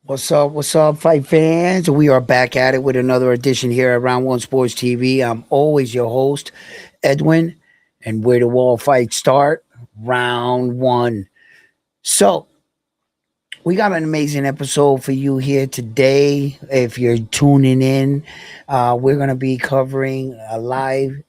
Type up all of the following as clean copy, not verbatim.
What's up, fight fans? We are back at it with another edition here at Round One Sports TV. I'm always your host, Edwin, and where do all fights start? Round one. So, we got an amazing episode for you here today. If you're tuning in, we're going to be covering a live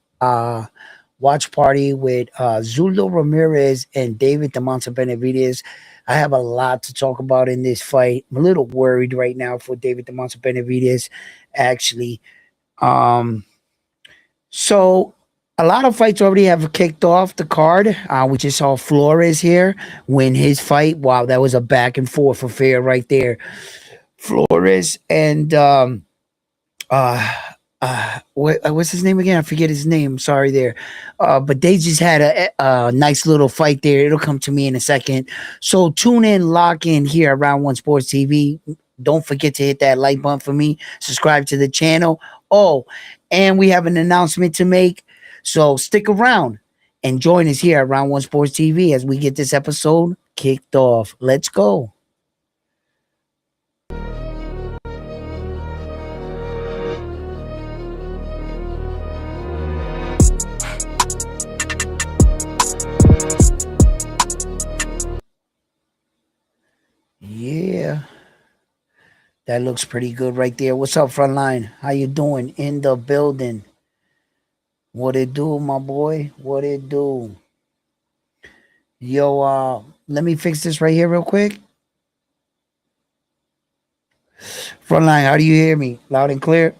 watch party with Zurdo Ramirez and David the Monster Benavidez. I have a lot to talk about in this fight. I'm a little worried right now for David the Monster Benavidez, actually. Um, so a lot of fights already have kicked off the card. We just saw Flores here win his fight. Wow, that was a back and forth affair right there. Flores and uh what's his name again? I forget his name. Sorry there. But they just had a nice little fight there. It'll come to me in a second. So tune in, lock in here around One Sports TV. Don't forget to hit that like button for me. Subscribe to the channel. Oh, and we have an announcement to make. So stick around and join us here at Round One Sports TV as we get this episode kicked off. Let's go. Yeah. That looks pretty good right there. What's up, Frontline? How you doing? In the building. What it do, my boy? What it do? Yo, let me fix this right here real quick. Frontline, how do you hear me? Loud and clear?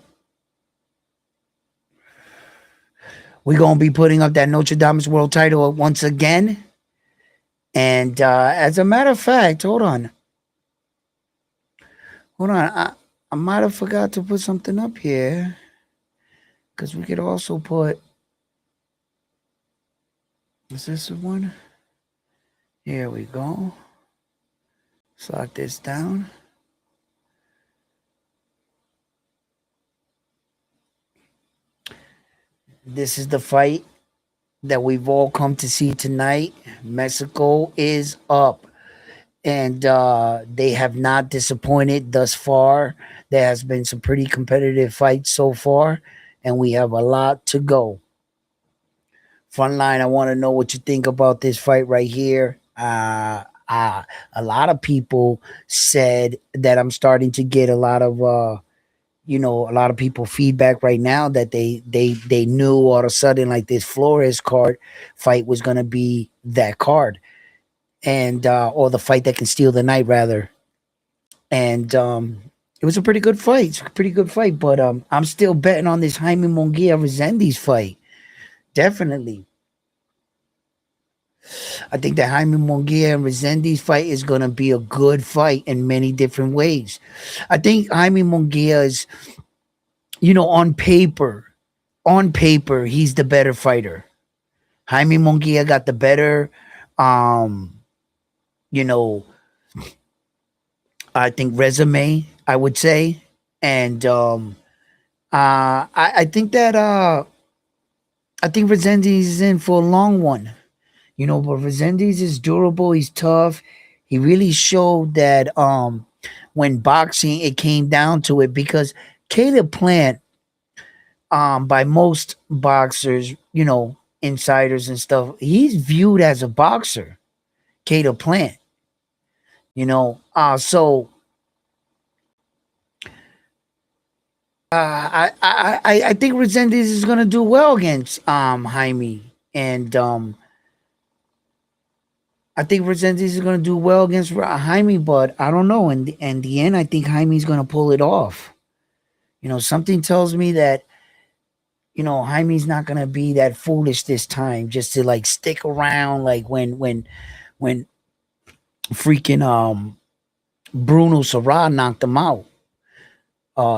We're going to be putting up that Notre Dame's world title once again. And as a matter of fact, hold on. Hold on. I might have forgot to put something up here. Because we could also put. Is this the one? Here we go. Let's lock this down. This is the fight that we've all come to see tonight. Mexico is up. And they have not disappointed thus far. There has been some pretty competitive fights so far, and we have a lot to go. Frontline, I want to know what you think about this fight right here. A lot of people said that I'm starting to get a lot of a lot of people feedback right now that they knew all of a sudden like this Flores card fight was gonna be that card, and or the fight that can steal the night rather. And it was a pretty good fight. It's a pretty good fight, but I'm still betting on this Jaime Munguia Resendiz fight. Definitely. I think that Jaime Munguia and Resendiz fight is going to be a good fight in many different ways. I think Jaime Munguia is, on paper, he's the better fighter. Jaime Munguia got the better, you know, I think resume, I would say. And I think that I think Resendiz is in for a long one. But Resendiz is durable. He's tough. He really showed that when boxing, it came down to it because Caleb Plant, by most boxers, insiders and stuff, he's viewed as a boxer. Caleb Plant, so I think Resendiz is gonna do well against Jaime, and I think Resendiz is going to do well against Jaime, but I don't know. In the end, I think Jaime's going to pull it off. Something tells me that Jaime's not going to be that foolish this time, just to like stick around, like when freaking Bruno Serra knocked him out.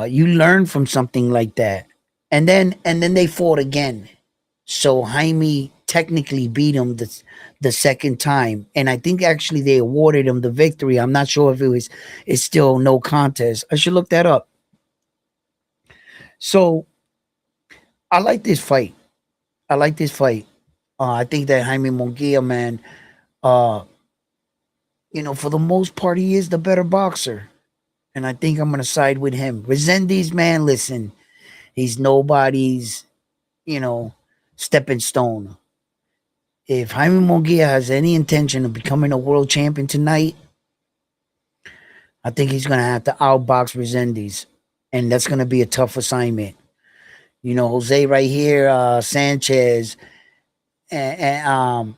You learn from something like that, and then they fought again. So Jaime technically beat him the second time, and I think actually they awarded him the victory. I'm not sure if it's still no contest. I should look that up. So I like this fight. I like this fight. I think that Jaime Munguia, man, for the most part, he is the better boxer. And I think I'm gonna side with him. Resendiz, man, listen, he's nobody's, you know, stepping stone. If Jaime Munguia has any intention of becoming a world champion tonight, I think he's gonna have to outbox Resendiz. And that's gonna be a tough assignment. You know, Jose right here, Sanchez, and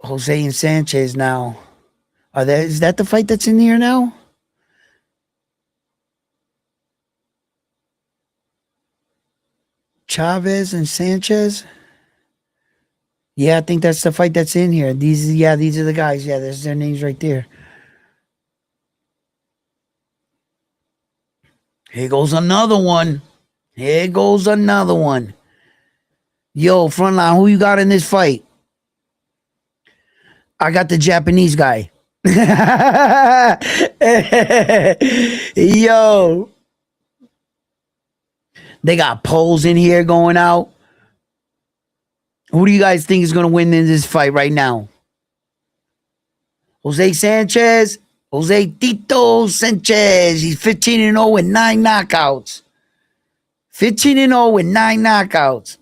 Jose and Sanchez now. Is that the fight that's in here now? Chavez and Sanchez? Yeah, I think that's the fight that's in here. These are the guys. Yeah, there's their names right there. Here goes another one. Here goes another one. Yo, frontline, who you got in this fight? I got the Japanese guy. Yo, they got polls in here going out. Who do you guys think is going to win in this fight right now? Jose Sanchez, Jose Tito Sanchez. He's 15-0 with 9 knockouts. 15-0 with 9 knockouts.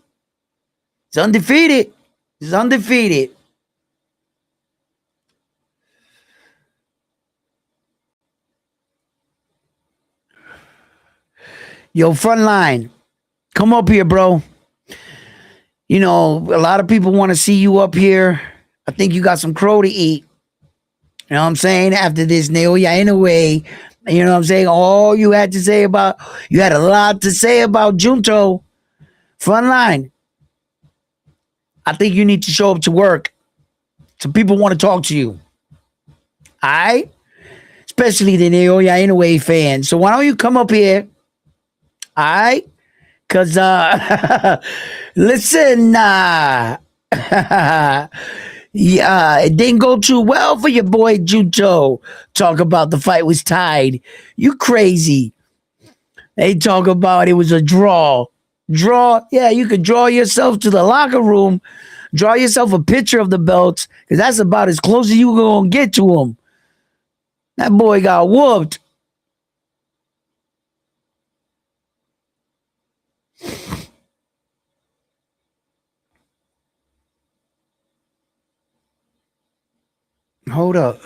He's undefeated. He's undefeated. Yo, frontline, come up here, bro. You know, a lot of people want to see you up here. I think you got some crow to eat. You know what I'm saying? After this, Naoya, anyway, you know what I'm saying? All you had to say about, you had a lot to say about Junto. Frontline, I think you need to show up to work. Some people want to talk to you. All right? Especially the Naoya Inoue fans. So why don't you come up here? All right? Because, listen, yeah, it didn't go too well for your boy Junto. Talk about the fight was tied. You crazy. They talk about it was a draw. Draw, yeah, you could draw yourself to the locker room, draw yourself a picture of the belts, because that's about as close as you gonna get to him. That boy got whooped. Hold up.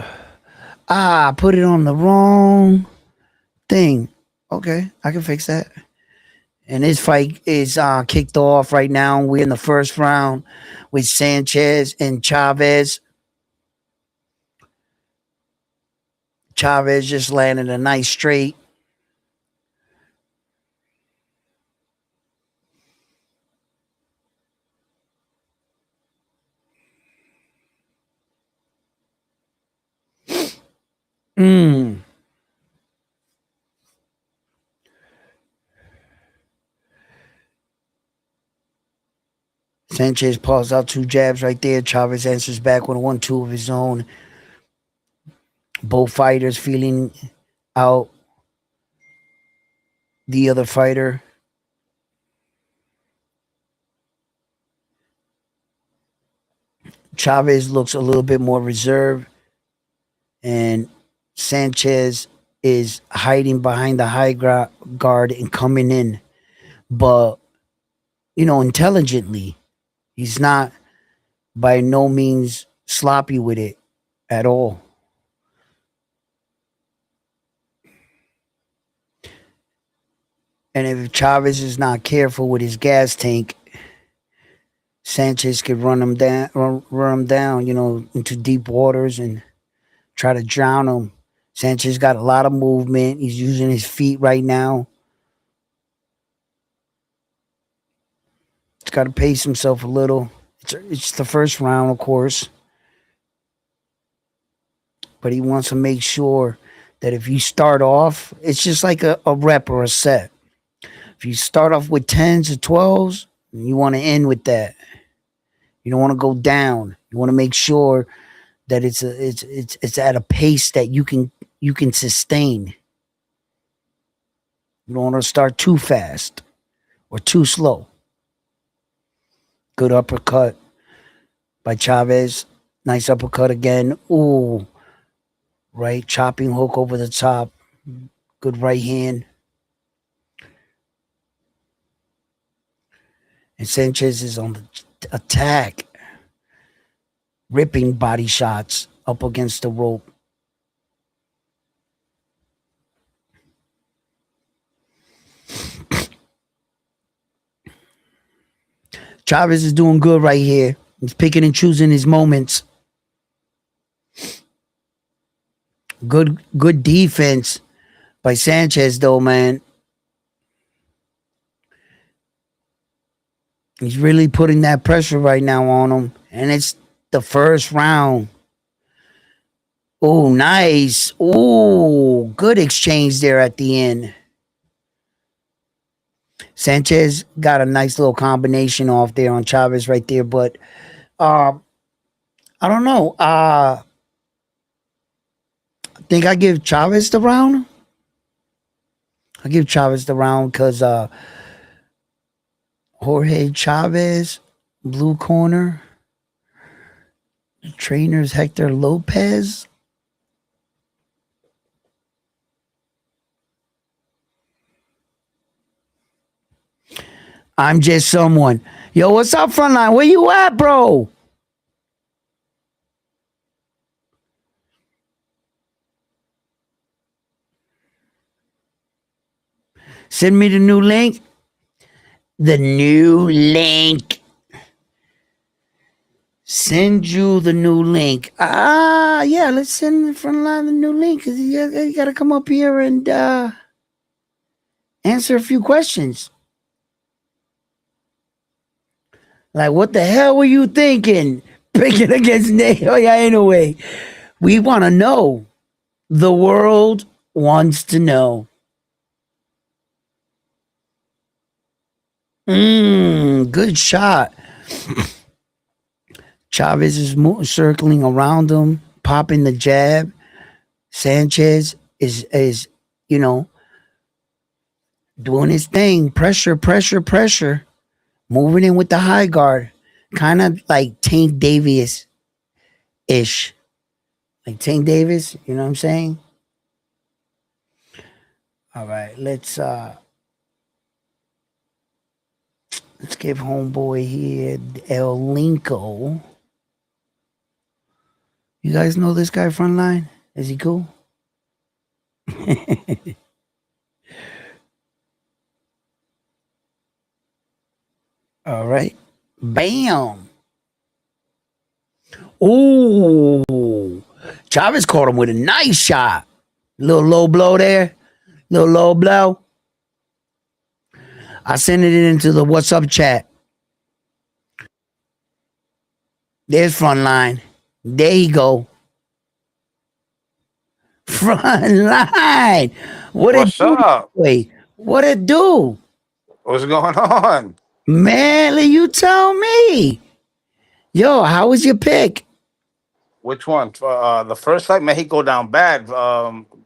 I put it on the wrong thing. Okay, I can fix that. And this fight is kicked off right now. We're in the first round with Sanchez and Chavez. Chavez just landed a nice straight. Mm. Sanchez pulls out 2 jabs right there. Chavez answers back with 1-2 of his own. Both fighters feeling out the other fighter. Chavez looks a little bit more reserved, and Sanchez is hiding behind the high guard and coming in, but you know, intelligently. He's not by no means sloppy with it at all. And if Chavez is not careful with his gas tank, Sanchez could run him down, you know, into deep waters and try to drown him. Sanchez got a lot of movement. He's using his feet right now. He's got to pace himself a little. It's the first round, of course. But he wants to make sure that if you start off, it's just like a rep or a set. If you start off with 10s or 12s, you want to end with that. You don't want to go down. You want to make sure that it's at a pace that you can sustain. You don't want to start too fast or too slow. Good uppercut by Chavez. Nice uppercut again. Ooh. right? Chopping hook over the top. Good right hand. And Sanchez is on the attack, ripping body shots up against the rope. Chavez is doing good right here. He's picking and choosing his moments. Good defense by Sanchez, though, man. He's really putting that pressure right now on him. And it's the first round. Oh, nice. Oh, good exchange there at the end. Sanchez got a nice little combination off there on Chavez right there. But I don't know. I think I give Chavez the round. I give Chavez the round because Jorge Chavez, blue corner. Trainers Hector Lopez. I'm just someone. Yo, what's up, Frontline? Where you at, bro? Send me the new link. The new link. Send you the new link. Yeah, let's send Frontline the new link because you got to come up here and answer a few questions. Like, what the hell were you thinking? Picking against Naoya anyway. We want to know. The world wants to know. Good shot. Chavez is circling around him, popping the jab. Sanchez is doing his thing. Pressure, pressure, pressure. Moving in with the high guard. Kind of like Tank Davis-ish. Like Tank Davis, you know what I'm saying? All right, let's give homeboy here El Linko. You guys know this guy, Frontline? Is he cool? All right. Bam. Ooh. Chavez caught him with a nice shot. Little low blow there. Little low blow. I sent it into the what's up chat. There's Frontline. There you go. Frontline. What it What's do? up? Wait, what it do? What's going on? Man, you tell me. Yo, how was your pick? Which one? The first fight, Mexico down bad.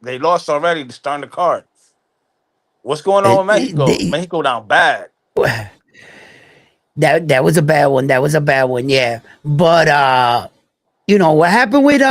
They lost already to start the card. What's going on with Mexico? It, Mexico down bad. that was a bad one. That was a bad one, yeah. But what happened with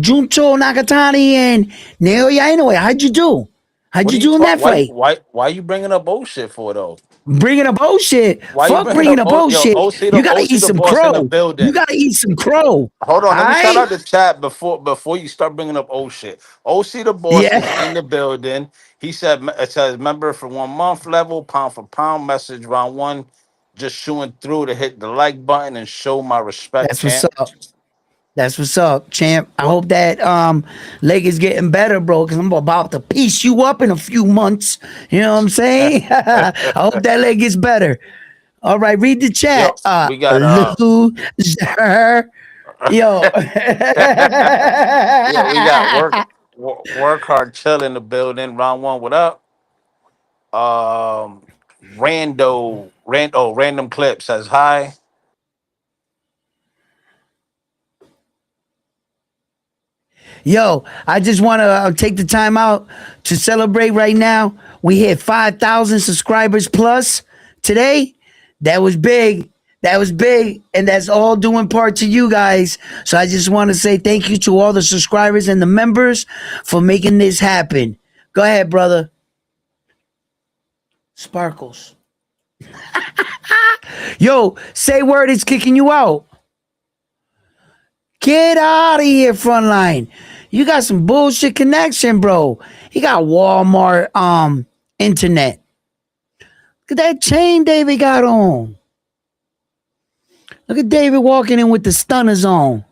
Junto Nakatani and Naoya anyway? How'd you do? How'd What you are you do in talking? that fight? Why you bringing up bullshit for though? Bringing up bullshit. Why you Fuck bringing bringing up up Yo, bullshit. OC You the gotta eat OC the some boss in the crow. You building. gotta eat some crow. Hold on, let me shout Alright? out the chat before you start bringing up old shit. OC the boss is Yeah. in the building. He said it says member for 1 month level, pound for pound message round one. Just shooing through to hit the like button and show my respect, That's what's champ. up. That's what's up, champ. I What hope that leg is getting better, bro, because I'm about to piece you up in a few months. You know what I'm saying? I hope that leg gets better. All right, read the yo, chat. we got Loser. Yo. yo, we got work hard chill in the building. Round one, what up? Um random clip says hi. Yo, I just want to take the time out to celebrate right now. We hit 5,000 subscribers plus today. That was big. That was big, and that's all due in part to you guys. So I just want to say thank you to all the subscribers and the members for making this happen. Go ahead, brother. Sparkles. Yo, say word is kicking you out. Get out of here, Frontline. You got some bullshit connection, bro. He got Walmart internet. Look at that chain David got on. Look at David walking in with the stunners on.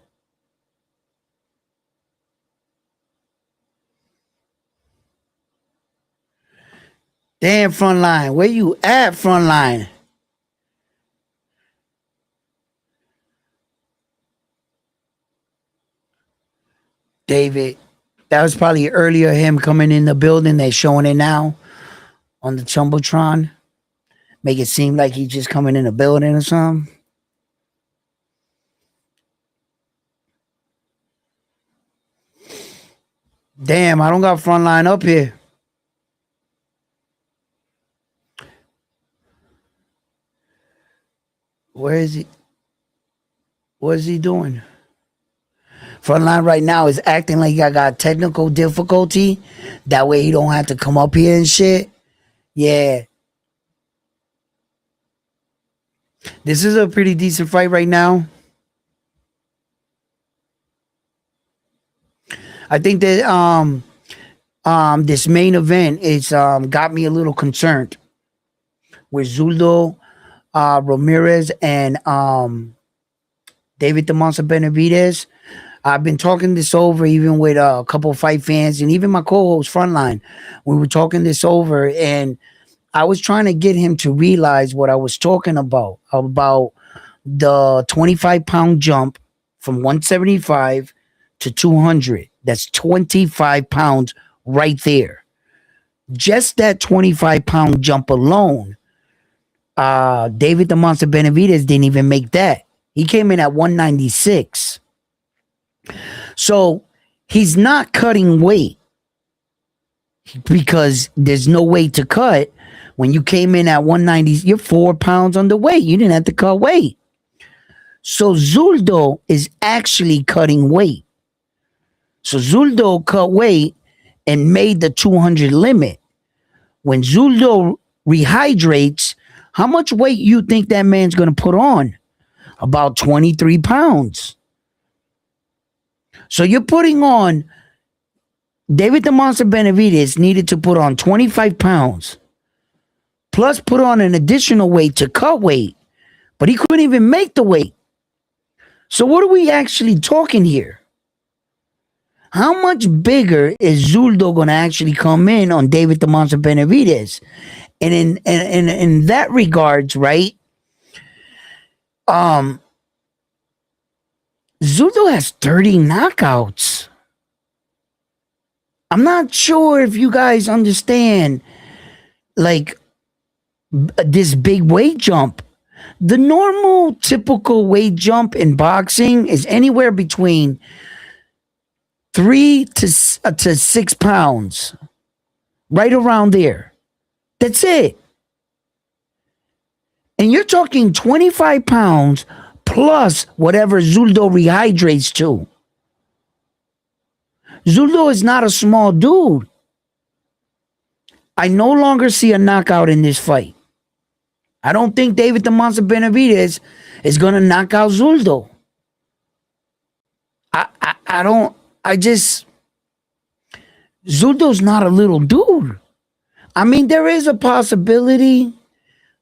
Damn, Frontline. Where you at, Frontline? David. That was probably earlier him coming in the building. They're showing it now on the Jumbotron. Make it seem like he's just coming in the building or something. Damn, I don't got Frontline up here. Where is he? What is he doing? Frontline right now is acting like I got technical difficulty. That way he don't have to come up here and shit. Yeah. This is a pretty decent fight right now. I think that this main event is got me a little concerned with Zurdo, Ramirez, and David the Monster Benavidez. I've been talking this over even with a couple of fight fans and even my co-host Frontline. We were talking this over, and I was trying to get him to realize what I was talking about the 25-pound jump from 175 to 200. That's 25 pounds right there. Just that 25-pound jump alone. David the Monster Benavidez didn't even make that. He came in at 196. So he's not cutting weight because there's no weight to cut. When you came in at 190, you're 4 pounds underweight. You didn't have to cut weight. So Zurdo is actually cutting weight. So Zurdo cut weight and made the 200 limit. When Zurdo rehydrates, how much weight you think that man's going to put on? About 23 pounds. So you're putting on, David the Monster Benavidez needed to put on 25 pounds, plus put on an additional weight to cut weight, but he couldn't even make the weight. So what are we actually talking here? How much bigger is Zurdo going to actually come in on David the Monster Benavidez? And in that regards, right? Zurdo has 30 knockouts. I'm not sure if you guys understand, like, this big weight jump. The normal, typical weight jump in boxing is anywhere between 3 to 6 pounds. Right around there. That's it. And you're talking 25 pounds plus whatever Zurdo rehydrates to. Zurdo is not a small dude. I no longer see a knockout in this fight. I don't think David the Monster Benavidez is going to knock out Zurdo. Zurdo's not a little dude. I mean, there is a possibility,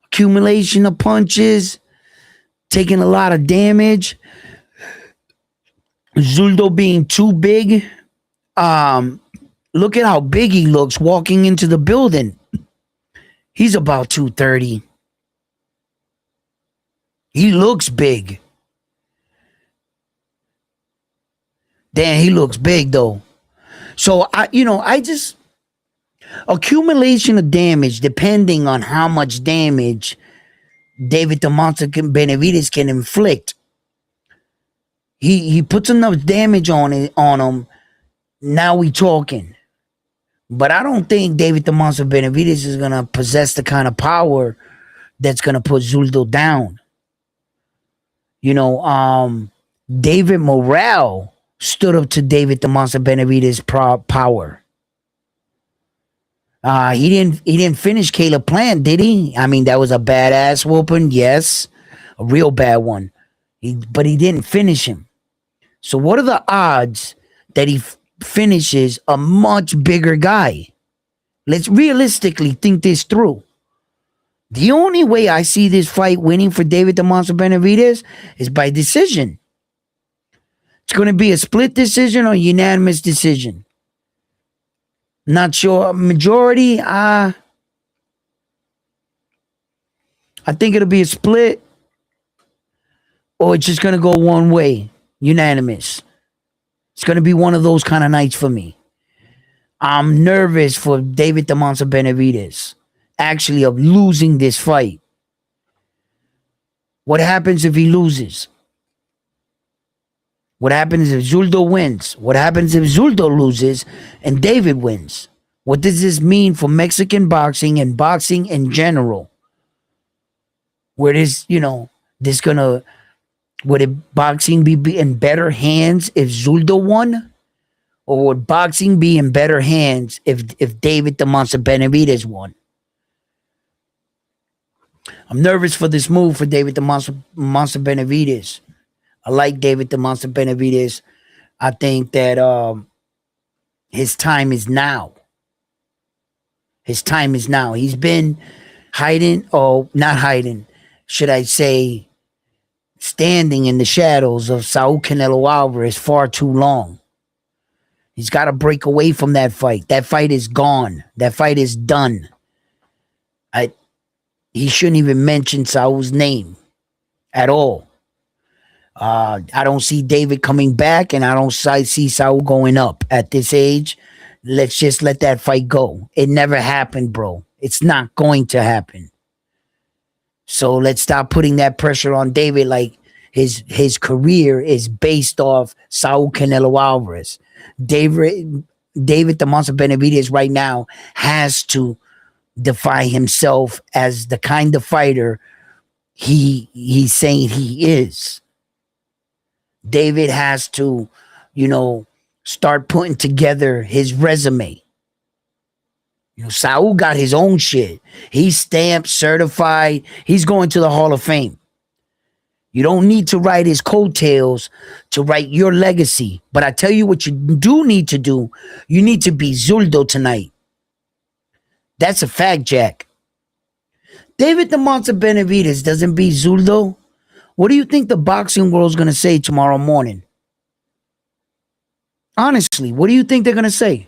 accumulation of punches, taking a lot of damage, Zurdo being too big. Look at how big he looks walking into the building. He's about 230. He looks big. Damn, he looks big though. So I just accumulation of damage, depending on how much damage David the Monster Benavidez can inflict. He puts enough damage on him. Now we talking. But I don't think David the Monster Benavidez is gonna possess the kind of power that's gonna put Zurdo down. You know, David Morrell stood up to David the Monster Benavidez power. He didn't finish Caleb Plant, did he? I mean, that was a badass whooping, yes, a real bad one. But he didn't finish him. So what are the odds that he finishes a much bigger guy? Let's realistically think this through. The only way I see this fight winning for David the Monster Benavidez is by decision. It's going to be a split decision or unanimous decision. Not sure. Majority, I think it'll be a split or it's just going to go one way, unanimous. It's going to be one of those kind of nights for me. I'm nervous for David the Monster Benavidez, actually, of losing this fight. What happens if he loses? What happens if Zurdo wins? What happens if Zurdo loses and David wins? What does this mean for Mexican boxing and boxing in general? Where this, would boxing be in better hands if Zurdo won? Or would boxing be in better hands if David the Monster Benavidez won? I'm nervous for this move for David the Monster Benavidez. I like David the Monster Benavidez. I think that his time is now. His time is now. He's been hiding, or not hiding, should I say, standing in the shadows of Saul Canelo Alvarez far too long. He's got to break away from that fight. That fight is gone. That fight is done. He shouldn't even mention Saul's name at all. I don't see David coming back, and I don't see Saul going up at this age. Let's just let that fight go. It never happened, bro. It's not going to happen. So let's stop putting that pressure on David like his career is based off Saul Canelo Alvarez. David the Monster Benavidez right now has to defy himself as the kind of fighter he's saying he is. David has to, start putting together his resume. Saul got his own shit. He's stamped, certified. He's going to the Hall of Fame. You don't need to write his coattails to write your legacy. But I tell you what you do need to do. You need to be Zurdo tonight. That's a fact, Jack. David the Monster Benavidez doesn't beat Zurdo. What do you think the boxing world's going to say tomorrow morning? Honestly, what do you think they're going to say?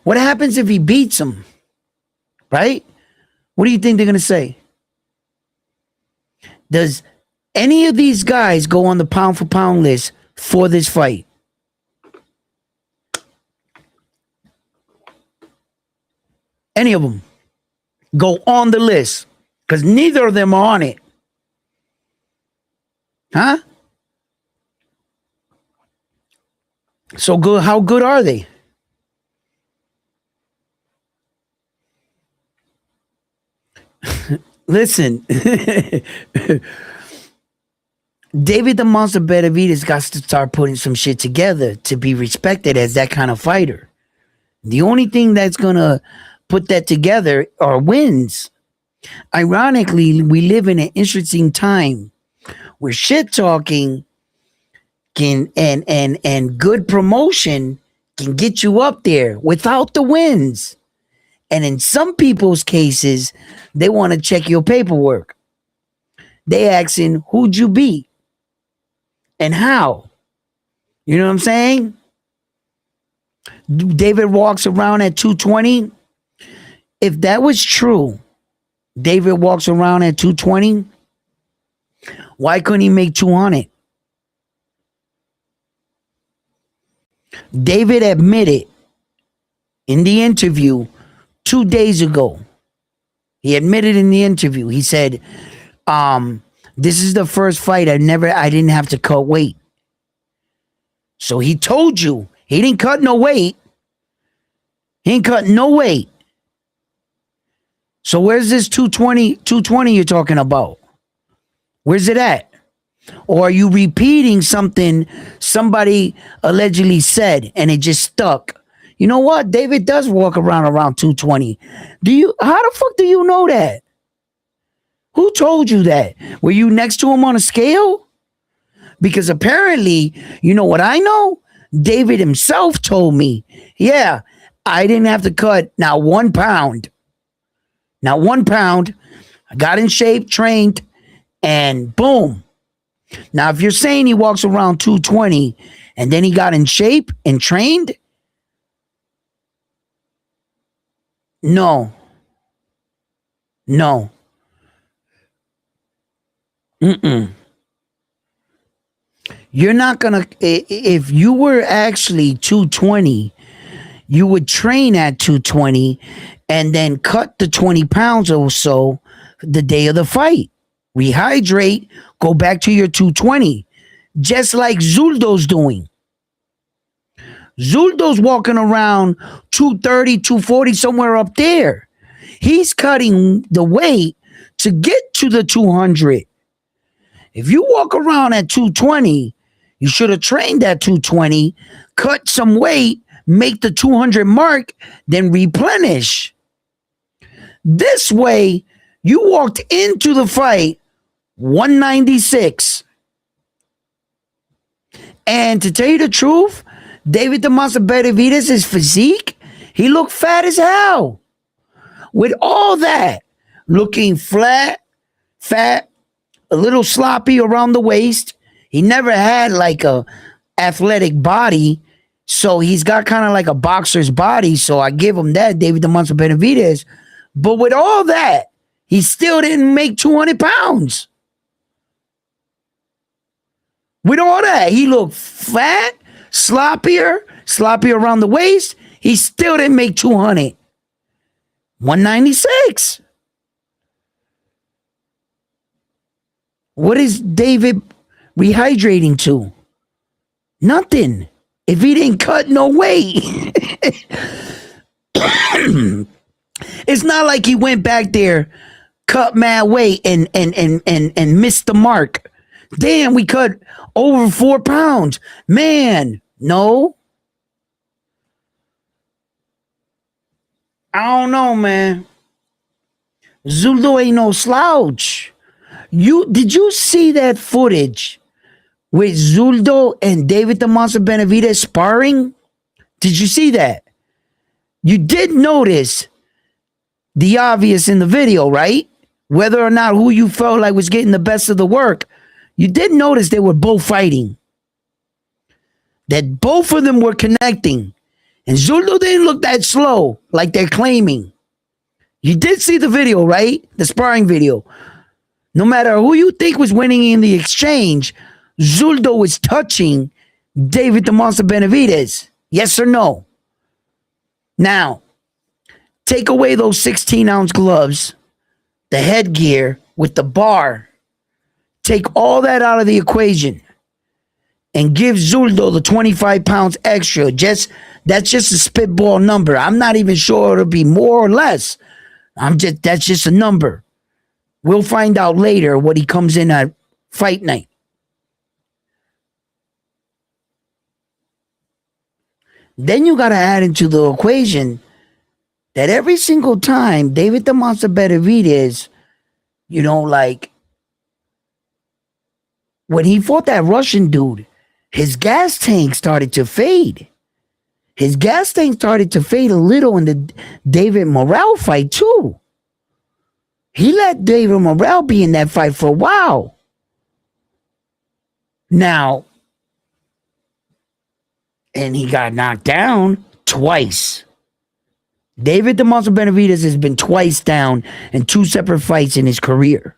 What happens if he beats him? Right? What do you think they're going to say? Does any of these guys go on the pound for pound list for this fight? Any of them go on the list? Because neither of them are on it. Huh? So good. How good are they? Listen. David the Monster Benavidez got to start putting some shit together to be respected as that kind of fighter. The only thing that's going to put that together are wins. Ironically, we live in an interesting time where shit talking can and good promotion can get you up there without the wins. And in some people's cases, they want to check your paperwork. They asking who'd you beat and how. You know what I'm saying? David walks around at 220. If that was true, David walks around at 220. Why couldn't he make 200? David admitted in the interview 2 days ago. He admitted in the interview. He said, this is the first fight I didn't have to cut weight. So he told you he didn't cut no weight. He ain't cut no weight. So where's this 220 you're talking about? Where's it at? Or are you repeating something somebody allegedly said and it just stuck? You know what? David does walk around 220. How the fuck do you know that? Who told you that? Were you next to him on a scale? Because apparently, you know what I know? David himself told me, yeah, I didn't have to cut now 1 pound. Now 1 pound. I got in shape, trained, and boom. Now, if you're saying he walks around 220 and then he got in shape and trained, no, no. Mm-mm. You're not gonna. If you were actually 220, you would train at 220 and then cut the 20 pounds or so the day of the fight. Rehydrate, go back to your 220, just like Zurdo's doing. Zurdo's walking around 230, 240, somewhere up there. He's cutting the weight to get to the 200. If you walk around at 220, you should have trained at 220, cut some weight, make the 200 mark, then replenish. This way, you walked into the fight 196. And to tell you the truth, David the Monster Benavidez, his physique, he looked fat as hell. With all that, looking flat, fat, a little sloppy around the waist. He never had like a athletic body, so he's got kind of like a boxer's body. So I give him that, David the Monster Benavidez. But with all that, he still didn't make 200 pounds. With all that, he looked fat, sloppy around the waist. He still didn't make 200. 196. What is David rehydrating to? Nothing. If he didn't cut no weight. It's not like he went back there, cut mad weight and missed the mark. Damn, we cut over 4 pounds. Man, no. I don't know, man. Zurdo ain't no slouch. Did you see that footage with Zurdo and David the Monster Benavidez sparring? Did you see that? You did notice the obvious in the video, right? Whether or not who you felt like was getting the best of the work, you did notice they were both fighting. That both of them were connecting. And Zurdo didn't look that slow like they're claiming. You did see the video, right? The sparring video. No matter who you think was winning in the exchange, Zurdo was touching David the Monster Benavidez. Yes or no? Now, take away those 16-ounce gloves, the headgear with the bar. Take all that out of the equation and give Zurdo the 25 pounds extra. That's just a spitball number. I'm not even sure it'll be more or less. That's just a number. We'll find out later what he comes in at fight night. Then you got to add into the equation that every single time David the Monster Benavidez, like when he fought that Russian dude, his gas tank started to fade. His gas tank started to fade a little in the David Morrell fight too. He let David Morrell be in that fight for a while. Now, and he got knocked down twice. David the Monster Benavidez has been twice down in 2 separate fights in his career.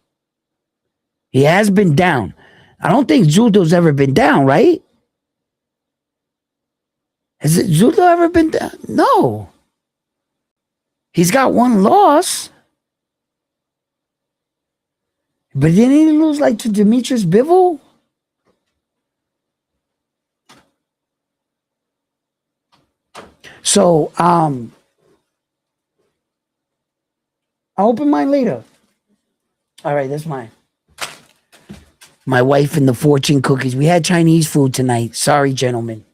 He has been down. I don't think Zurdo's ever been down, right? Has Zurdo ever been down? No. He's got 1 loss. But didn't he lose like to Demetrius Bivol? So, I'll open mine later. All right, that's mine. My wife and the fortune cookies. We had Chinese food tonight. Sorry, gentlemen.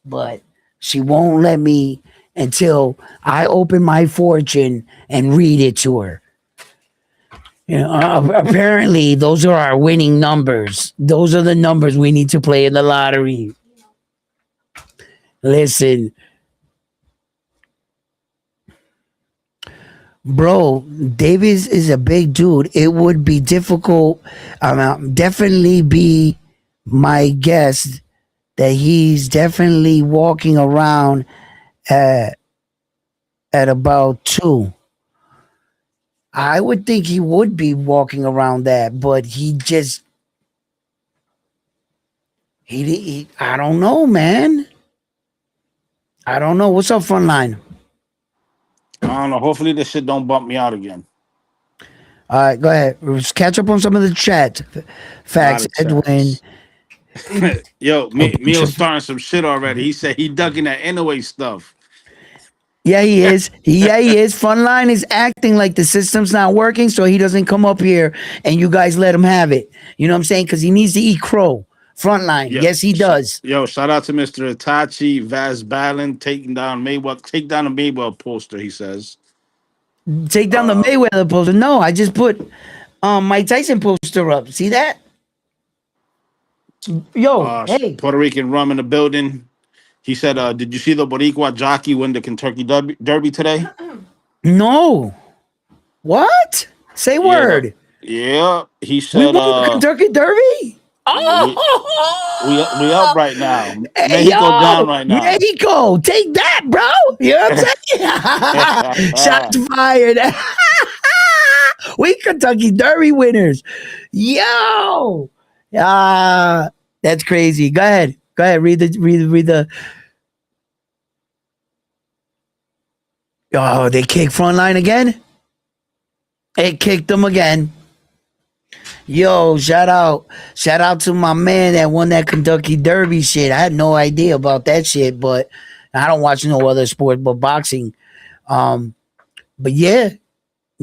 But she won't let me until I open my fortune and read it to her. You know, apparently, those are our winning numbers. Those are the numbers we need to play in the lottery. Listen, bro, Davis is a big dude. It would be difficult. Definitely be my guess that he's definitely walking around at, at about 2. I would think he would be walking around that, but he just he I don't know, man. I don't know. What's up, Frontline? I don't know. Hopefully this shit don't bump me out again. All right, go ahead. Let's catch up on some of the chat. A lot Facts, of Edwin. chats. Yo, A bunch Mio's of starting some shit already. He said he ducking that anyway stuff. yeah, he is. Yeah, he is. Frontline is acting like the system's not working, so he doesn't come up here and you guys let him have it. You know what I'm saying? Because he needs to eat crow. Frontline. Yo, Yes, he does. yo, shout out to Mr. Itachi Vaz Ballin taking down Mayweather. Take down the Mayweather poster. He says. Take down the Mayweather poster. No, I just put Mike Tyson poster up. See that? Yo, hey. Puerto Rican rum in the building. He said, "Did you see the Boricua jockey win the Kentucky Derby today?" No. What? Say Yeah, word. yeah. He We said, won the Kentucky Derby? we, we up Oh, right now. hey, Mexico down yo, right now. Mexico, take that, bro. You know what I'm saying? Shots fired. We Kentucky Derby winners. Yo. That's crazy. Go ahead. Go ahead. Read the. Oh, they kicked Frontline again? It kicked them again. Yo, shout out to my man that won that Kentucky Derby shit. I had no idea about that shit, but I don't watch no other sport but boxing. But yeah,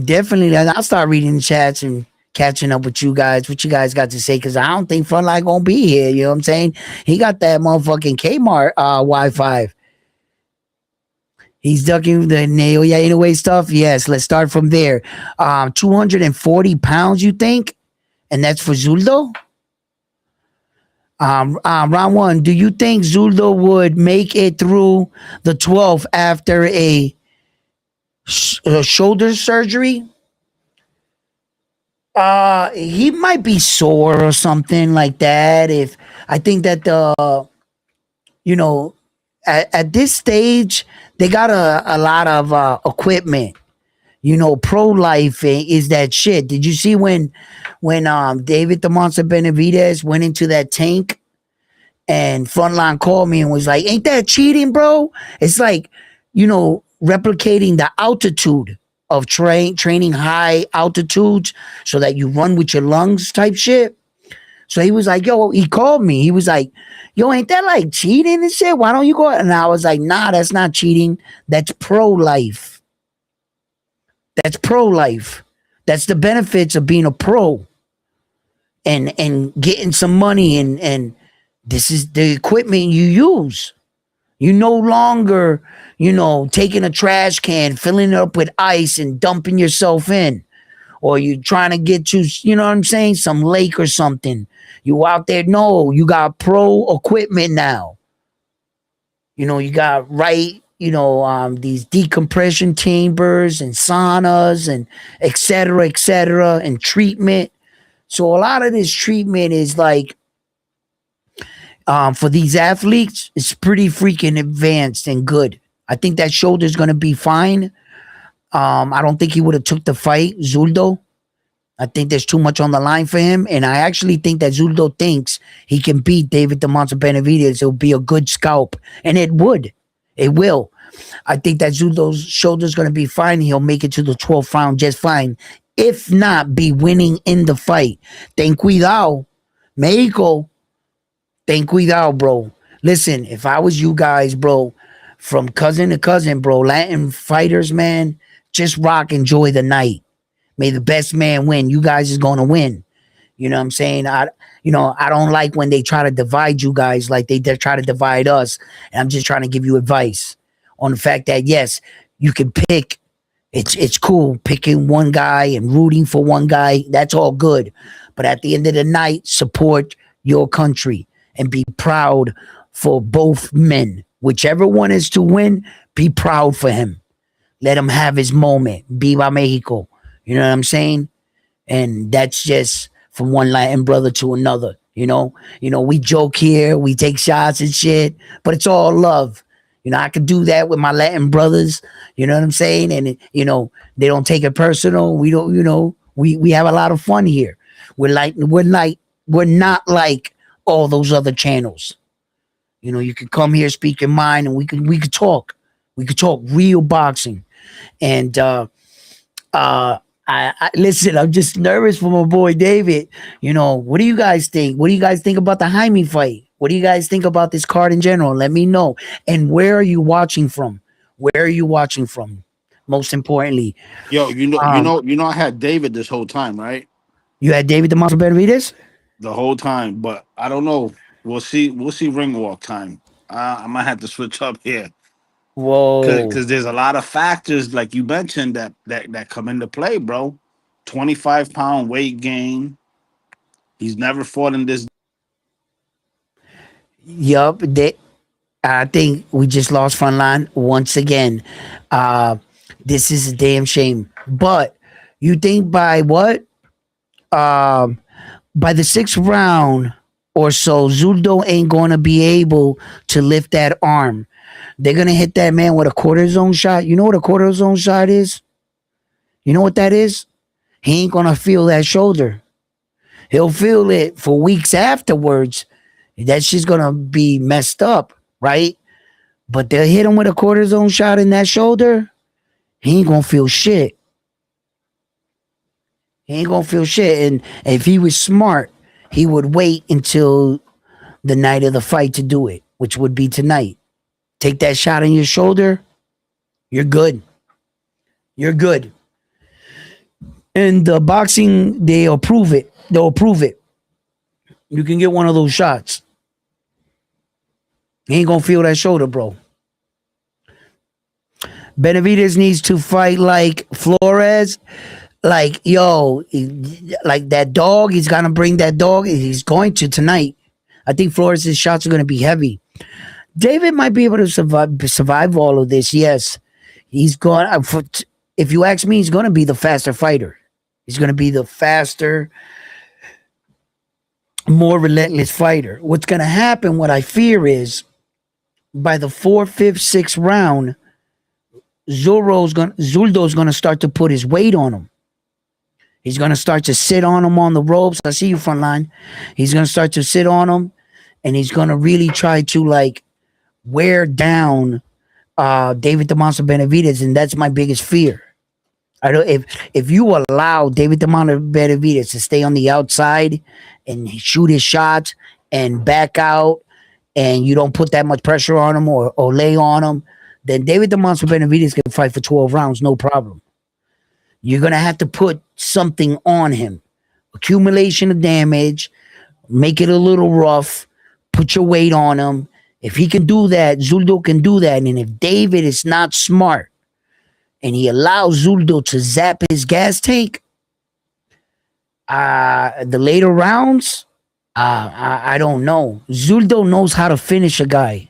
definitely. I'll start reading the chats and catching up with you guys. What you guys got to say? Because I don't think Frontline gonna be here. You know what I'm saying? He got that motherfucking Kmart Wi-Fi. He's ducking the nail, yeah, anyway stuff. Yes, let's start from there. 240 pounds, you think? And that's for Zurdo. Round 1. Do you think Zurdo would make it through the 12th after a shoulder surgery? He might be sore or something like that. If I think that you know, at this stage they got a lot of equipment. You know, pro life is that shit. Did you see when David the Monster Benavidez went into that tank and Frontline called me and was like, "Ain't that cheating, bro?" It's like, replicating the altitude of training high altitudes so that you run with your lungs type shit. So he was like, "Yo," he called me. He was like, "Yo, ain't that like cheating and shit? Why don't you go?" And I was like, "Nah, that's not cheating. That's pro life. That's pro life. That's the benefits of being a pro and getting some money and this is the equipment you use. You no longer, taking a trash can, filling it up with ice and dumping yourself in. Or you trying to get to, you know what I'm saying, some lake or something. You out there, no, you got pro equipment now. You got these decompression chambers and saunas and et cetera, and treatment. So a lot of this treatment is like, for these athletes, it's pretty freaking advanced and good. I think that shoulder's going to be fine. I don't think he would have took the fight, Zurdo. I think there's too much on the line for him. And I actually think that Zurdo thinks he can beat David the Monster Benavidez. It'll be a good scalp. And it would. It will. I think that Zurdo's shoulder's going to be fine. He'll make it to the 12th round just fine. If not, be winning in the fight. Ten cuidado. Mexico. Ten cuidado, bro. Listen, if I was you guys, bro, from cousin to cousin, bro, Latin fighters, man, Just rock, enjoy the night. May the best man win. You guys is going to win. You know what I'm saying? I don't like when they try to divide you guys like they try to divide us. And I'm just trying to give you advice on the fact that yes, you can pick. It's cool picking one guy and rooting for one guy. That's all good. But at the end of the night, support your country and be proud for both men. Whichever one is to win, be proud for him. Let him have his moment. Viva Mexico. You know what I'm saying? And that's just from one Latin brother to another. We joke here, we take shots and shit, but it's all love. I could do that with my Latin brothers. You know what I'm saying? And they don't take it personal. We don't. We have a lot of fun here. We're not like all those other channels. You can come here, speak your mind, and we could talk. We could talk real boxing. And I listen. I'm just nervous for my boy David. What do you guys think? What do you guys think about the Jaime fight? What do you guys think about this card in general? Let me know. And where are you watching from? Where are you watching from? Most importantly, Yo, um, I had David this whole time, right? you had David the Monster Benavidez. The whole time, but I don't know. We'll see. We'll see ring walk time. I might have to switch up here Whoa. because there's a lot of factors like you mentioned that come into play, bro. 25-pound weight gain. He's never fought in this. Yup. I think we just lost Frontline once again. Uh, this is a damn shame. But you think by what? Um, by the sixth round or so, Zurdo ain't going to be able to lift that arm. They're going to hit that man with a cortisone shot. You know what a cortisone shot is? You know what that is? He ain't going to feel that shoulder. He'll feel it for weeks afterwards. That shit's going to be messed up, right? But they'll hit him with a cortisone shot in that shoulder. He ain't going to feel shit. He ain't going to feel shit. And if he was smart, he would wait until the night of the fight to do it, which would be tonight. Take that shot in your shoulder. You're good. You're good. And the boxing, they'll approve it. They'll approve it. You can get one of those shots. He ain't gonna feel that shoulder, bro. Benavidez needs to fight like Flores. Like, yo, like that dog. He's gonna bring that dog. He's going to tonight. I think Flores' shots are gonna be heavy. David might be able to survive all of this. Yes, he's going. If you ask me, he's going to be the faster fighter. He's going to be the faster, more relentless fighter. What's going to happen? What I fear is, by the fourth, fifth, sixth round, Zurdo's going to start to put his weight on him. He's going to start to sit on him on the ropes. I see you, front line. He's going to start to sit on him, and he's going to really try to wear down David the Monster Benavidez, and that's my biggest fear. I don't if you allow David the Monster Benavidez to stay on the outside and shoot his shots and back out, and you don't put that much pressure on him or lay on him, then David the Monster Benavidez can fight for 12 rounds, no problem. You're gonna have to put something on him, accumulation of damage, make it a little rough, put your weight on him. If he can do that, Zurdo can do that. And if David is not smart and he allows Zurdo to zap his gas tank, the later rounds, I don't know. Zurdo knows how to finish a guy.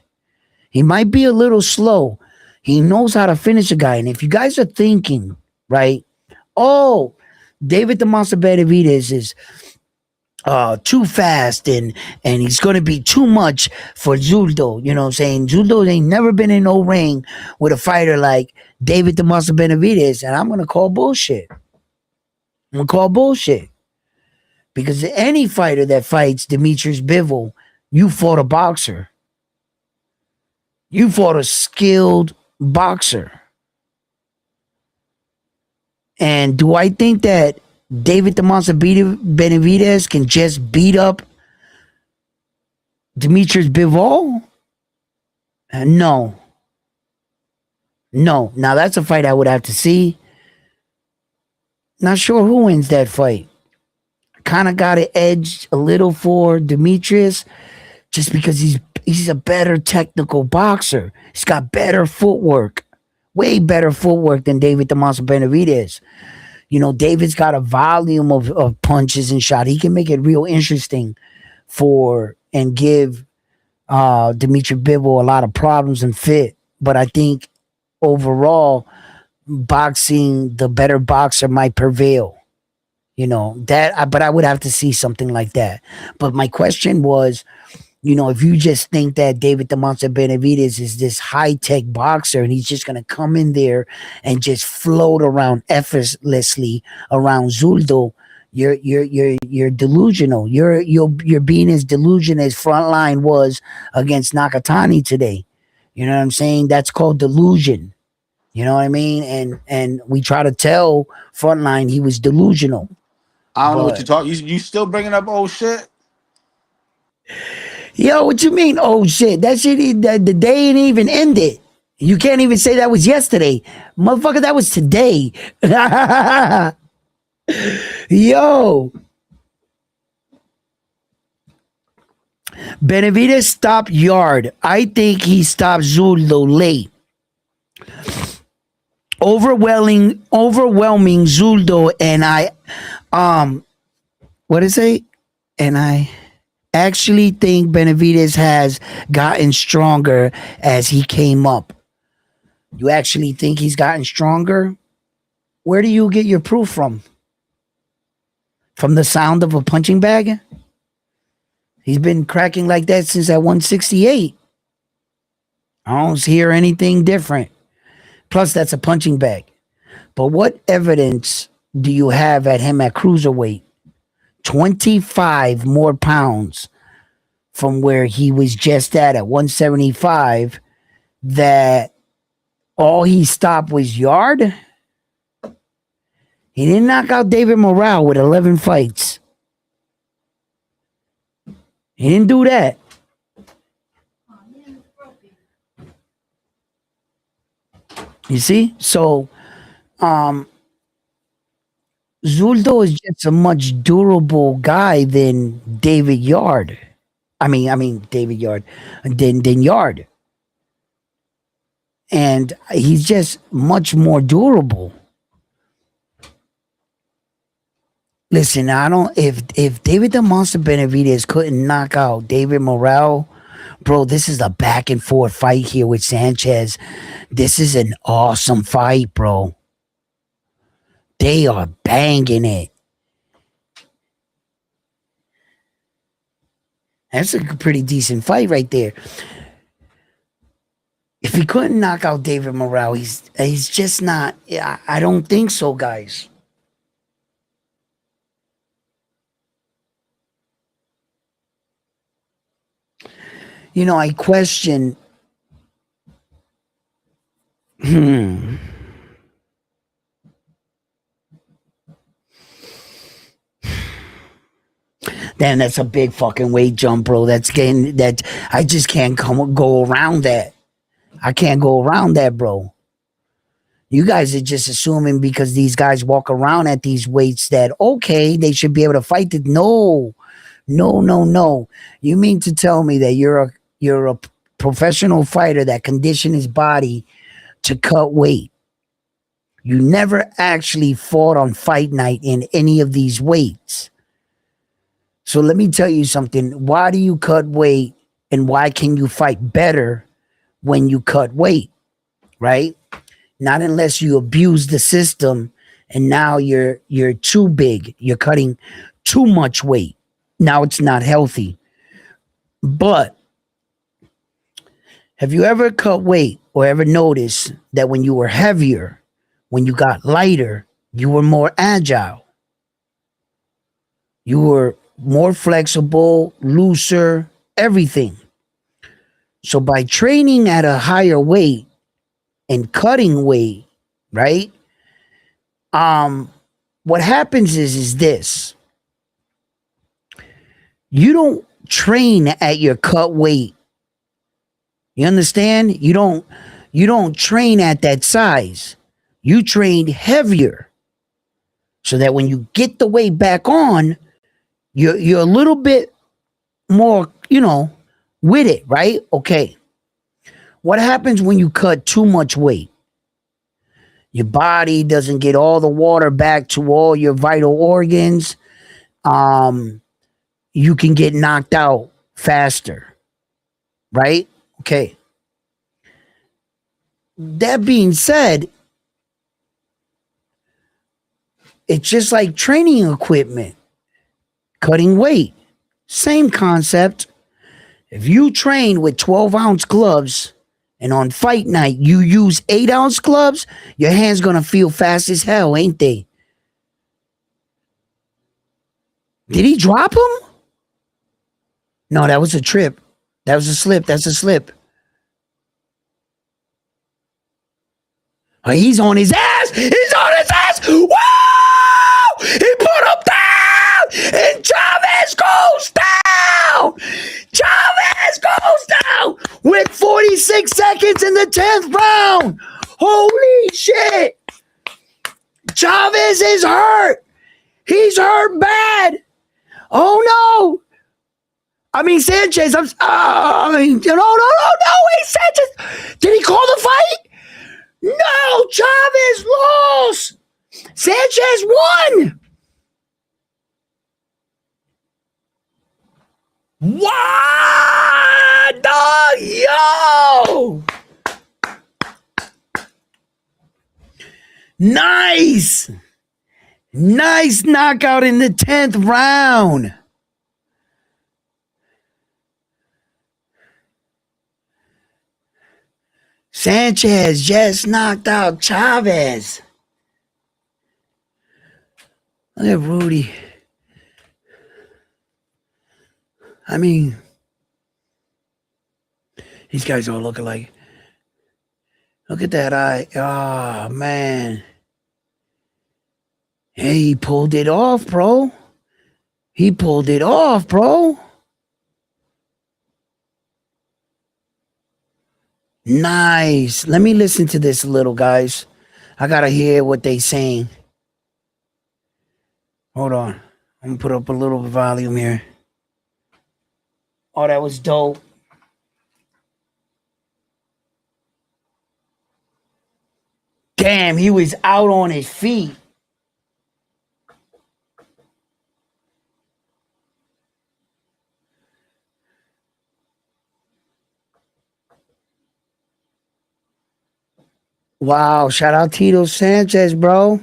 He might be a little slow. He knows how to finish a guy. And if you guys are thinking, right, oh, David the Monster Benavidez is too fast and he's going to be too much for Zurdo. You know what I'm saying? Zurdo ain't never been in no ring with a fighter like David the Monster Benavidez, and I'm going to call bullshit. I'm going to call bullshit. Because any fighter that fights Demetrius Bivol, you fought a boxer. You fought a skilled boxer. And do I think that David the Monster Benavidez can just beat up Demetrius Bivol? No. No. Now that's a fight I would have to see. Not sure who wins that fight. Kind of got it edged a little for Demetrius just because he's a better technical boxer. He's got better footwork, way better footwork than David the Monster Benavidez. You know, David's got a volume of punches and shot. He can make it real interesting for and give Dimitri Bivol a lot of problems and fit. But I think overall, boxing, the better boxer might prevail. You know, but I would have to see something like that. But my question was, you know, if you just think that David the Monster Benavidez is this high tech boxer and he's just gonna come in there and just float around effortlessly around Zurdo, you're delusional. You're being as delusional as Frontline was against Nakatani today. You know what I'm saying? That's called delusion. You know what I mean? And we try to tell Frontline he was delusional, I don't know what but you talk. You still bringing up old shit? yo, what you mean? Oh shit, that shit, the day ain't even ended. You can't even say that was yesterday, motherfucker. That was today. Yo, Benavidez stopped Yard. I think he stopped Zurdo late. Overwhelming Zurdo, and what is it? And I actually think Benavidez has gotten stronger as he came up. You actually think he's gotten stronger? Where do you get your proof from? From the sound of a punching bag? He's been cracking like that since at 168. I don't hear anything different. Plus, that's a punching bag. But what evidence do you have at him at cruiserweight? 25 more pounds from where he was just at 175, that all he stopped was Yard. He didn't knock out David Morale with 11 fights. He didn't do that. You see? So, Zurdo is just a much durable guy than David Yard. I mean David Yard, than Yard, and he's just much more durable. Listen, I don't. If David the Monster Benavidez couldn't knock out David Morale, bro, this is a back and forth fight here with Sanchez. This is an awesome fight, bro. They are banging it. That's a pretty decent fight right there. If he couldn't knock out David Morale, he's just not. I don't think so, guys. You know, I question. Damn, that's a big fucking weight jump, bro. That's getting that. I just can't go around that. I can't go around that, bro. You guys are just assuming because these guys walk around at these weights that okay, they should be able to fight it. No, no, no, no. You mean to tell me that you're a professional fighter that conditioned his body to cut weight? You never actually fought on fight night in any of these weights. So let me tell you something. Why do you cut weight and why can you fight better when you cut weight? Right? Not unless you abuse the system and now you're too big. You're cutting too much weight. Now it's not healthy. But have you ever cut weight or ever noticed that when you were heavier, when you got lighter, you were more agile? You were more flexible, looser, everything. So by training at a higher weight and cutting weight, right? What happens is this. You don't train at your cut weight. You understand? You don't train at that size. You train heavier. so that when you get the weight back on, you're a little bit more, with it, right? Okay. What happens when you cut too much weight? Your body doesn't get all the water back to all your vital organs. You can get knocked out faster, right? Okay. That being said, it's just like training equipment, cutting weight, same concept. If you train with 12-ounce gloves and on fight night you use 8-ounce gloves, your hands gonna feel fast as hell, ain't they? Did he drop him? No, that was a trip. That was a slip. That's a slip. Oh, he's on his ass. He's on his ass. Whoa! He put him down, and Chavez goes down. Chavez goes down with 46 seconds in the 10th round. Holy shit! Chavez is hurt. He's hurt bad. Oh no! I mean Sanchez. No. Wait, Sanchez. Did he call the fight? No, Chavez lost. Sanchez won. What? Yo! Nice. Nice knockout in the 10th round. Sanchez just knocked out Chavez. Look at Rudy. I mean, these guys all look alike. Look at that eye. Oh, man. Hey, he pulled it off, bro. He pulled it off, bro. Nice. Let me listen to this a little, guys. I gotta hear what they saying. Hold on. I'm gonna put up a little volume here. Oh, that was dope. Damn, he was out on his feet. Wow, shout out Tito Sanchez, bro.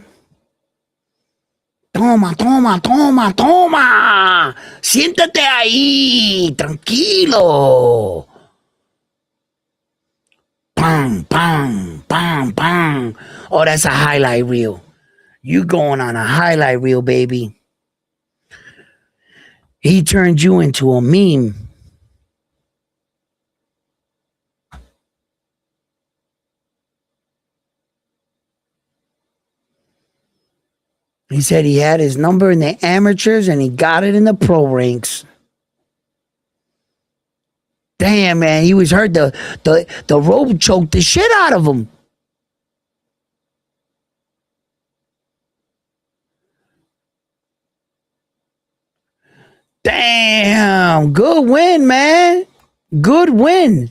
Toma, toma, toma, toma. Siéntate ahí, tranquilo. Pam, pam, pam, pam. Oh, that's a highlight reel. You going on a highlight reel, baby. He turned you into a meme. He said he had his number in the amateurs and he got it in the pro ranks. Damn, man, he was hurt. The rope choked the shit out of him. Damn, good win, man. Good win.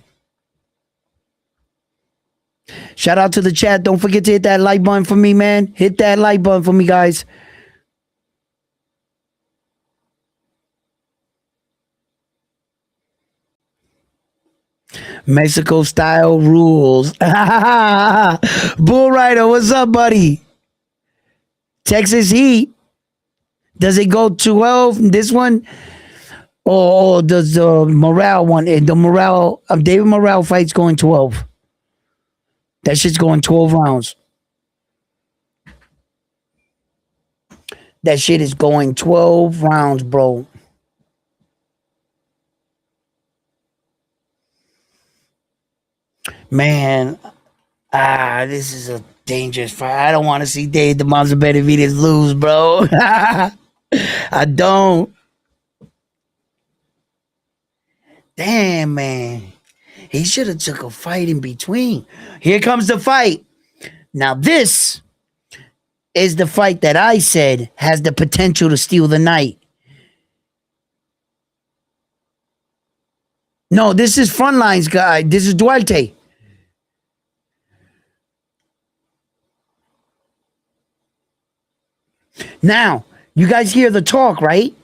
Shout out to the chat. Don't forget to hit that like button for me, man. Hit that like button for me, guys. Mexico style rules. Bull Rider, what's up, buddy? Texas Heat. Does it go 12? This one? Or does the Morale one? The Morale, David Morale fight's going 12. That shit's going 12 rounds. That shit is going 12 rounds, bro. Man, this is a dangerous fight. I don't want to see Dave the Monster Benavidez lose, bro. I don't. Damn, man. He should have took a fight in between. Here comes the fight. Now this is the fight that I said has the potential to steal the night. No, this is Frontlines guy. This is Duarte. Now, you guys hear the talk, right?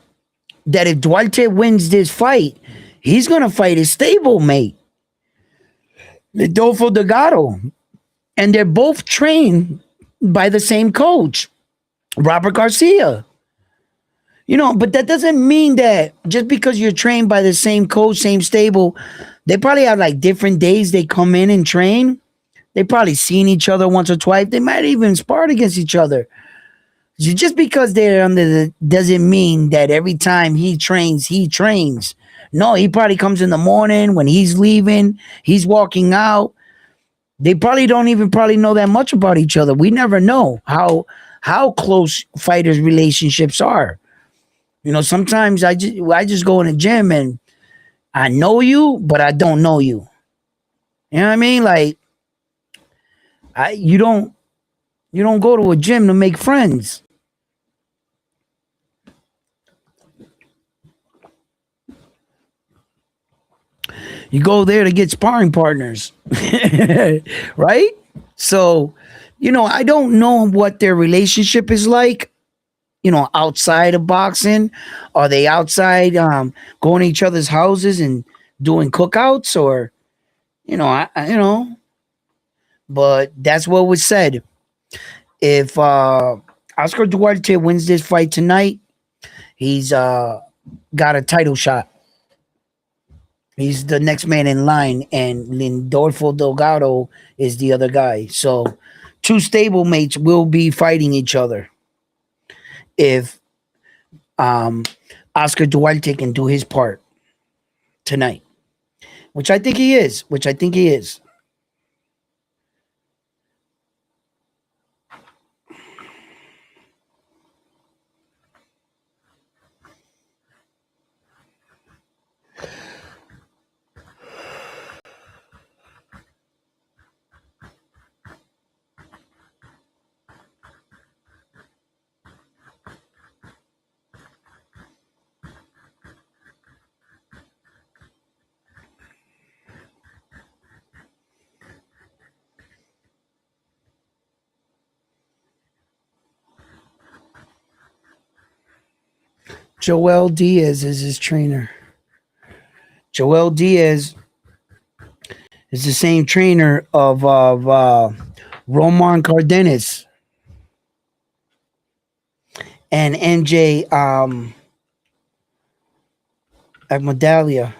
That if Duarte wins this fight, he's gonna fight his stablemate, Adolfo Delgado, and they're both trained by the same coach, Robert Garcia. But that doesn't mean that just because you're trained by the same coach, same stable, they probably have like different days they come in and train. They probably seen each other once or twice. They might even sparred against each other. Just because they're under the doesn't mean that every time he trains, he trains. No, he probably comes in the morning when he's leaving, he's walking out. They probably don't even probably know that much about each other. We never know how close fighters' relationships are. Sometimes I just go in the gym and I know you, but I don't know you. You know what I mean? Like you don't go to a gym to make friends. You go there to get sparring partners, right? So, I don't know what their relationship is like. Outside of boxing, are they outside going to each other's houses and doing cookouts, or but that's what was said. If Oscar Duarte wins this fight tonight, he's got a title shot. He's the next man in line, and Lindolfo Delgado is the other guy. So, two stablemates will be fighting each other if Oscar Duarte can do his part tonight, which I think he is. Joel Diaz is his trainer. Joel Diaz is the same trainer of Roman Cardenas and NJ Agmedalia.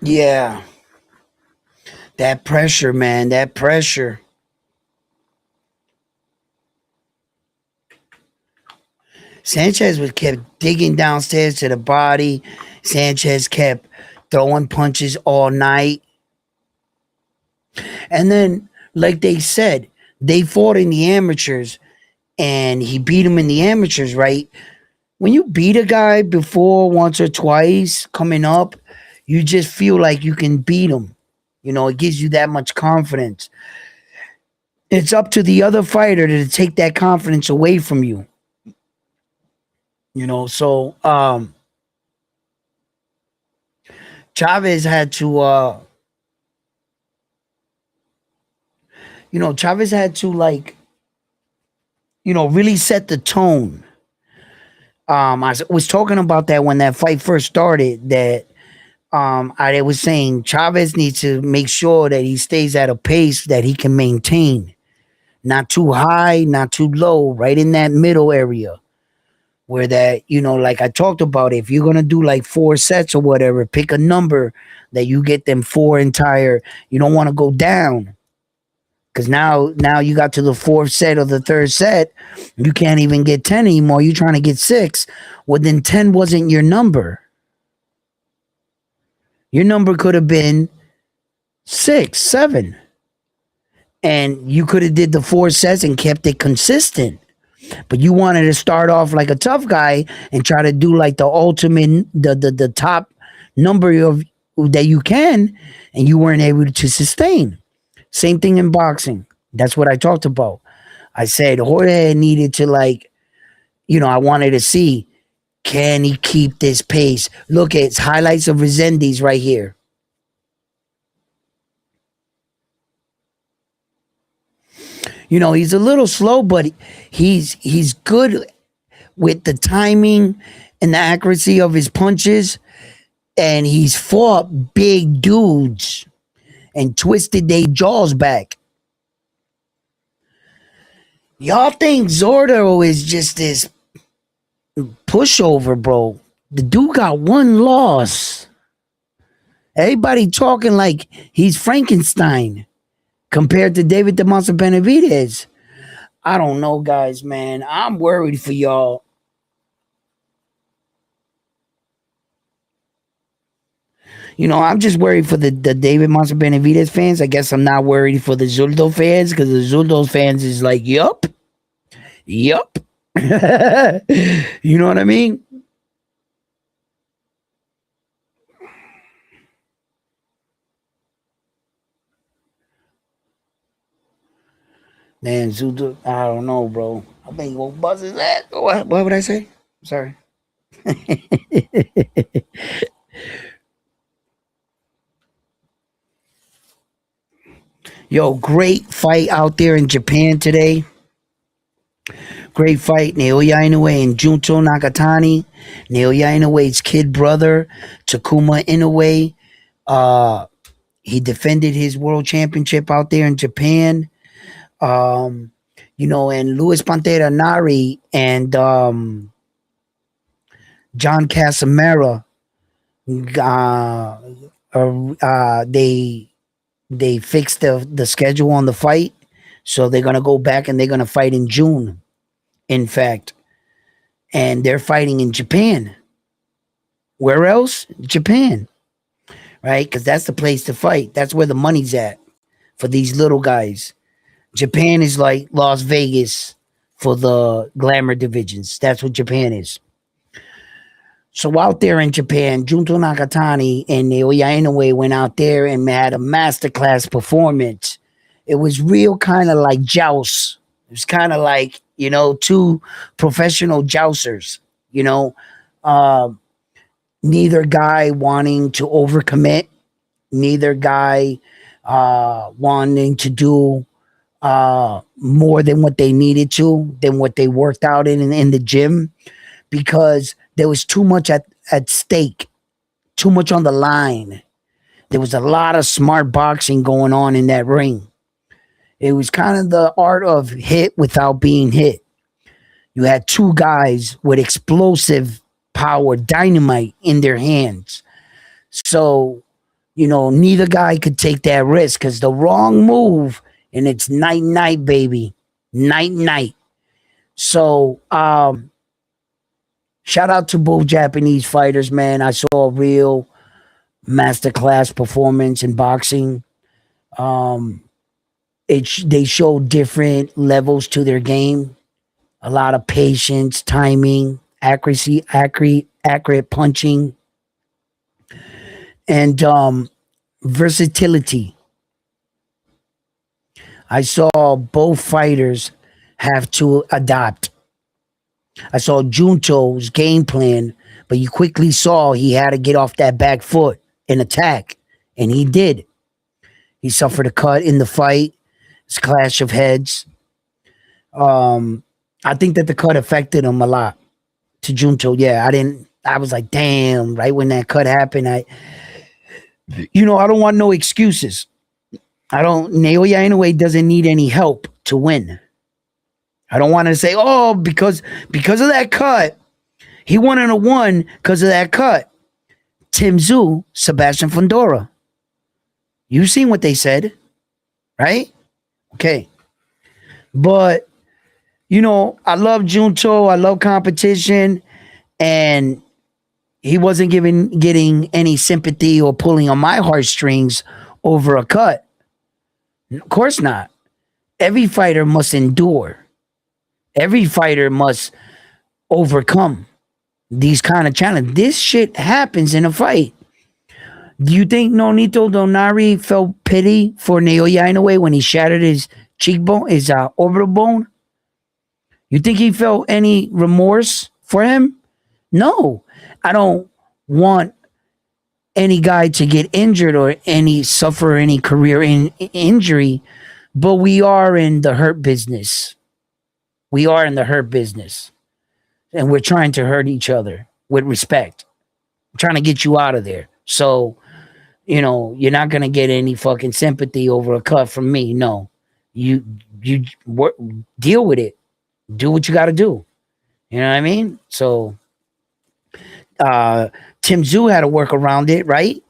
Yeah, that pressure, man, that pressure. Sanchez was kept digging downstairs to the body. Sanchez kept throwing punches all night. And then, like they said, they fought in the amateurs and he beat him in the amateurs, right? When you beat a guy before once or twice coming up, you just feel like you can beat him. It gives you that much confidence. It's up to the other fighter to take that confidence away from you. So Chavez had to Chavez had to like, really set the tone. Was talking about that when that fight first started, that I was saying Chavez needs to make sure that he stays at a pace that he can maintain. Not too high, not too low, right in that middle area. Where that, like I talked about, if you're gonna do like 4 sets or whatever, pick a number that you get them 4 entire. You don't want to go down. Because now you got to the 4th set or the 3rd set, you can't even get 10 anymore. You're trying to get 6. Well, then 10 wasn't your number. Your number could have been 6, 7. And you could have did the 4 sets and kept it consistent. But you wanted to start off like a tough guy and try to do like the ultimate, the top number of that you can, and you weren't able to sustain. Same thing in boxing. That's what I talked about. I said Jorge needed to I wanted to see, can he keep this pace? Look at highlights of Resendiz right here. He's a little slow, but he's good with the timing and the accuracy of his punches, and he's fought big dudes and twisted their jaws back. Y'all think Zurdo is just this pushover, bro? The dude got one loss. Everybody talking like he's Frankenstein compared to David the Monster Benavidez. I don't know, guys, man. I'm worried for y'all. I'm just worried for the David Monster Benavidez fans. I guess I'm not worried for the Zurdo fans, because the Zurdo fans is like, yup. You know what I mean? Man, Zurdo, I don't know, bro. I think what buzz is that? What would I say? Sorry. Yo, great fight out there in Japan today. Great fight. Naoya Inoue and Junto Nakatani. Naoya Inoue's kid brother, Takuma Inoue. He defended his world championship out there in Japan. And Luis Pantera Nari and John Casamara, they fixed the schedule on the fight, so they're gonna go back and they're gonna fight in June. In fact, and they're fighting in Japan. Where else? Japan, right? Because that's the place to fight. That's where the money's at for these little guys. Japan is like Las Vegas for the glamour divisions. That's what Japan is. So out there in Japan, Junto Nakatani and Naoya Inoue went out there and had a masterclass performance. It was real kind of like joust. It was kind of like, two professional jousters, neither guy wanting to overcommit, neither guy wanting to do more than what they needed to, than what they worked out in the gym, because there was too much at stake, too much on the line. There was a lot of smart boxing going on in that ring. It was kind of the art of hit without being hit. You had two guys with explosive power, dynamite in their hands. So, neither guy could take that risk, because the wrong move and it's night night, baby. Night night. So, shout out to both Japanese fighters, man. I saw a real masterclass performance in boxing. They showed different levels to their game. A lot of patience, timing, accuracy, accurate punching, and versatility. I saw both fighters have to adapt. I saw Junto's game plan, but you quickly saw he had to get off that back foot and attack, and he did. He suffered a cut in the fight. It's a clash of heads. I think that the cut affected him a lot. To Junto, yeah, I was like, damn, right when that cut happened, I don't want no excuses. Naoya Inoue doesn't need any help to win. I don't want to say, oh, because of that cut, he won in a one because of that cut. Tim Tszyu, Sebastian Fundora. You've seen what they said, right? Okay. But, I love Junto. I love competition. And he wasn't getting any sympathy or pulling on my heartstrings over a cut. Of course not. Every fighter must endure. Every fighter must overcome these kind of challenges. This shit happens in a fight. Do you think Nonito Donari felt pity for Naoya Inoue when he shattered his cheekbone, his orbital bone? You think he felt any remorse for him? No. I don't want any guy to get injured or any suffer any career injury, but we are in the hurt business. We are in the hurt business, and we're trying to hurt each other with respect. I'm trying to get you out of there. So, you're not gonna get any fucking sympathy over a cut from me. No, you you work, deal with it. Do what you got to do. You know what I mean? So, uh, Tim Zoo had to work around it, right?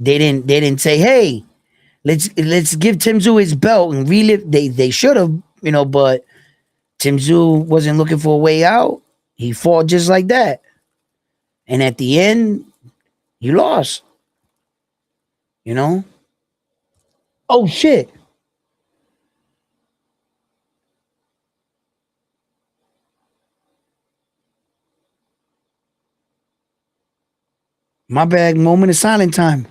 They didn't say, hey, let's give Tim Zoo his belt and relive. They should have, but Tim Zoo wasn't looking for a way out. He fought just like that, and at the end, you lost. You know? Oh shit! My bad. Moment of silent time.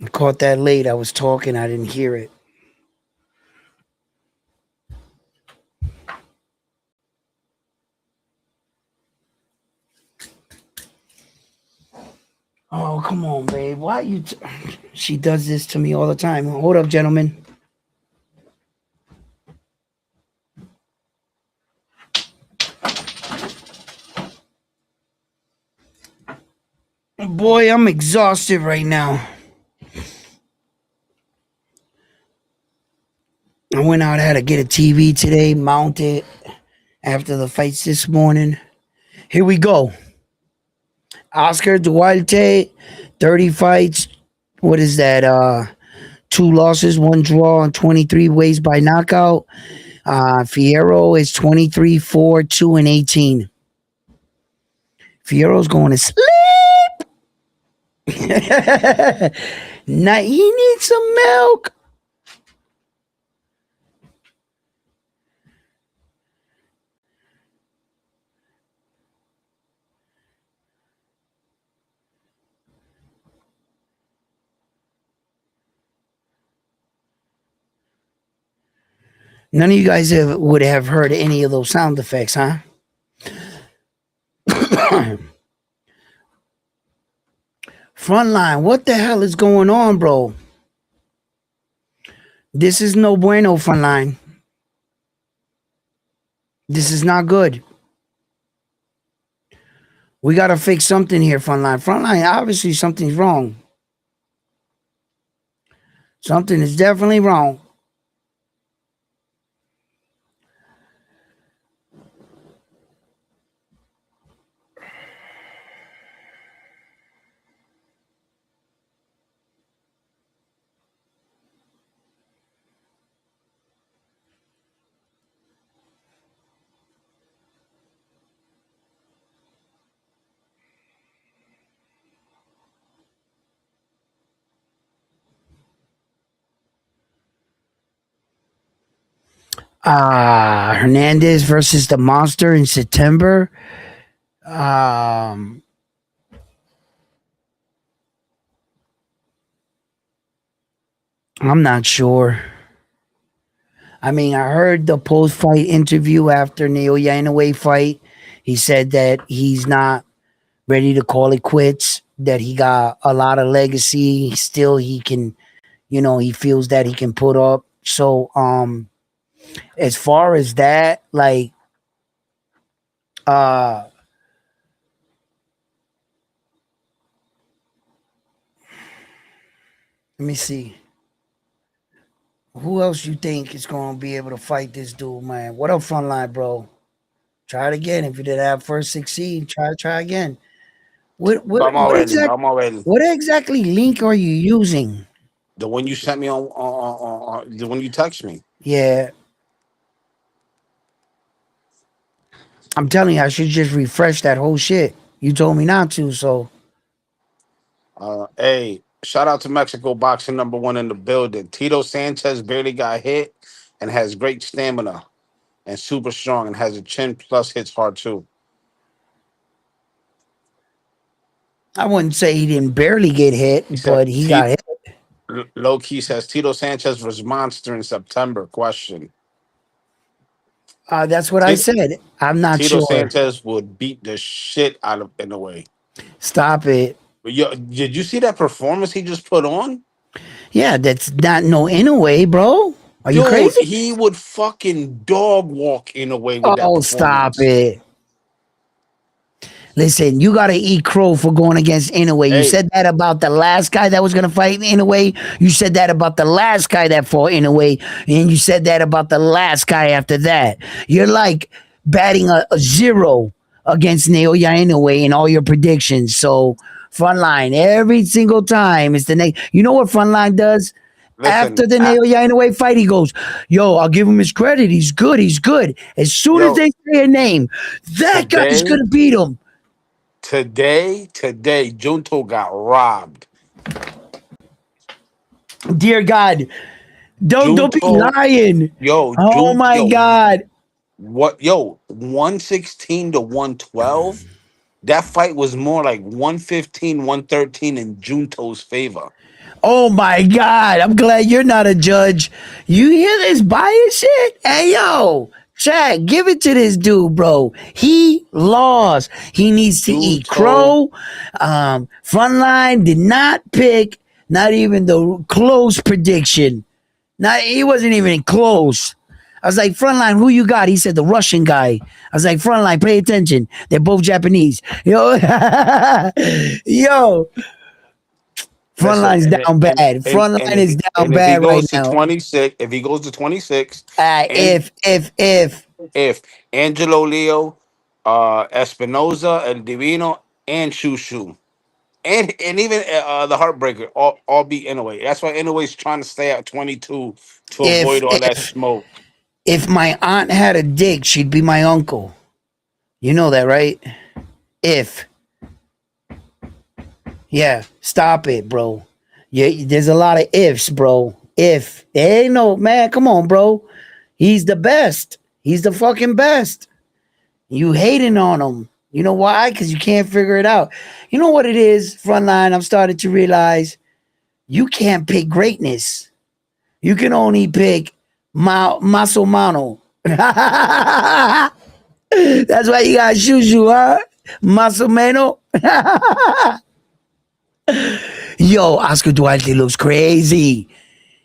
I caught that late. I was talking. I didn't hear it. Oh, come on, babe. Why you? She does this to me all the time. Hold up, gentlemen. Boy, I'm exhausted right now. I went out, had to get a TV today, mount it after the fights this morning. Here we go. Oscar Duarte, 30 fights. What is that? 2 losses, 1 draw, and 23 ways by knockout. Fierro is 23, 4, 2, and 18. Fierro's going to sleep. Now he needs some milk. None of you guys would have heard any of those sound effects, huh? Frontline, what the hell is going on, bro? This is no bueno, Frontline. This is not good. We got to fix something here, Frontline. Frontline, obviously something's wrong. Something is definitely wrong. Hernandez versus the Monster in September. I'm not sure. I mean, I heard the post-fight interview after Naoya Inoue fight. He said that he's not ready to call it quits. That he got a lot of legacy. Still, he can, he feels that he can put up. So, as far as that, like, uh, let me see. Who else you think is going to be able to fight this dude, man? What up, Frontline, bro? Try it again. If you did have first succeed, try again. What what I'm what already. exact I'm already. what exactly link are you using? The one you sent me on the one you text me. Yeah, I'm telling you, I should just refresh that whole shit. You told me not to, so Hey, shout out to Mexico boxing number one in the building. Tito Sanchez barely got hit and has great stamina and super strong and has a chin plus hits hard too. I wouldn't say he didn't barely get hit, He said but he got hit. Low key says Tito Sanchez was monster in September. Question. That's what I Tito, said. I'm not Tito sure. Sanchez would beat the shit out of in a way. Stop it. But yo, did you see that performance he just put on? Yeah, that's not no in a way, bro. Are you Dude, crazy? he would fucking dog walk in a way with that Oh, stop performance. it. Listen, you got to eat crow for going against Inoue. You Hey, said that about the last guy that was going to fight Inoue. You said that about the last guy that fought Inoue. And you said that about the last guy after that. You're like batting a zero against Naoya Inoue in all your predictions. So, Frontline, every single time, it's the next. You know what Frontline does? listen, After the Naoya Inoue fight, he goes, "Yo, I'll give him his credit. He's good. He's good." As soon as yo, they say a name, that guy's today, gonna beat him. today, Junto got robbed. Dear God, don't be Junto, lying. yo, Oh Junto, my yo, God. what, yo, 116 to 112. That fight was more like 115, 113 in Junto's favor. Oh my God. I'm glad you're not a judge. You hear this bias shit? Hey yo, Chad, give it to this dude, bro. He lost. He needs to eat Junto, crow. Frontline did not pick, not even the close prediction. Not he wasn't even close. I was like, Frontline, who you got? He said the Russian guy. I was like, Frontline, pay attention. They're both Japanese. Yo, yo, listen, Frontline's down bad. Frontline is down and if he bad right goes to now. 26, if he goes to 26, and If if Angelo Leo, Espinoza, El Divino, and Shushu, and even the Heartbreaker, all beat Inoue. That's why Inoue's trying to stay at 22 to if avoid all that if smoke. if my aunt had a dick, she'd be my uncle. You know that, right? If Yeah, stop it, bro. Yeah, there's a lot of ifs, bro. If there ain't no man, come on, bro. He's the best. He's the fucking best. You hating on him. You know why? Because you can't figure it out. You know what it is, Frontline? I'm starting to realize you can't pick greatness. You can only pick Maso Mano. That's why you got Shushu, huh? Maso Mano. Yo, Oscar Duarte looks crazy.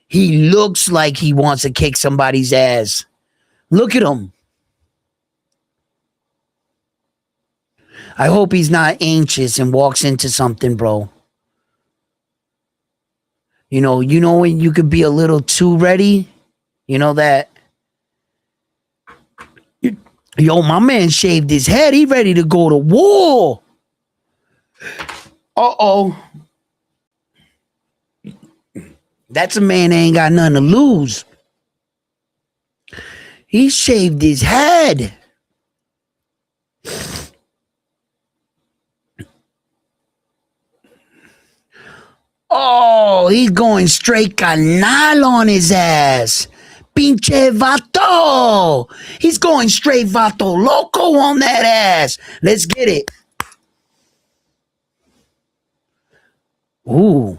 He looks like he wants to kick somebody's ass. Look at him. I hope he's not anxious and walks into something, bro. You know when you could be a little too ready? You know that yo, my man shaved his head. He ready to go to war. Uh-oh. That's a man that ain't got nothing to lose. He shaved his head. Oh, he's going straight canal on his ass. Pinche vato. He's going straight vato loco on that ass. Let's get it. Ooh.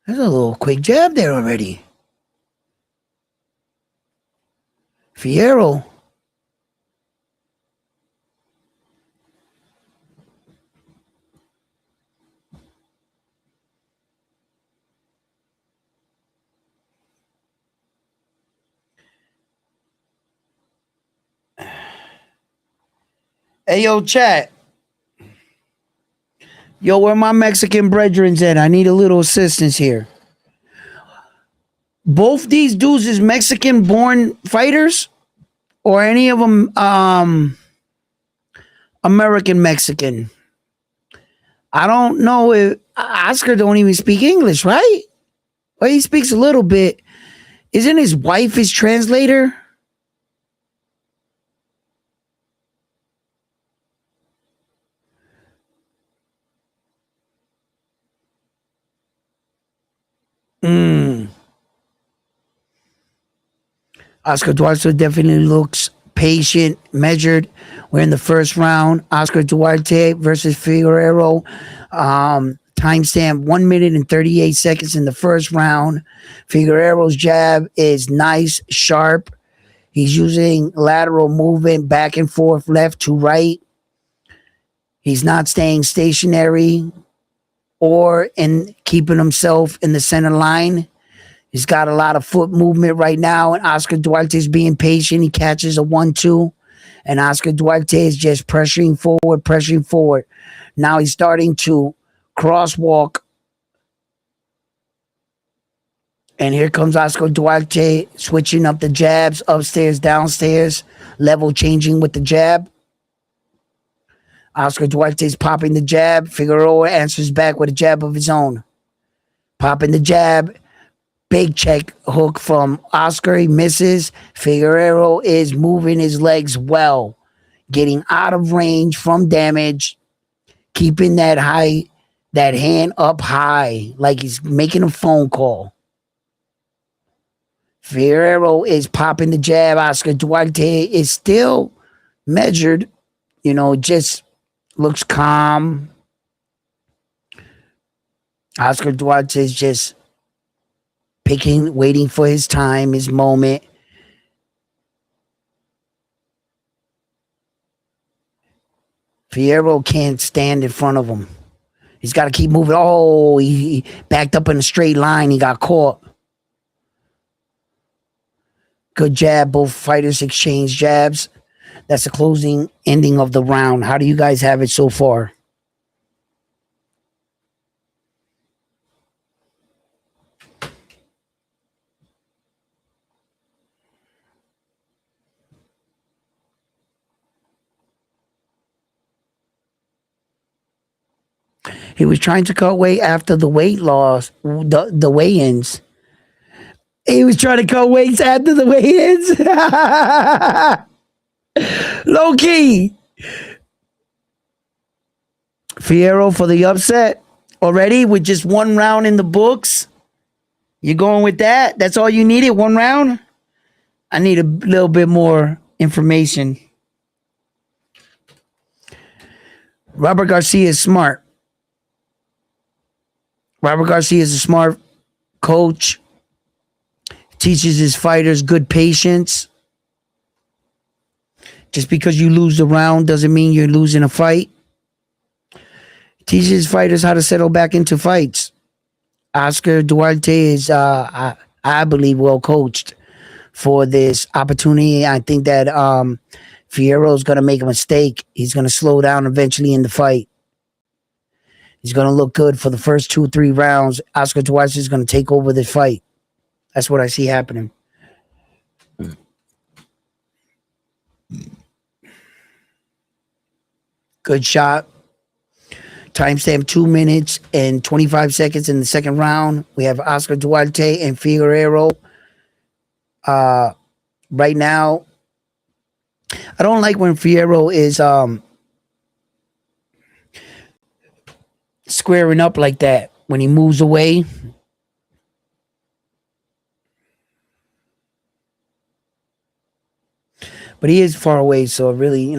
There's a little quick jab there already. Fierro. Hey, yo, chat. Yo, where my Mexican brethren's at? I need a little assistance here. Both these dudes is Mexican born fighters or any of them American Mexican? I don't know if Oscar don't even speak English, right? Well, he speaks a little bit. Isn't his wife his translator? Oscar Duarte definitely looks patient, measured. We're in the first round. Oscar Duarte versus Figueroa. Timestamp 1 minute and 38 seconds in the first round. Figueroa's jab is nice, sharp. He's using lateral movement back and forth, left to right. He's not staying stationary or in keeping himself in the center line. He's got a lot of foot movement right now, and Oscar Duarte is being patient. He catches a 1-2, and Oscar Duarte is just pressuring forward, pressuring forward. Now he's starting to crosswalk, and here comes Oscar Duarte switching up the jabs, upstairs, downstairs, level changing with the jab. Oscar Duarte's popping the jab. Figueroa answers back with a jab of his own. Popping the jab. Big check hook from Oscar. He misses. Figueroa is moving his legs well, getting out of range from damage, keeping that hand up high, like he's making a phone call. Figueroa is popping the jab. Oscar Duarte is still measured, just looks calm. Oscar Duarte is just waiting for his time, his moment. Fierro can't stand in front of him. He's got to keep moving. Oh, he backed up in a straight line. He got caught. Good jab. Both fighters exchange jabs. That's the closing ending of the round. How do you guys have it so far? He was trying to cut weight after the weight loss, the weigh-ins. He was trying to cut weights after the weigh-ins. Low key. Fierro for the upset already with just one round in the books. You going with that? That's all you needed? One round? I need a little bit more information. Robert Garcia is smart. Robert Garcia is a smart coach. Teaches his fighters good patience. Just because you lose the round doesn't mean you're losing a fight. Teaches fighters how to settle back into fights. Oscar Duarte is, I believe, well coached for this opportunity. I think that Fierro is going to make a mistake. He's going to slow down eventually in the fight. He's going to look good for the first 2-3 rounds. Oscar Duarte is going to take over the fight. That's what I see happening. Good shot. Timestamp 2 minutes and 25 seconds in the second round. We have Oscar Duarte and Figueroa. Right now, I don't like when Fierro is squaring up like that. When he moves away. But he is far away, so really,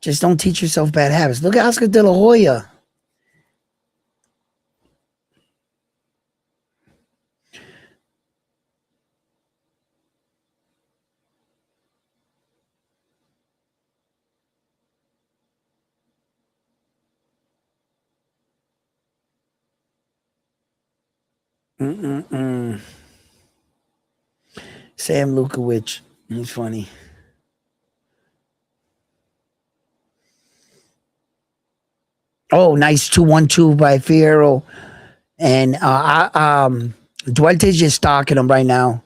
just don't teach yourself bad habits. Look at Oscar De La Hoya. Mm-mm-mm. Sam Lukowicz. He's funny. Oh, nice 2-1-2 by Fierro. And Duarte's just stalking him right now.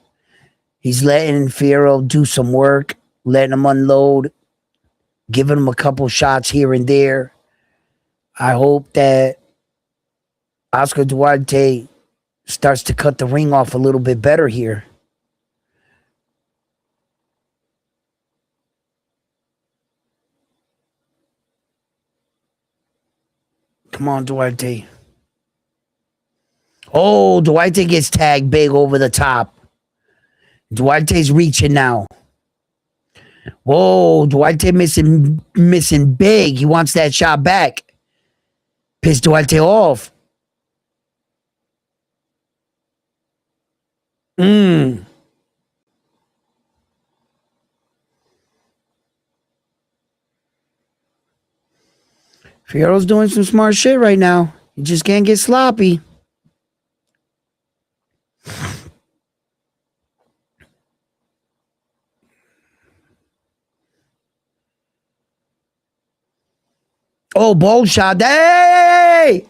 He's letting Fierro do some work, letting him unload, giving him a couple shots here and there. I hope that Oscar Duarte starts to cut the ring off a little bit better here. Come on, Duarte. Oh, Duarte gets tagged big over the top. Duarte's reaching now. Whoa, Duarte missing big. He wants that shot back. Piss Duarte off. Mmm. Fierro's doing some smart shit right now. You just can't get sloppy. Oh, bold shot. Hey!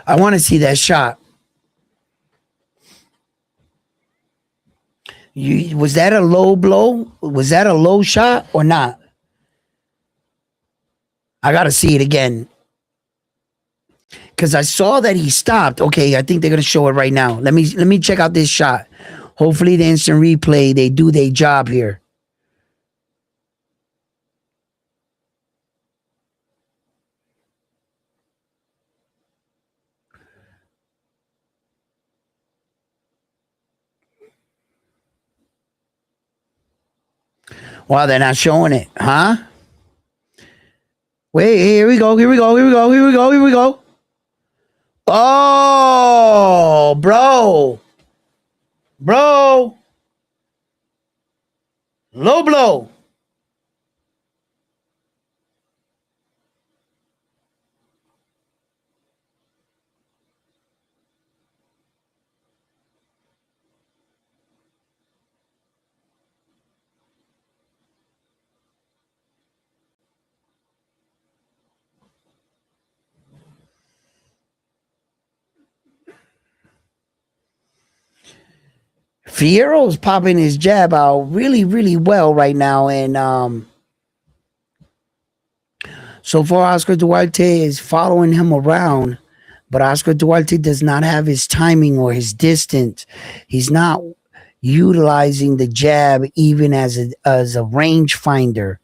I want to see that shot. Was that a low blow? Was that a low shot or not? I got to see it again. Because I saw that he stopped. Okay, I think they're gonna show it right now. Let me check out this shot. Hopefully, the instant replay they do their job here. Wow, they're not showing it, huh? Wait, here we go. Here we go. Here we go. Here we go. Here we go. Oh, bro, low blow. Fierro's popping his jab out really, really well right now, and so far Oscar Duarte is following him around, but Oscar Duarte does not have his timing or his distance. He's not utilizing the jab even as a range finder.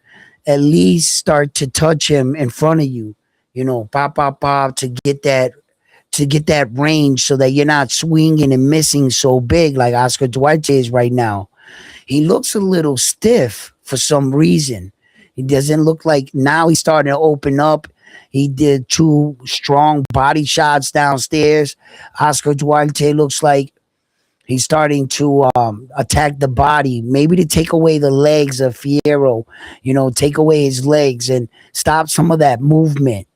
At least start to touch him in front of you. You know, pop, pop, pop to get that range so that you're not swinging and missing so big like Oscar Duarte is right now. He looks a little stiff for some reason. He doesn't look like now he's starting to open up. He did two strong body shots downstairs. Oscar Duarte looks like he's starting to attack the body, maybe to take away the legs of Fierro, take away his legs and stop some of that movement.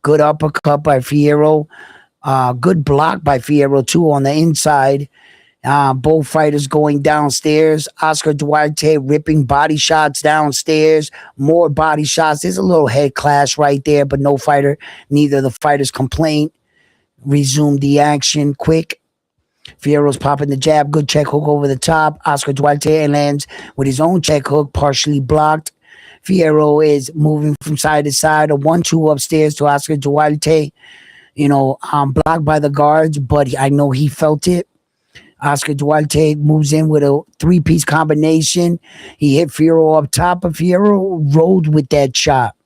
Good uppercut by Fierro. Good block by Fierro, too, on the inside. Both fighters going downstairs. Oscar Duarte ripping body shots downstairs. More body shots. There's a little head clash right there, but neither of the fighters complained. Resumed the action quick. Fierro's popping the jab. Good check hook over the top. Oscar Duarte lands with his own check hook, partially blocked. Fierro is moving from side to side. A 1-2 upstairs to Oscar Duarte. Blocked by the guards, but I know he felt it. Oscar Duarte moves in with a three-piece combination. He hit Fierro up top, but Fierro rode with that shot.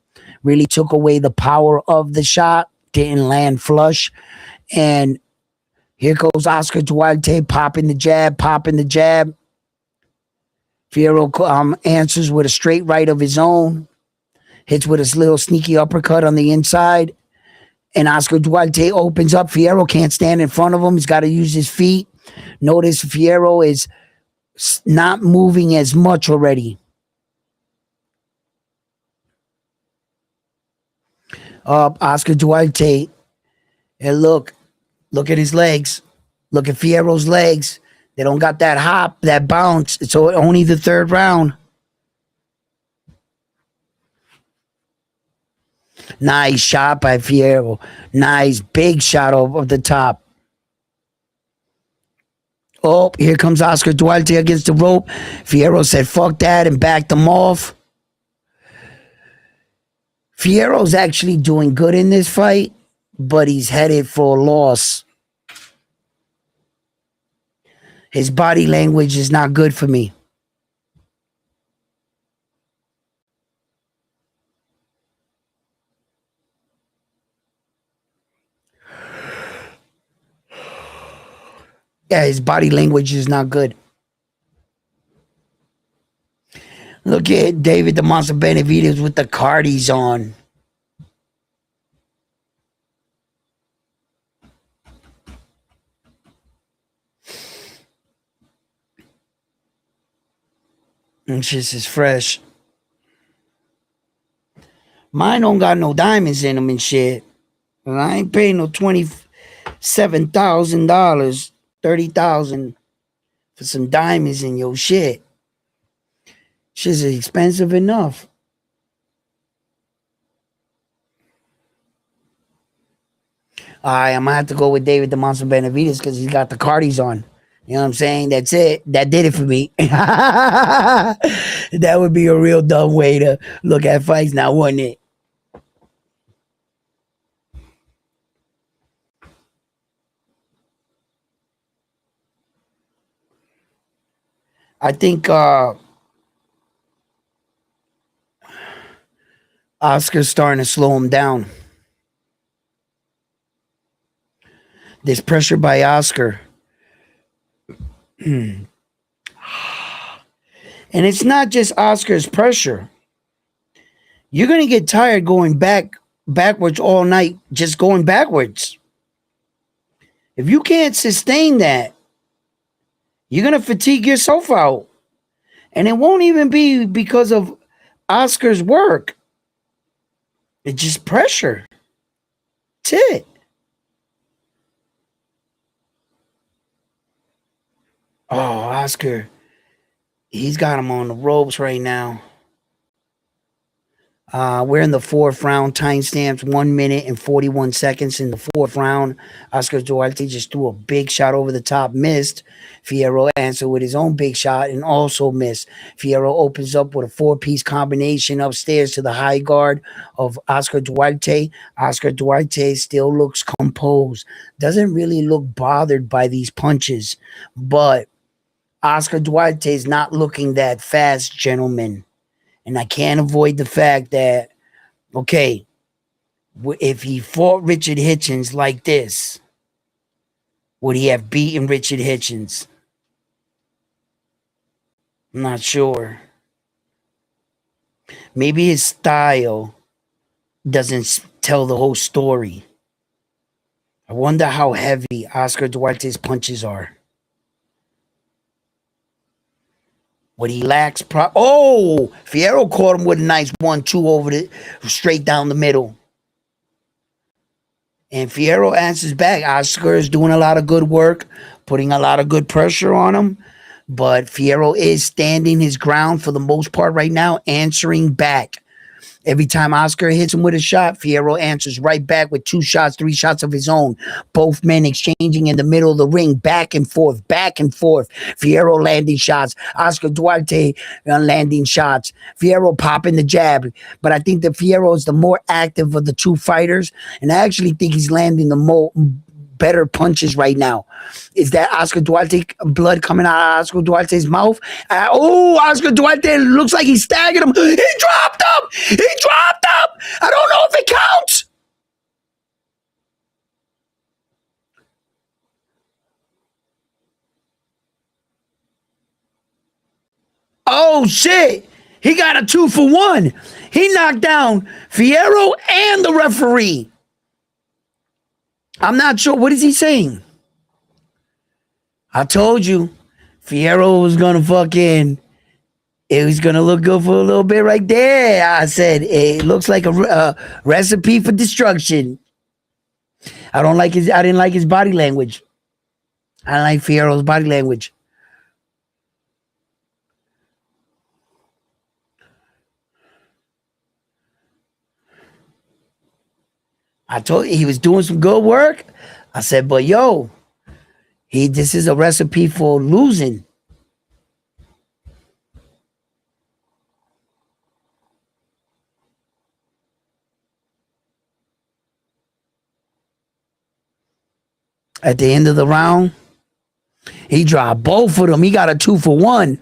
Really took away the power of the shot. Didn't land flush. And here goes Oscar Duarte popping the jab. Fierro answers with a straight right of his own. Hits with a little sneaky uppercut on the inside. And Oscar Duarte opens up. Fierro can't stand in front of him. He's got to use his feet. Notice Fierro is not moving as much already. Oscar Duarte. And look at his legs. Look at Fierro's legs. They don't got that hop, that bounce. It's only the third round. Nice shot by Fierro. Nice big shot of the top. Oh, here comes Oscar Duarte against the rope. Fierro said, fuck that, and backed him off. Fierro's actually doing good in this fight, but he's headed for a loss. His body language is not good for me. Yeah, his body language is not good. Look at David the Monster Benavidez with the Cardis on. And shit is fresh. Mine don't got no diamonds in them and shit. And I ain't paying no $27,000, 30,000 for some diamonds in your shit. Shit's expensive enough. All right, I'm gonna have to go with David the Monster Benavidez because he's got the Cardis on. You know what I'm saying? That's it. That did it for me. That would be a real dumb way to look at fights now, wouldn't it? I think Oscar's starting to slow him down. There's pressure by Oscar. And it's not just Oscar's pressure. You're going to get tired going backwards all night, just going backwards. If you can't sustain that, you're going to fatigue yourself out. And it won't even be because of Oscar's work. It's just pressure. That's it. Oh, Oscar. He's got him on the ropes right now. We're in the fourth round. Timestamps 1 minute and 41 seconds in the fourth round. Oscar Duarte just threw a big shot over the top, missed. Fierro answered with his own big shot and also missed. Fierro opens up with a four-piece combination upstairs to the high guard of Oscar Duarte. Oscar Duarte still looks composed. Doesn't really look bothered by these punches. But Oscar Duarte is not looking that fast, gentlemen. And I can't avoid the fact that, okay, if he fought Richard Hitchens like this, would he have beaten Richard Hitchens? I'm not sure. Maybe his style doesn't tell the whole story. I wonder how heavy Oscar Duarte's punches are. What he lacks Fierro caught him with a nice 1-2 over straight down the middle. And Fierro answers back. Oscar is doing a lot of good work, putting a lot of good pressure on him. But Fierro is standing his ground for the most part right now, answering back. Every time Oscar hits him with a shot, Fierro answers right back with 2 shots, 3 shots of his own. Both men exchanging in the middle of the ring, back and forth, back and forth. Fierro landing shots, Oscar Duarte landing shots. Fierro popping the jab. But I think that Fierro is the more active of the two fighters, and I actually think he's landing the better punches right now. Is that Oscar Duarte blood coming out of Oscar Duarte's mouth? Oscar Duarte looks like he staggered him. He dropped him. He dropped him. I don't know if it counts. Oh shit. He got a 2-for-1. He knocked down Fierro and the referee. I'm not sure. What is he saying? I told you, Fierro was gonna it was gonna look good for a little bit right there. I said it looks like a recipe for destruction. I didn't like his body language. I didn't like Fierro's body language. I told you he was doing some good work. I said, but yo, this is a recipe for losing. At the end of the round, He dropped both of them. He got a 2-for-1.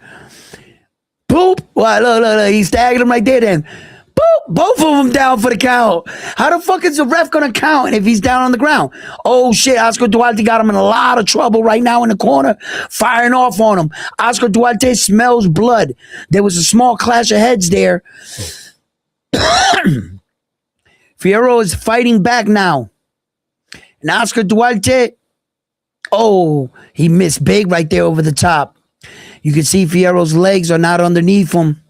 Boop. Well, look. He staggered him right there then. Boop. Both of them down for the count. How the fuck is the ref going to count if he's down on the ground? Oh, shit. Oscar Duarte got him in a lot of trouble right now in the corner, firing off on him. Oscar Duarte smells blood. There was a small clash of heads there. Fierro is fighting back now. And Oscar Duarte, oh, he missed big right there over the top. You can see Fierro's legs are not underneath him.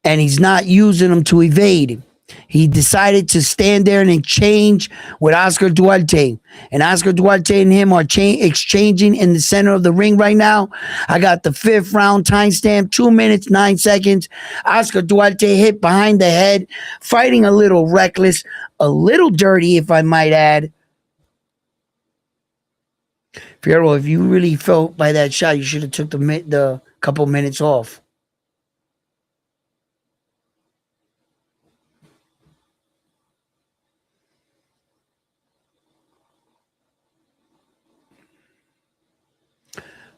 And he's not using them to evade. He decided to stand there and exchange with Oscar Duarte. And Oscar Duarte and him are exchanging in the center of the ring right now. I got the 5th round timestamp, 2 minutes, 9 seconds. Oscar Duarte hit behind the head, fighting a little reckless, a little dirty, if I might add. Fierro, if you really felt by that shot, you should have took the couple minutes off.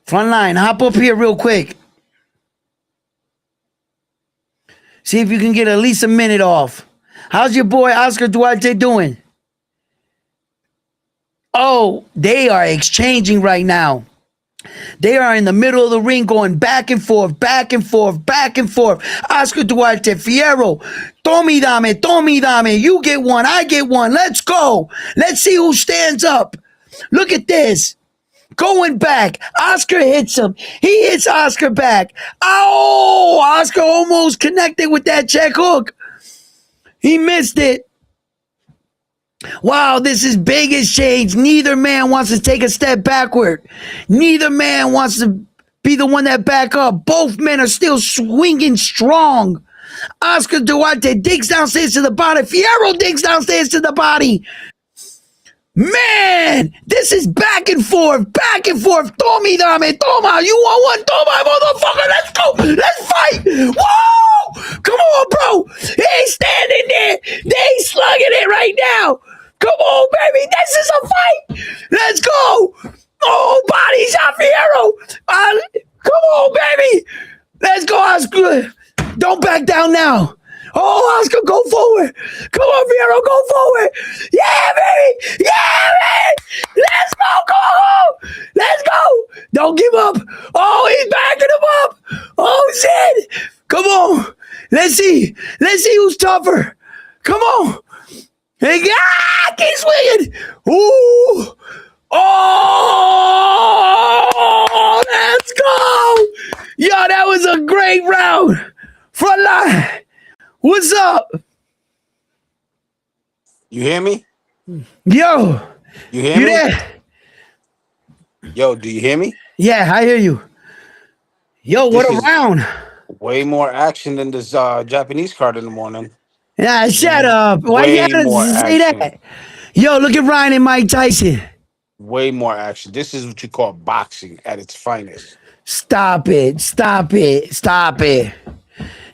Frontline, hop up here real quick. See if you can get at least a minute off. How's your boy Oscar Duarte doing? Oh, they are exchanging right now. They are in the middle of the ring going back and forth, back and forth, back and forth. Oscar Duarte, Fierro, Tommy dame. You get one, I get one. Let's go. Let's see who stands up. Look at this. Going back. Oscar hits him. He hits Oscar back. Oh, Oscar almost connected with that check hook. He missed it. Wow, this is big exchange. Neither man wants to take a step backward. Neither man wants to be the one that back up. Both men are still swinging strong. Oscar Duarte digs downstairs to the body. Fierro digs downstairs to the body. Man, this is back and forth. Tommy dame, toma. You want one? Toma, motherfucker. Let's go. Let's fight. Whoa! Come on, bro. He's standing there. They slugging it right now. Come on, baby. This is a fight. Let's go. Oh, body shot Fierro. Come on, baby. Let's go, Oscar. Don't back down now. Oh, Oscar, go forward. Come on, Fierro, go forward. Yeah, baby. Yeah, man. Let's go. Come on. Let's go. Don't give up. Oh, he's backing him up. Oh, shit. Come on. Let's see. Who's tougher. Come on. Hey, keep swinging. Ooh. Oh, let's go. Yo, that was a great round. Front line. What's up? You hear me? Yo. You hear me? There? Yo, do you hear me? Yeah, I hear you. Yo, what a round. Way more action than this Japanese card in the morning. Yeah, shut up. Why you have to say that? Yo, look at Ryan and Mike Tyson. Way more action. This is what you call boxing at its finest. Stop it.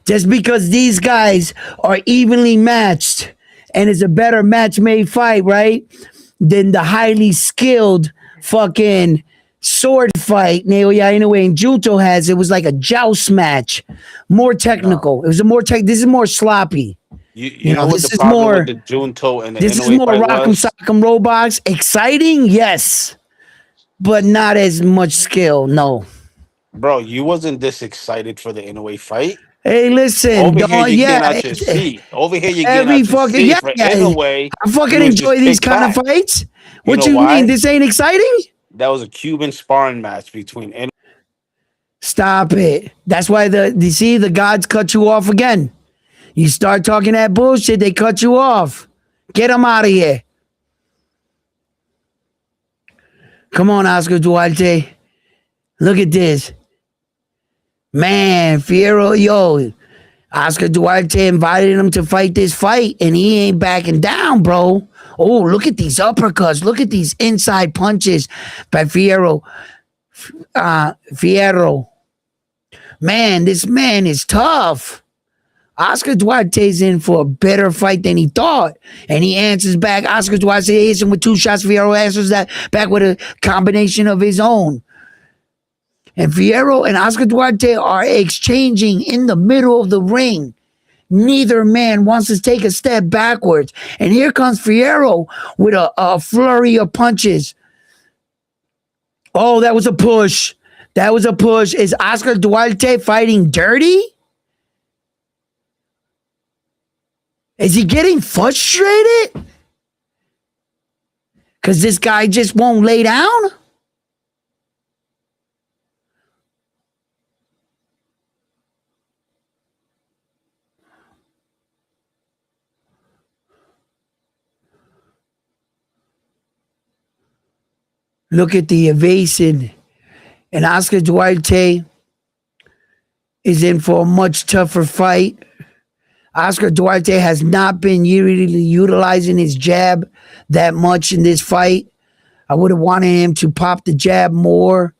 Just because these guys are evenly matched and it's a better match-made fight, right? Than the highly skilled fucking sword fight Naoya Inoue and Junto has. It was like a joust match. More technical. No. It was a more this is more sloppy. You know what this the problem more, with the Junto and the this Inoue is more rock'em sock'em robots. Exciting, yes. But not as much skill, no. Bro, you wasn't this excited for the Inoue fight. Hey, listen, over here you get out your seat. Over here you get out your seat for Inoue. I fucking enjoy these kind of fights. What you mean? This ain't exciting? That was a Cuban sparring match between Inoue. Stop it. That's why you see the gods cut you off again. You start talking that bullshit, they cut you off. Get them out of here. Come on, Oscar Duarte. Look at this. Man, Fierro, yo, Oscar Duarte invited him to fight this fight, and he ain't backing down, bro. Oh, look at these uppercuts. Look at these inside punches by Fierro. Fierro. Man, this man is tough. Oscar Duarte's in for a better fight than he thought. And he answers back. Oscar Duarte hits him with 2 shots. Fierro answers that back with a combination of his own. And Fierro and Oscar Duarte are exchanging in the middle of the ring. Neither man wants to take a step backwards. And here comes Fierro with a flurry of punches. Oh, that was a push. That was a push. Is Oscar Duarte fighting dirty? Is he getting frustrated? Because this guy just won't lay down? Look at the evasion. And Oscar Duarte is in for a much tougher fight. Oscar Duarte has not been really utilizing his jab that much in this fight. I would have wanted him to pop the jab more.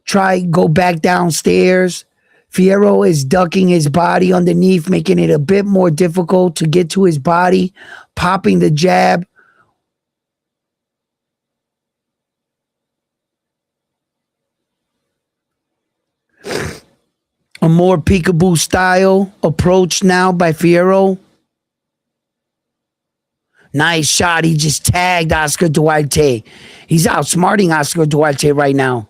Go back downstairs. Fierro is ducking his body underneath, making it a bit more difficult to get to his body, popping the jab. A more peekaboo style approach now by Fierro. Nice shot. He just tagged Oscar Duarte. He's outsmarting Oscar Duarte right now.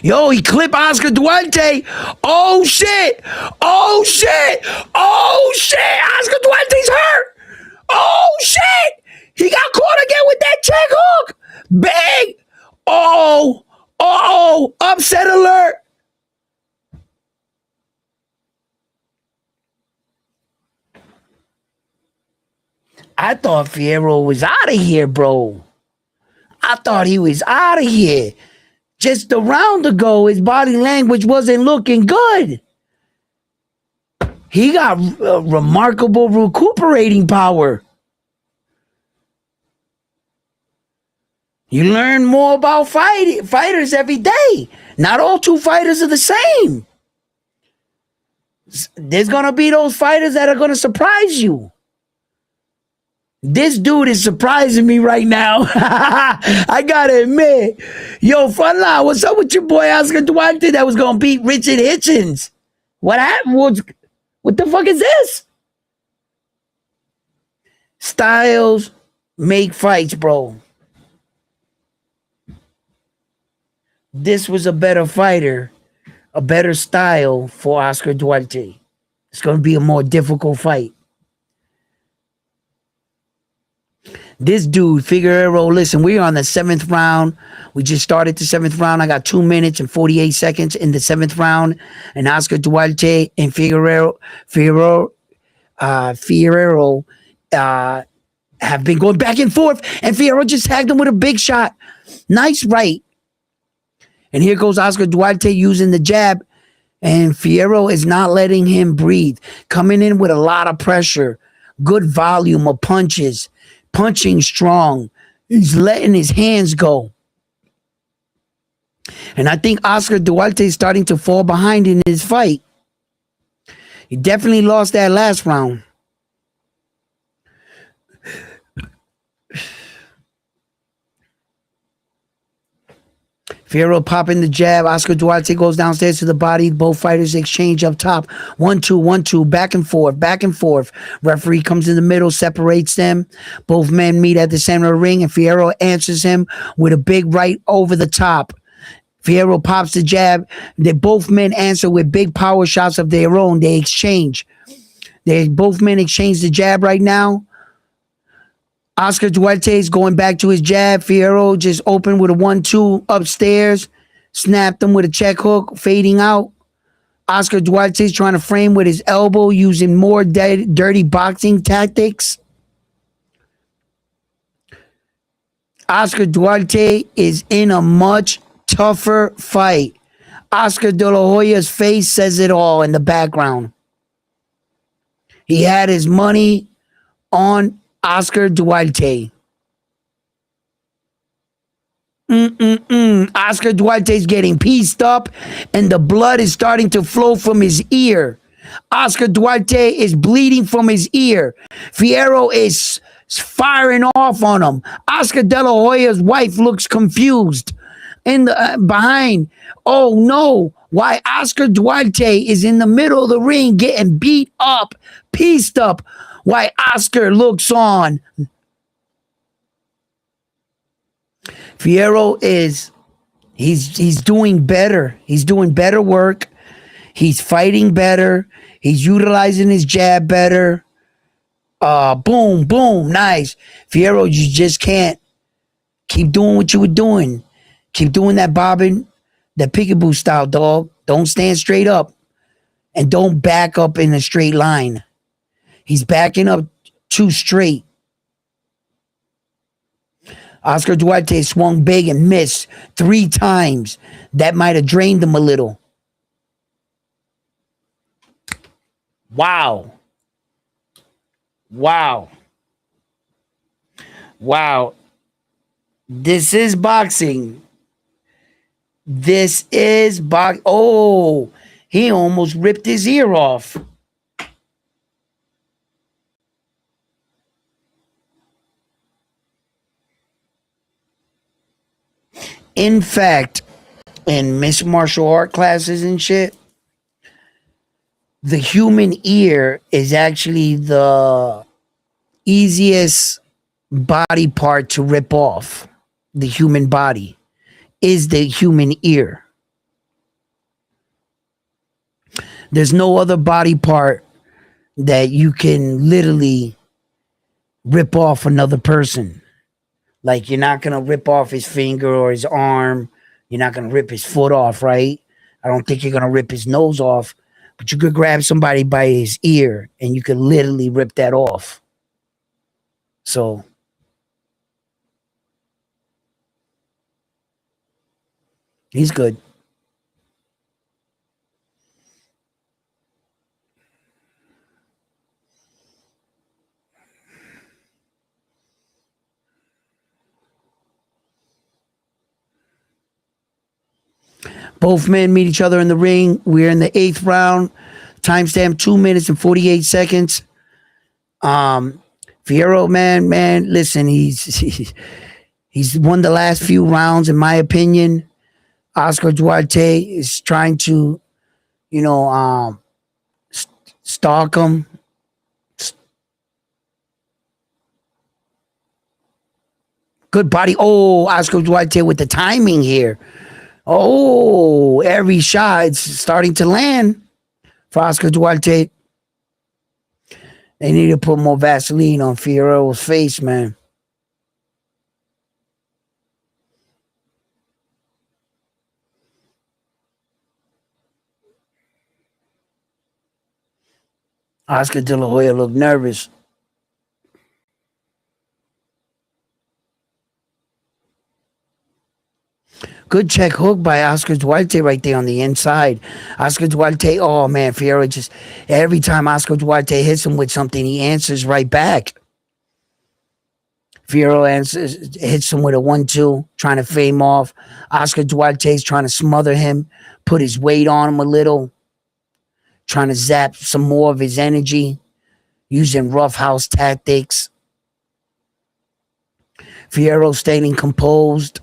Yo, he clipped Oscar Duarte. Oh, shit. Oh, shit. Oh, shit. Oscar Duarte's hurt. Oh, shit. He got caught again with that check hook. Bang. Oh, upset alert. I thought Fierro was out of here, bro. I thought he was out of here. Just a round ago, his body language wasn't looking good. He got remarkable recuperating power. You learn more about fighters every day. Not all 2 fighters are the same. There's going to be those fighters that are going to surprise you. This dude is surprising me right now. I gotta admit. Yo, Frontline, what's up with your boy Oscar Duarte that was gonna beat Richard Hitchens? What happened? What the fuck is this? Styles make fights, bro. This was a better fighter, a better style for Oscar Duarte. It's gonna be a more difficult fight. This dude, Figueroa, listen, we're on the 7th round. We just started the 7th round. I got 2 minutes and 48 seconds in the 7th round. And Oscar Duarte and Figueroa have been going back and forth. And Figueroa just tagged him with a big shot. Nice right. And here goes Oscar Duarte using the jab. And Fierro is not letting him breathe. Coming in with a lot of pressure. Good volume of punches. Punching strong. He's letting his hands go. And I think Oscar Duarte is starting to fall behind in his fight. He definitely lost that last round. Fierro popping the jab. Oscar Duarte goes downstairs to the body. Both fighters exchange up top. 1-2, 1-2, back and forth, back and forth. Referee comes in the middle, separates them. Both men meet at the center of the ring, and Fierro answers him with a big right over the top. Fierro pops the jab. Both men answer with big power shots of their own. They exchange. Both men exchange the jab right now. Oscar Duarte is going back to his jab. Fierro just opened with a 1-2 upstairs. Snapped him with a check hook, fading out. Oscar Duarte is trying to frame with his elbow, using more dirty boxing tactics. Oscar Duarte is in a much tougher fight. Oscar De La Hoya's face says it all in the background. He had his money on Oscar Duarte. Oscar Duarte's getting pieced up, and the blood is starting to flow from his ear. Oscar Duarte is bleeding from his ear. Fierro is firing off on him. Oscar De La Hoya's wife looks confused in the behind. Oh no! Why Oscar Duarte is in the middle of the ring getting beat up, pieced up. Why Oscar looks on. Fierro is he's doing better. He's doing better work. He's fighting better. He's utilizing his jab better. Boom, boom, nice. Fierro, you just can't keep doing what you were doing. Keep doing that bobbing, that peekaboo style, dog. Don't stand straight up and don't back up in a straight line. He's backing up too straight. Oscar Duarte swung big and missed 3 times. That might have drained him a little. Wow. Wow. Wow. This is boxing. This is box. Oh, he almost ripped his ear off. In fact, in mixed martial art classes and shit, the human ear is actually the easiest body part to rip off. The human body is the human ear. There's no other body part that you can literally rip off another person. Like, you're not going to rip off his finger or his arm. You're not going to rip his foot off, right? I don't think you're going to rip his nose off. But you could grab somebody by his ear and you could literally rip that off. So, he's good. Both men meet each other in the ring. We're in the 8th round. Timestamp 2 minutes and 48 seconds. Fierro, man, listen, he's won the last few rounds, in my opinion. Oscar Duarte is trying to, stalk him. Good body. Oh, Oscar Duarte with the timing here. Oh, every shot it's starting to land for Oscar Duarte. They need to put more Vaseline on Fierro's face, man. Oscar De La Hoya looked nervous. Good check hook by Oscar Duarte right there on the inside. Oscar Duarte, oh man, Fierro just, every time Oscar Duarte hits him with something, he answers right back. Fierro hits him with a 1-2, trying to fame off. Oscar Duarte's trying to smother him, put his weight on him a little, trying to zap some more of his energy, using roughhouse tactics. Fierro staying composed.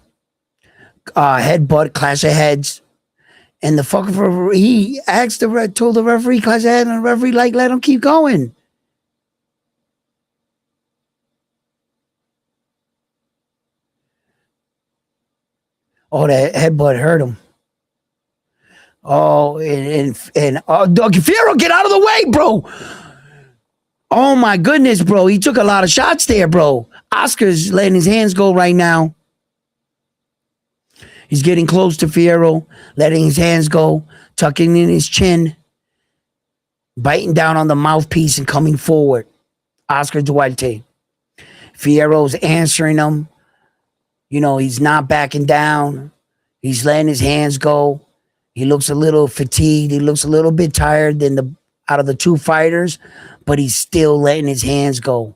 Headbutt, clash of heads. And the fucking referee, he told the referee clash of heads, and the referee let him keep going. Oh, that headbutt hurt him. Oh, and Fierro, get out of the way, bro. Oh my goodness, bro. He took a lot of shots there, bro. Oscar's letting his hands go right now. He's getting close to Fierro, letting his hands go, tucking in his chin, biting down on the mouthpiece and coming forward. Oscar Duarte. Fierro's answering him. He's not backing down. He's letting his hands go. He looks a little fatigued. He looks a little bit tired out of the 2 fighters, but he's still letting his hands go.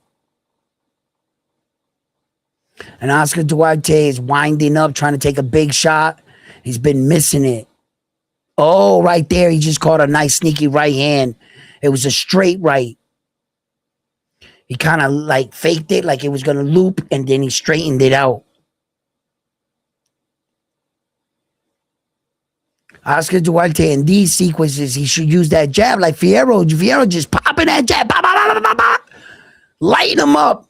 And Oscar Duarte is winding up, trying to take a big shot. He's been missing it. Oh, right there. He just caught a nice sneaky right hand. It was a straight right. He kind of like faked it like it was going to loop, and then he straightened it out. Oscar Duarte in these sequences, he should use that jab like Fierro. Fierro just popping that jab, pop, pop, pop, pop, pop, lighting him up.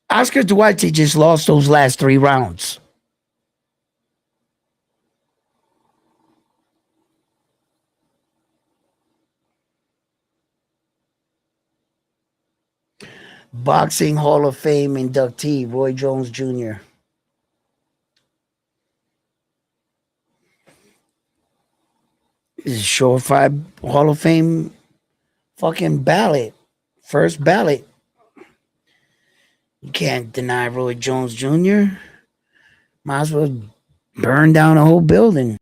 Oscar Duarte just lost those last 3 rounds. Boxing Hall of Fame inductee, Roy Jones Jr. Is Surefire Hall of Fame fucking ballot. First ballot. You can't deny Roy Jones Jr. Might as well burn down the whole building.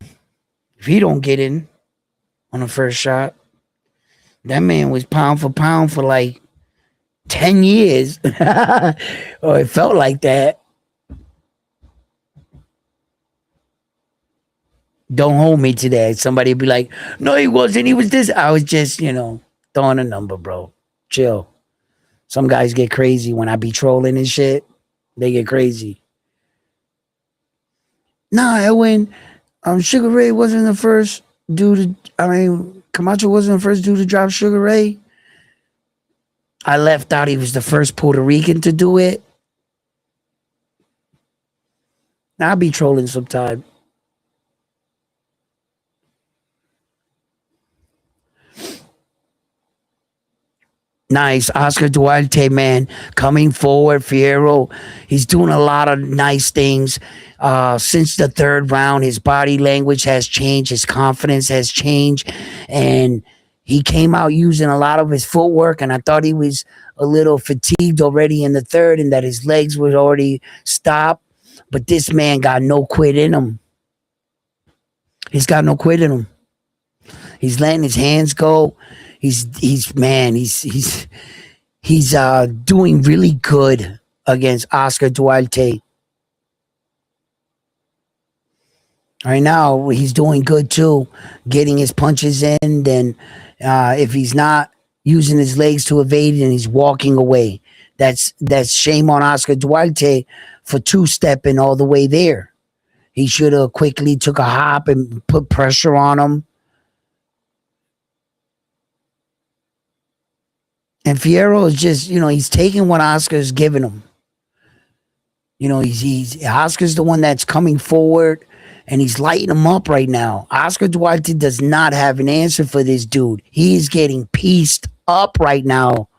If he don't get in on the first shot. That man was pound for pound for like 10 years. Or it felt like that. Don't hold me to that. Somebody be like, no, he wasn't. He was this. I was just, throwing a number, bro. Chill. Some guys get crazy when I be trolling and shit. They get crazy. Nah, Edwin, Sugar Ray wasn't the first dude to, Camacho wasn't the first dude to drop Sugar Ray. I left out he was the first Puerto Rican to do it. Now I be trolling sometimes. Nice. Oscar Duarte, man, coming forward. Fierro, he's doing a lot of nice things. Since the 3rd round, his body language has changed. His confidence has changed. And he came out using a lot of his footwork. And I thought he was a little fatigued already in the 3rd and that his legs were already stopped. But this man got no quit in him. He's got no quit in him. He's letting his hands go. He's doing really good against Oscar Duarte. Right now, he's doing good too, getting his punches in. Then, if he's not using his legs to evade, and he's walking away, that's shame on Oscar Duarte for 2-stepping all the way there. He should have quickly took a hop and put pressure on him. And Fierro is just, he's taking what Oscar's giving him. He's Oscar's the one that's coming forward, and he's lighting him up right now. Oscar Duarte does not have an answer for this dude. He's getting pieced up right now.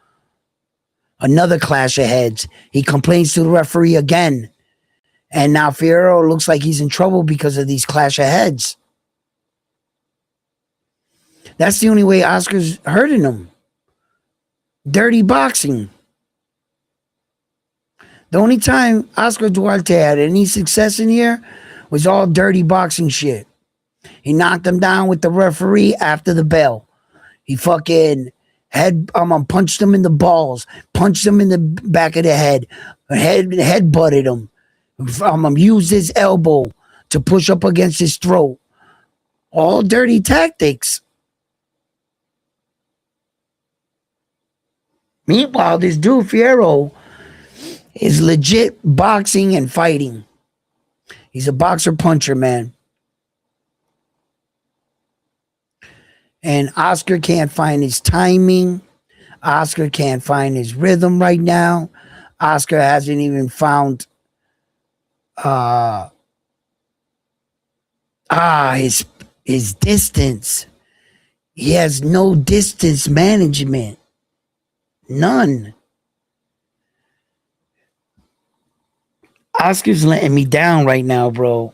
Another clash of heads. He complains to the referee again. And now Fierro looks like he's in trouble because of these clash of heads. That's the only way Oscar's hurting him. Dirty boxing. The only time Oscar Duarte had any success in here was all dirty boxing shit. He knocked him down with the referee after the bell. He fucking punched him in the balls, punched him in the back of the head butted him. Used his elbow to push up against his throat. All dirty tactics. Meanwhile, this dude, Fierro, is legit boxing and fighting. He's a boxer-puncher, man. And Oscar can't find his timing. Oscar can't find his rhythm right now. Oscar hasn't even found his distance. He has no distance management. None. Oscar's letting me down right now, bro.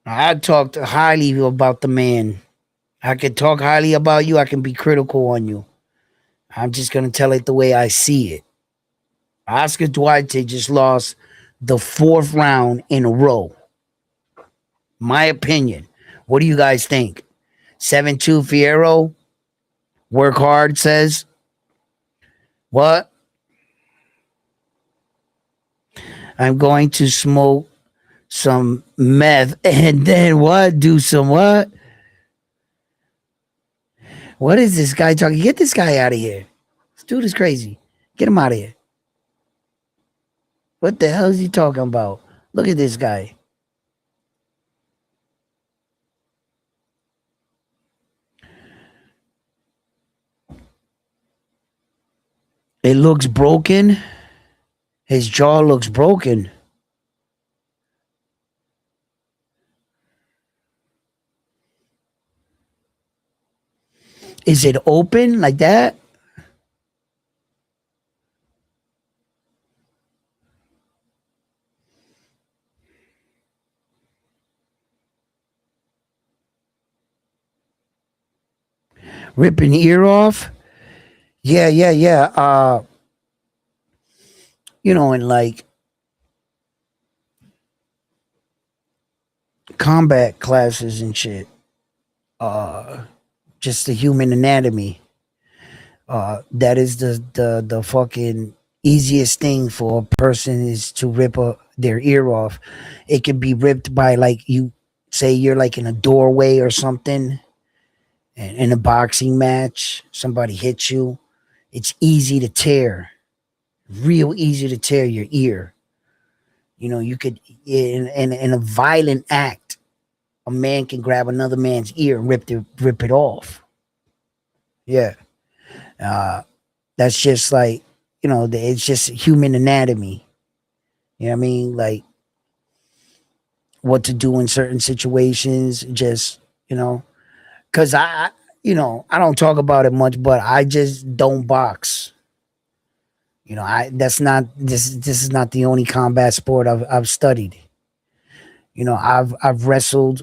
I talked highly about the man. I can talk highly about you. I can be critical on you. I'm just going to tell it the way I see it. Oscar Duarte just lost the 4th round in a row. My opinion. What do you guys think? 7-2 Fierro. Work hard says. What? I'm going to smoke some meth and then what? Do some what? What is this guy talking? Get this guy out of here. This dude is crazy. Get him out of here. What the hell is he talking about? Look at this guy. It looks broken. His jaw looks broken. Is it open like that? Ripping ear off? Yeah, yeah, yeah. In like combat classes and shit. Just the human anatomy. That is the fucking easiest thing for a person is to rip their ear off. It can be ripped by like you say you're like in a doorway or something, and in a boxing match, somebody hits you. It's easy to tear, real easy to tear your ear. You could in a violent act, a man can grab another man's ear and rip it off. Yeah. Uh, that's just like, it's just human anatomy. You know what I mean? Like what to do in certain situations, just, because I don't talk about it much, but I just don't box. That's not this is not the only combat sport I've studied. I've wrestled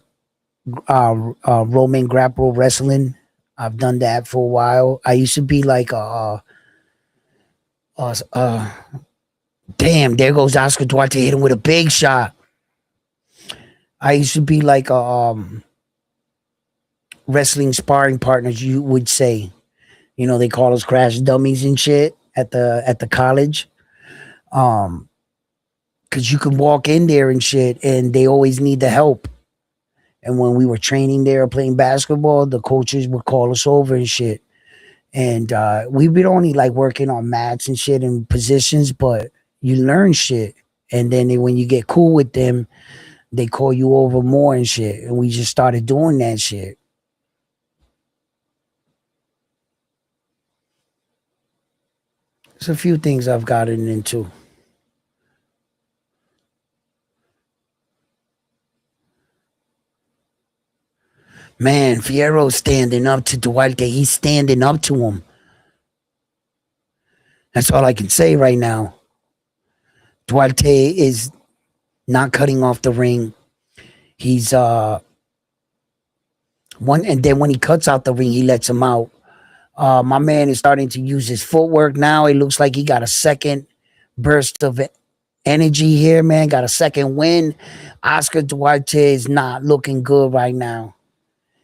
Roman grapple wrestling. I've done that for a while. I used to be like a damn, there goes Oscar Duarte, hit him with a big shot. I used to be like a wrestling sparring partners, you would say. They call us crash dummies and shit at the college. Um, because you can walk in there and shit, and they always need the help. And when we were training there playing basketball, the coaches would call us over and shit. And we would only like working on mats and shit and positions, but you learn shit. And then when you get cool with them, they call you over more and shit. And we just started doing that shit. There's a few things I've gotten into. Man, Fierro's standing up to Duarte. He's standing up to him. That's all I can say right now. Duarte is not cutting off the ring. He's one, and then when he cuts out the ring, he lets him out. My man is starting to use his footwork now. It looks like he got a second burst of energy here, man. Got a second win. Oscar Duarte is not looking good right now.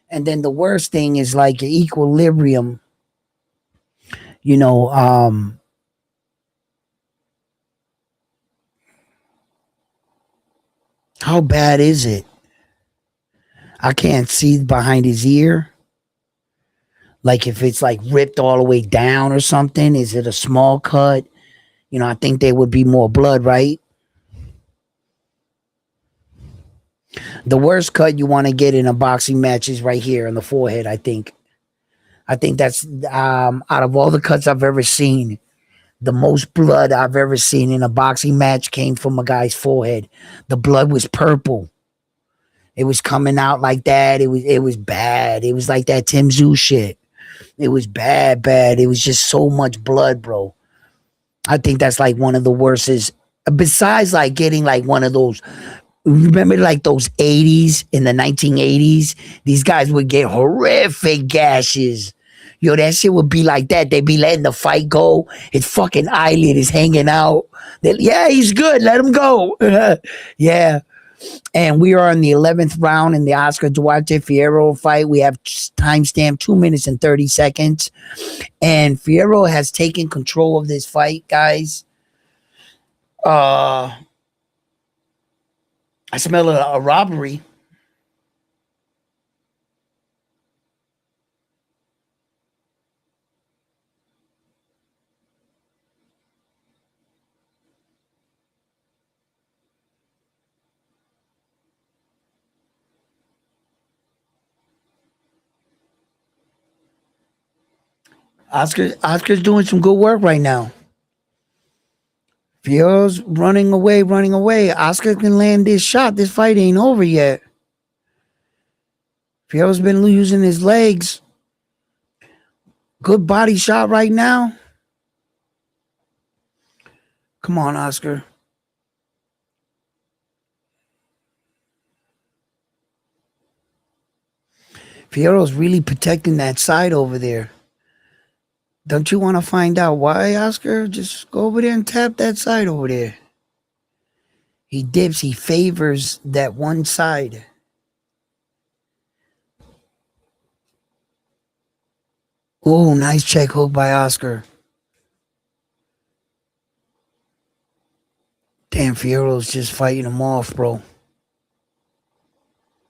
And then the worst thing is like your equilibrium. You know, how bad is it? I can't see behind his ear. Like if it's like ripped all the way down or something, is it a small cut? I think there would be more blood, right? The worst cut you want to get in a boxing match is right here on the forehead, I think. I think that's out of all the cuts I've ever seen, the most blood I've ever seen in a boxing match came from a guy's forehead. The blood was purple. It was coming out like that. It was bad. It was like that Tim Zoo shit. It was bad, bad. It was just so much blood, bro. I think that's like one of the worst. Is besides like getting like one of those. Remember like those 80s in the 1980s? These guys would get horrific gashes. Yo, that shit would be like that. They'd be letting the fight go. His fucking eyelid is hanging out. Yeah, he's good. Let him go. Yeah. And we are in the 11th round in the Oscar Duarte Fierro fight. We have timestamp 2 minutes and 30 seconds. And Fierro has taken control of this fight, guys. I smell a robbery. Oscar's doing some good work right now. Fierro's running away, running away. Oscar can land this shot. This fight ain't over yet. Fierro's been using his legs. Good body shot right now. Come on, Oscar. Fierro's really protecting that side over there. Don't you want to find out why, Oscar? Just go over there and tap that side over there. He dips, he favors that one side. Oh, nice check hook by Oscar. Damn, Fierro's just fighting him off, bro.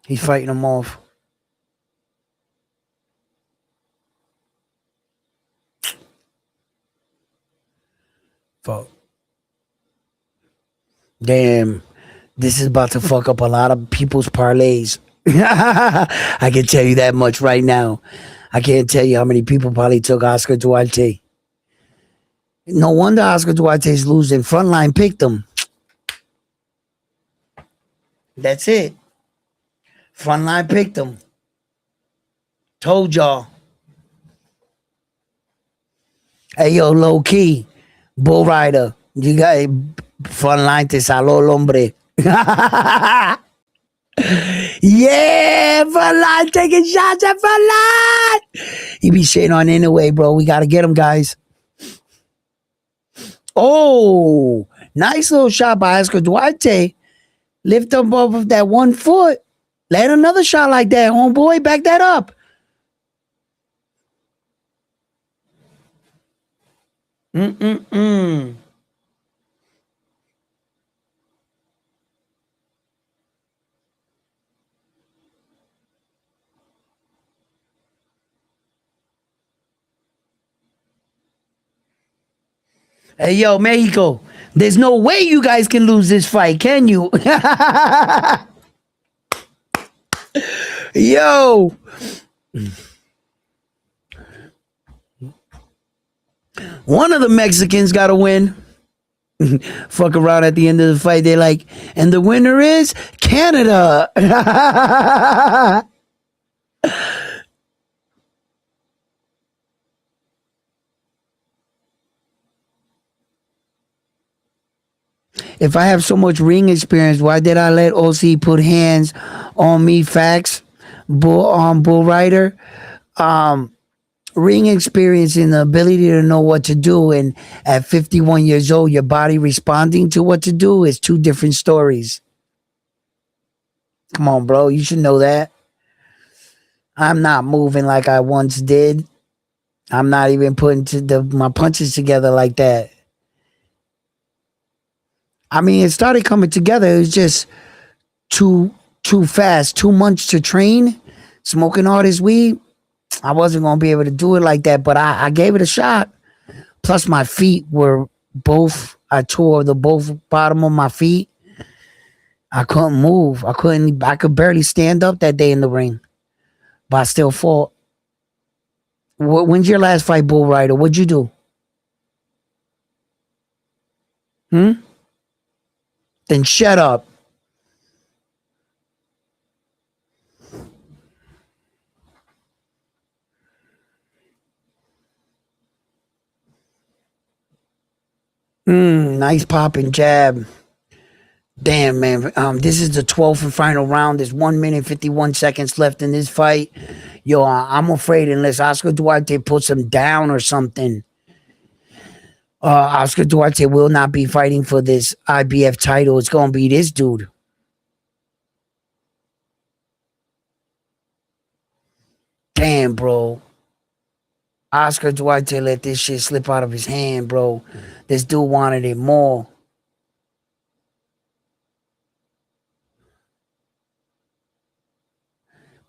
He's fighting him off. Fuck. Damn. This is about to fuck up a lot of people's parlays. I can tell you that much right now. I can't tell you how many people probably took Oscar Duarte. No wonder Oscar Duarte's losing. Frontline picked him. That's it. Frontline picked him. Told y'all. Hey, yo, low key. Bull Rider. You got Frontline te saló el hombre. Yeah, Frontline taking shots at Frontline. He be shitting on anyway, bro. We got to get him, guys. Oh, nice little shot by Oscar Duarte. Lift him up with that 1 foot. Let another shot like that, homeboy. Back that up. Mm-mm-mm. Hey, yo, Mexico. There's no way you guys can lose this fight, can you? Yo. One of the Mexicans got to win. Fuck around at the end of the fight. They're like, and the winner is Canada. If I have so much ring experience, why did I let OC put hands on me? Facts, Bull Rider. Ring experience and the ability to know what to do, and at 51 years old, your body responding to what to do is two different stories. Come on, bro. You should know that. I'm not moving like I once did. I'm not even putting my punches together like that. I mean, it started coming together. It was just too fast, 2 months to train, smoking all this weed. I wasn't gonna be able to do it like that, but I gave it a shot. Plus, my feet were both. I tore the both bottom of my feet. I couldn't move. I could barely stand up that day in the ring, but I still fought. When's your last fight, Bull Rider? What'd you do? Then shut up. Nice popping jab. Damn, man. This is the 12th and final round. There's 1 minute 51 seconds left in this fight. Yo, I'm afraid unless Oscar Duarte puts him down or something, Oscar Duarte will not be fighting for this IBF title. It's going to be this dude. Damn, bro. Oscar Duarte let this shit slip out of his hand, bro. This dude wanted it more.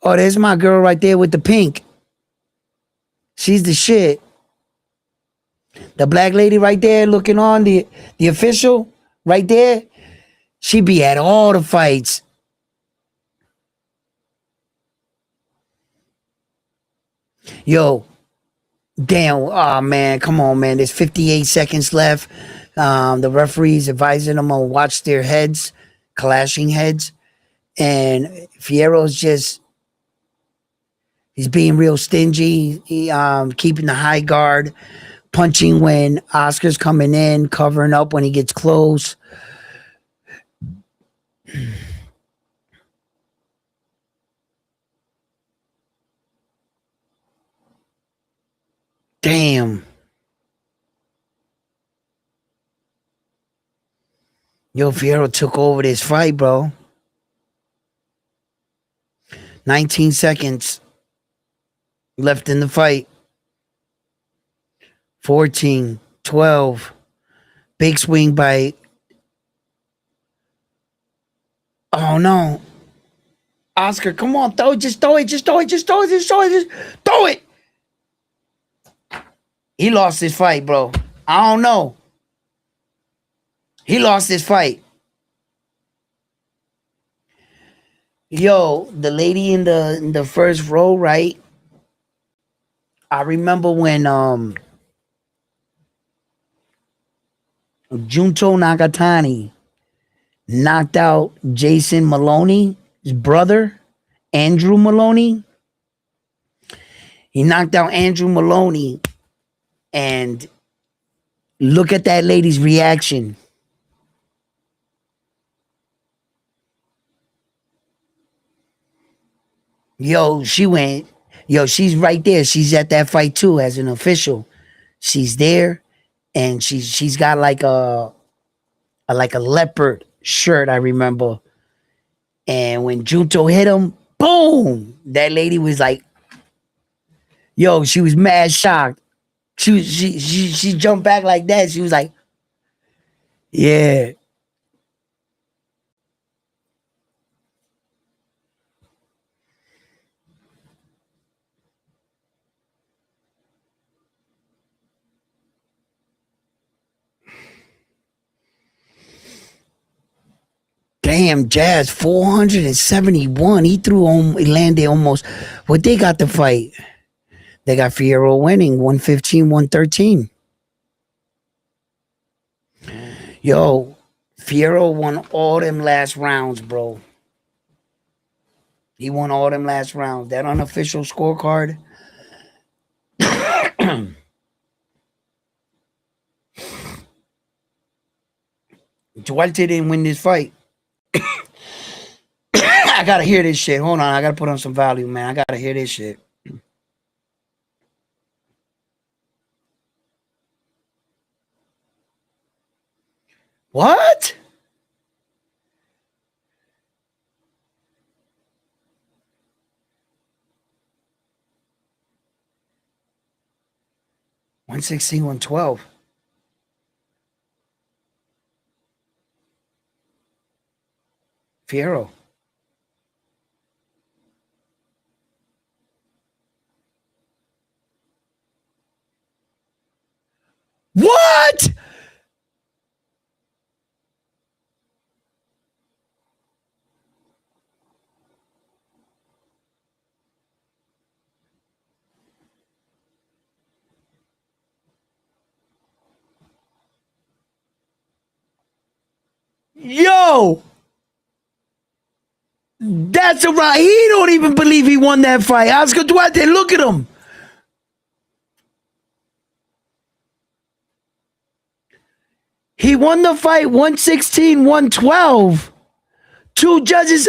Oh, there's my girl right there with the pink. She's the shit. The black lady right there looking on the official right there. She be at all the fights. Yo, damn. Oh man, come on, man. There's 58 seconds left. The referee's advising them to watch their heads, clashing heads, and Fierro's just he's being real stingy. Keeping the high guard, punching when Oscar's coming in, covering up when he gets close. Damn. Yo, Fierro took over this fight, bro. 19 seconds left in the fight. 14, 12. Big swing by. Oh no. Oscar, come on, throw it, just throw it, just throw it, just throw it, just throw it, just throw it. He lost his fight, bro. I don't know. He lost his fight. Yo, the lady in the first row, right? I remember when Junto Nakatani knocked out Jason Maloney, his brother, Andrew Maloney. He knocked out Andrew Maloney, and look at that lady's reaction. Yo, she went. Yo, she's right there. She's at that fight too as an official. She's there, and she's got like a leopard shirt. I remember. And when Junto hit him, boom! That lady was like, "Yo," she was mad shocked. She jumped back like that. She was like, "Yeah." Damn, Jazz 471. He threw home. He landed almost. What they got the fight? They got Fierro winning 115, 113. Yo, Fierro won all them last rounds, bro. He won all them last rounds. That unofficial scorecard. Duarte didn't win this fight. I gotta hear this shit. Hold on, I gotta put on some volume, man. I gotta hear this shit. What? One 112. Fierro. What? Yo, that's a right. He don't even believe he won that fight. Oscar Duarte, look at him. He won the fight 116, 112. Two judges.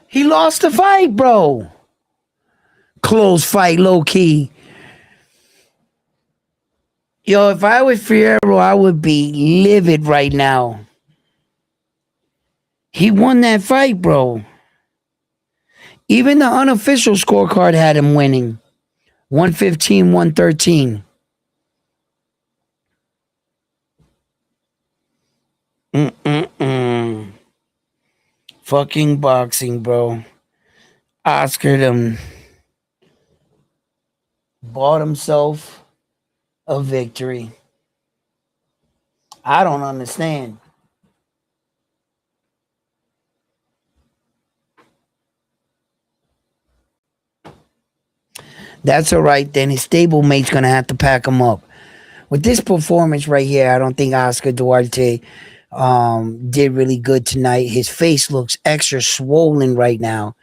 He lost the fight, bro. Close fight, low key. Yo, if I was Fierro, I would be livid right now. He won that fight, bro. Even the unofficial scorecard had him winning 115, 113. Mm-mm-mm. Fucking boxing, bro. Oscar them bought himself a victory. I don't understand. That's all right. Then his stablemate's gonna have to pack him up. With this performance right here, I don't think Oscar Duarte did really good tonight. His face looks extra swollen right now.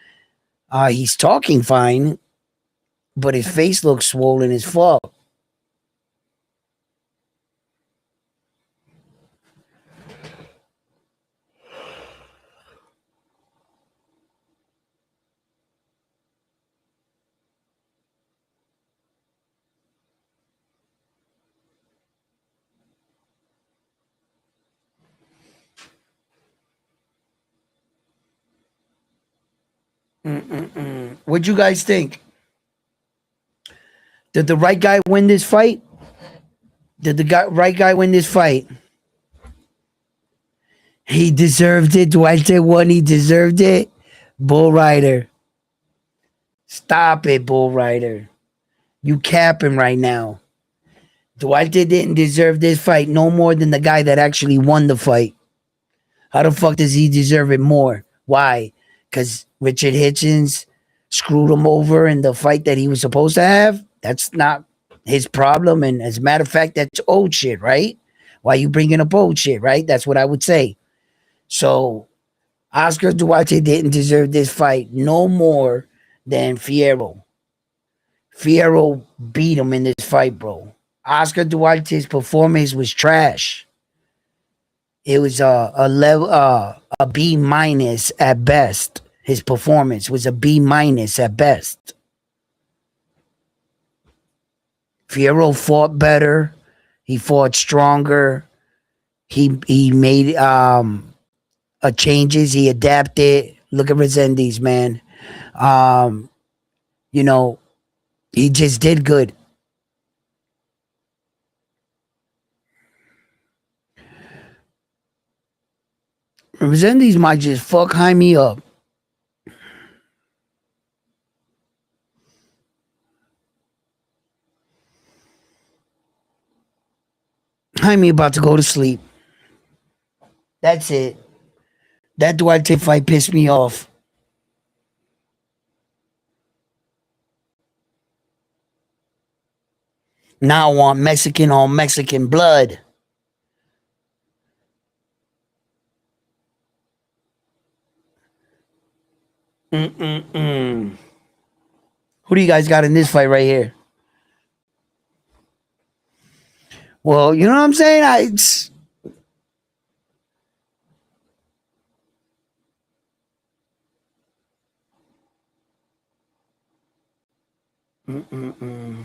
He's talking fine, but his face looks swollen as fuck. What'd you guys think? Did the right guy win this fight? Did the right guy win this fight? He deserved it. Duarte won. He deserved it. Bull Rider. Stop it, Bull Rider. You capping right now. Duarte didn't deserve this fight no more than the guy that actually won the fight. How the fuck does he deserve it more? Why? Because Richard Hitchens screwed him over in the fight that he was supposed to have? That's not his problem. And as a matter of fact, that's old shit, right? Why you bringing up old shit, right? That's what I would say. So Oscar Duarte didn't deserve this fight no more than Fierro. Fierro beat him in this fight, bro. Oscar Duarte's performance was trash. It was a level a B minus at best. His performance was a B minus at best. Fierro fought better. He fought stronger. He made changes. He adapted. Look at Resendiz, man. You know, he just did good. Resendiz might just fuck Jaime up. Jaime about to go to sleep. That's it. That Duarte fight pissed me off. Now I want Mexican on Mexican blood. Mm-mm-mm. Who do you guys got in this fight right here? Well, you know what I'm saying? Mm-mm-mm.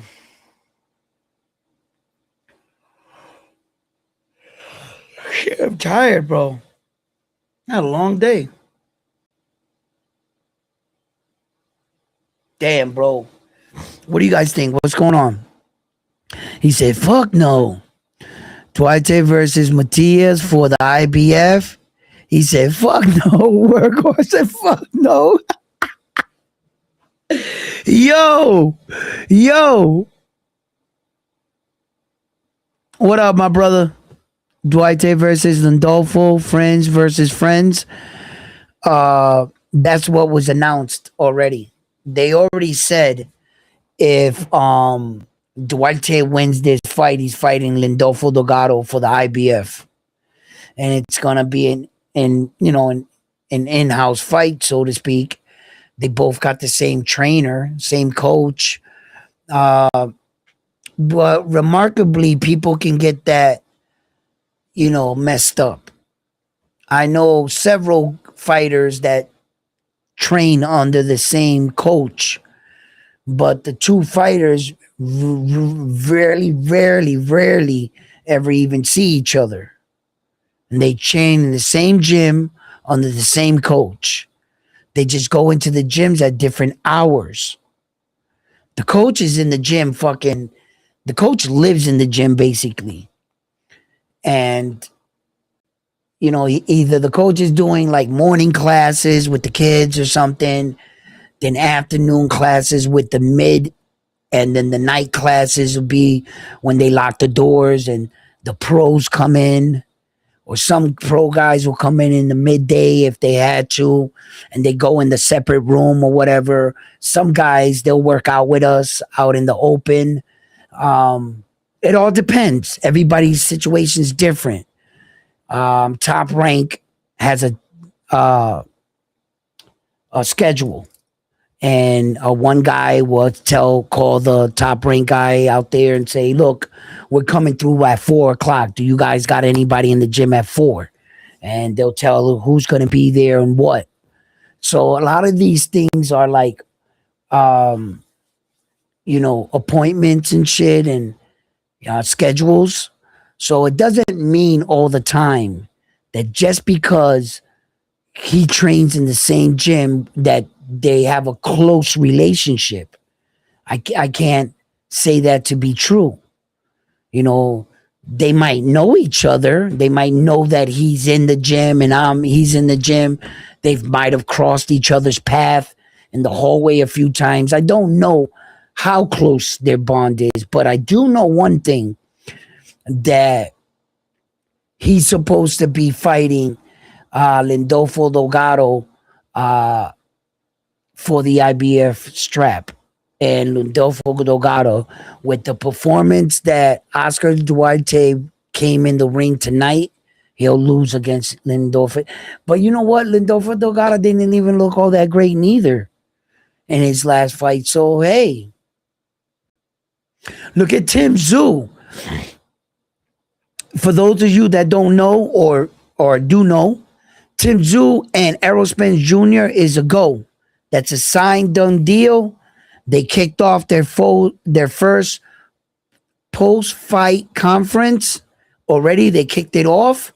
Shit, I'm tired, bro. Had a long day. Damn, bro. What do you guys think? What's going on? He said, fuck no. Duarte versus Matias for the IBF. He said, fuck no. Workhorse said, fuck no. Yo. What up, my brother? Duarte versus Landolfo, friends versus friends. That's what was announced already. They already said if Duarte wins this fight, he's fighting Lindolfo Delgado for the IBF, and it's gonna be an in-house fight, so to speak. They both got the same trainer, same coach, but remarkably, people can get that messed up. I know several fighters that train under the same coach, but the two fighters rarely ever even see each other. And they train in the same gym under the same coach. They just go into the gyms at different hours. The coach is in the gym fucking, the coach lives in the gym basically. And, you know, either the coach is doing like morning classes with the kids or something, then afternoon classes with the mid, and then the night classes will be when they lock the doors and the pros come in, or some pro guys will come in the midday if they had to, and they go in the separate room or whatever. Some guys, they'll work out with us out in the open. It all depends. Everybody's situation is different. Top Rank has a schedule, and one guy will call the Top Rank guy out there and say, look, we're coming through at 4 o'clock. Do you guys got anybody in the gym at 4? And they'll tell who's going to be there and what. So a lot of these things are like, you know, appointments and shit, and schedules. So it doesn't mean all the time that just because he trains in the same gym that they have a close relationship. I can't say that to be true. You know, they might know each other. They might know that he's in the gym and he's in the gym. They might have crossed each other's path in the hallway a few times. I don't know how close their bond is, but I do know one thing, that he's supposed to be fighting Lindolfo Delgado for the IBF strap. And Lindolfo Delgado, with the performance that Oscar Duarte came in the ring tonight, he'll lose against Lindolfo. But you know what? Lindolfo Delgado didn't even look all that great neither in his last fight. So, hey, look at Tim Tszyu. For those of you that don't know or do know, Tim Tszyu and Errol Spence Jr. is a go. That's a signed, done deal. They kicked off their first post-fight conference already. They kicked it off.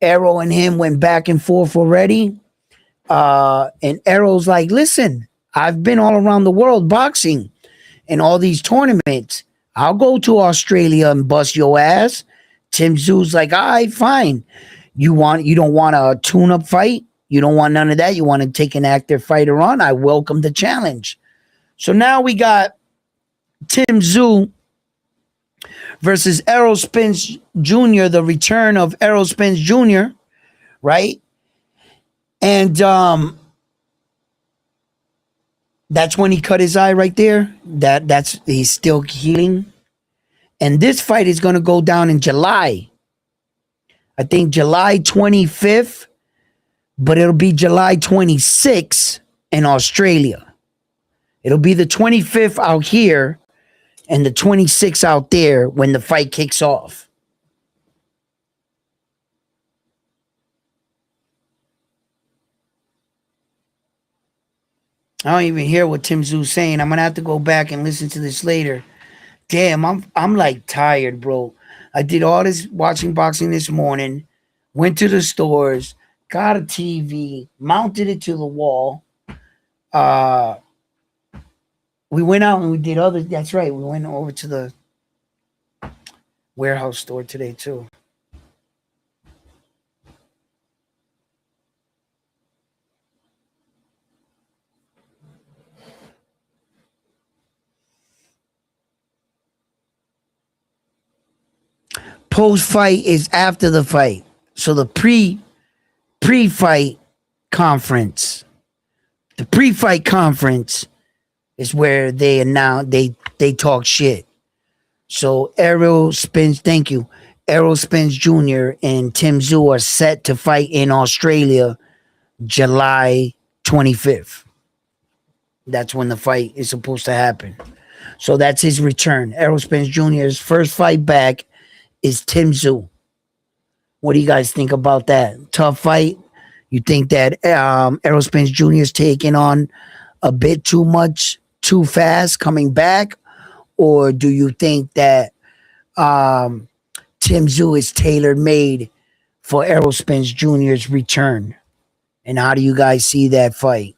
Errol and him went back and forth already. And Errol's like, listen, I've been all around the world boxing in all these tournaments. I'll go to Australia and bust your ass. Tim Tszyu's like, all right, fine. You don't want a tune-up fight? You don't want none of that? You want to take an active fighter on? I welcome the challenge. So now we got Tim Tszyu versus Errol Spence Jr., the return of Errol Spence Jr., right? And that's when he cut his eye right there. He's still healing. And this fight is going to go down in July. I think July 25th, but it'll be July 26th in Australia. It'll be the 25th out here and the 26th out there when the fight kicks off. I don't even hear what Tim Tszyu's saying. I'm going to have to go back and listen to this later. Damn, I'm like tired, bro. I did all this watching boxing this morning, went to the stores, got a TV, mounted it to the wall. We went out and we did other. That's right. We went over to the warehouse store today too. Post fight is after the fight. So the pre-fight conference. The pre-fight conference is where they announce they talk shit. So Errol Spence, thank you. Errol Spence Jr. and Tim Tszyu are set to fight in Australia July 25th. That's when the fight is supposed to happen. So that's his return. Errol Spence Jr.'s first fight back is Tim Tszyu. What do you guys think about that? Tough fight? You think that Errol Spence Jr. is taking on a bit too too fast coming back, or do you think that um, Tim Zoo is tailor made for Errol Spence Jr.'s return? And how do you guys see that fight?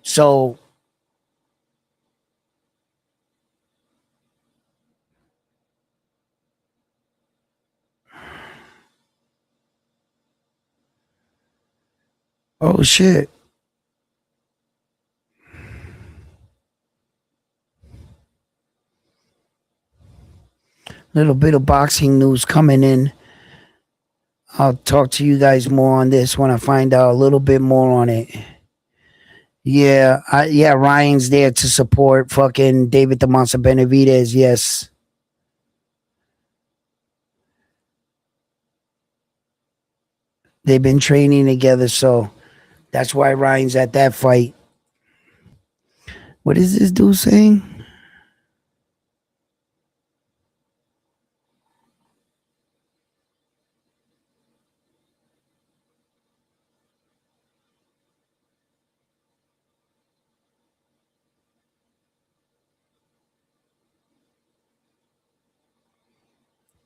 So, oh shit. Little bit of boxing news coming in. I'll talk to you guys more on this when I find out a little bit more on it. Yeah, yeah, Ryan's there to support fucking David the Monster Benavidez. Yes, they've been training together, so that's why Ryan's at that fight. What is this dude saying?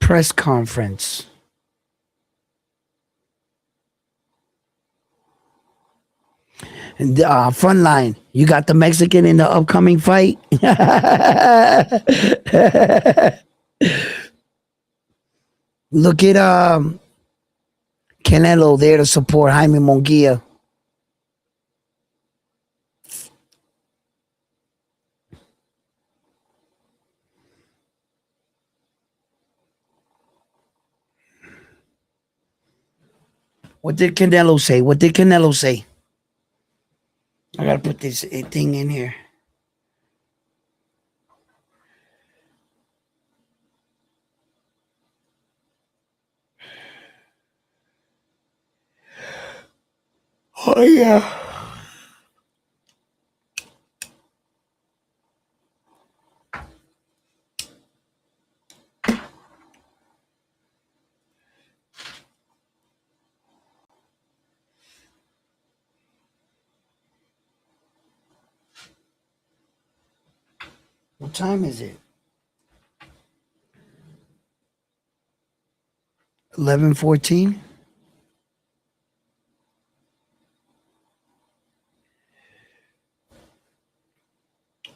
Press conference. And front line, you got the Mexican in the upcoming fight. Look at Canelo there to support Jaime Munguia. What did Canelo say? What did Canelo say? I gotta put this thing in here. Oh yeah. What time is it? 11:14.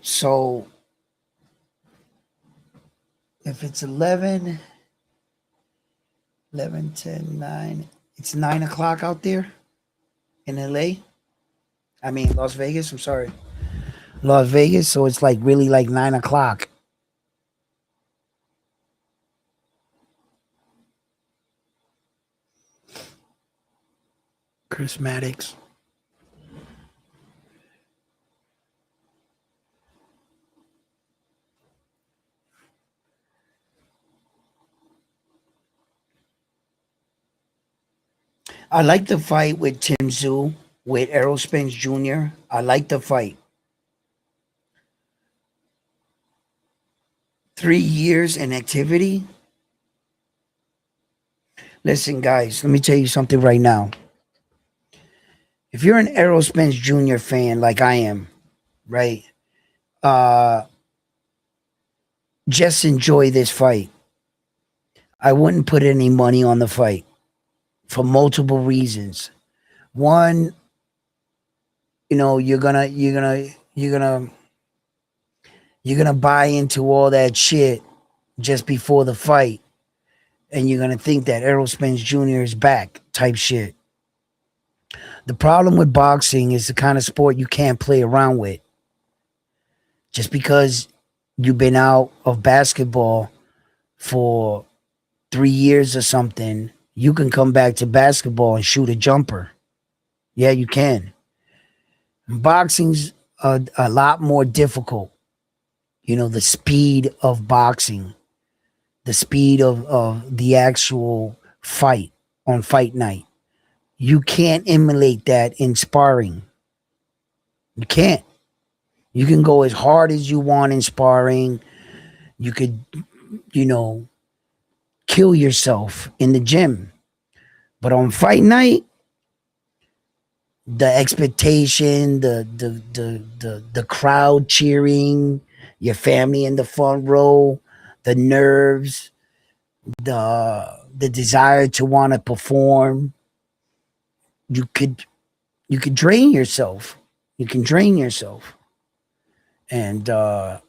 So if it's 11, 11, 10, 9, it's 9 o'clock out there in LA. I mean, Las Vegas. I'm sorry. Las Vegas. So it's like really like 9 o'clock. Chris Maddox. I like the fight with Tim Zoo with Errol Spence Jr. I like the fight. 3 years in activity. Listen, guys, let me tell you something right now. If you're an Errol Spence Jr. fan like I am, right? Uh just enjoy this fight. I wouldn't put any money on the fight for multiple reasons. One, you're gonna buy into all that shit just before the fight, and you're gonna think that Errol Spence Jr. is back type shit. The problem with boxing is the kind of sport you can't play around with. Just because you've been out of basketball for 3 years or something, you can come back to basketball and shoot a jumper. Yeah, you can. Boxing's a lot more difficult. The speed of boxing, the speed of the actual fight on fight night. You can't emulate that in sparring. You can't. You can go as hard as you want in sparring. You could, you know, kill yourself in the gym. But on fight night, the expectation, the crowd cheering, your family in the front row, the nerves, the desire to want to perform. You could you could drain yourself. You can drain yourself, and yeah,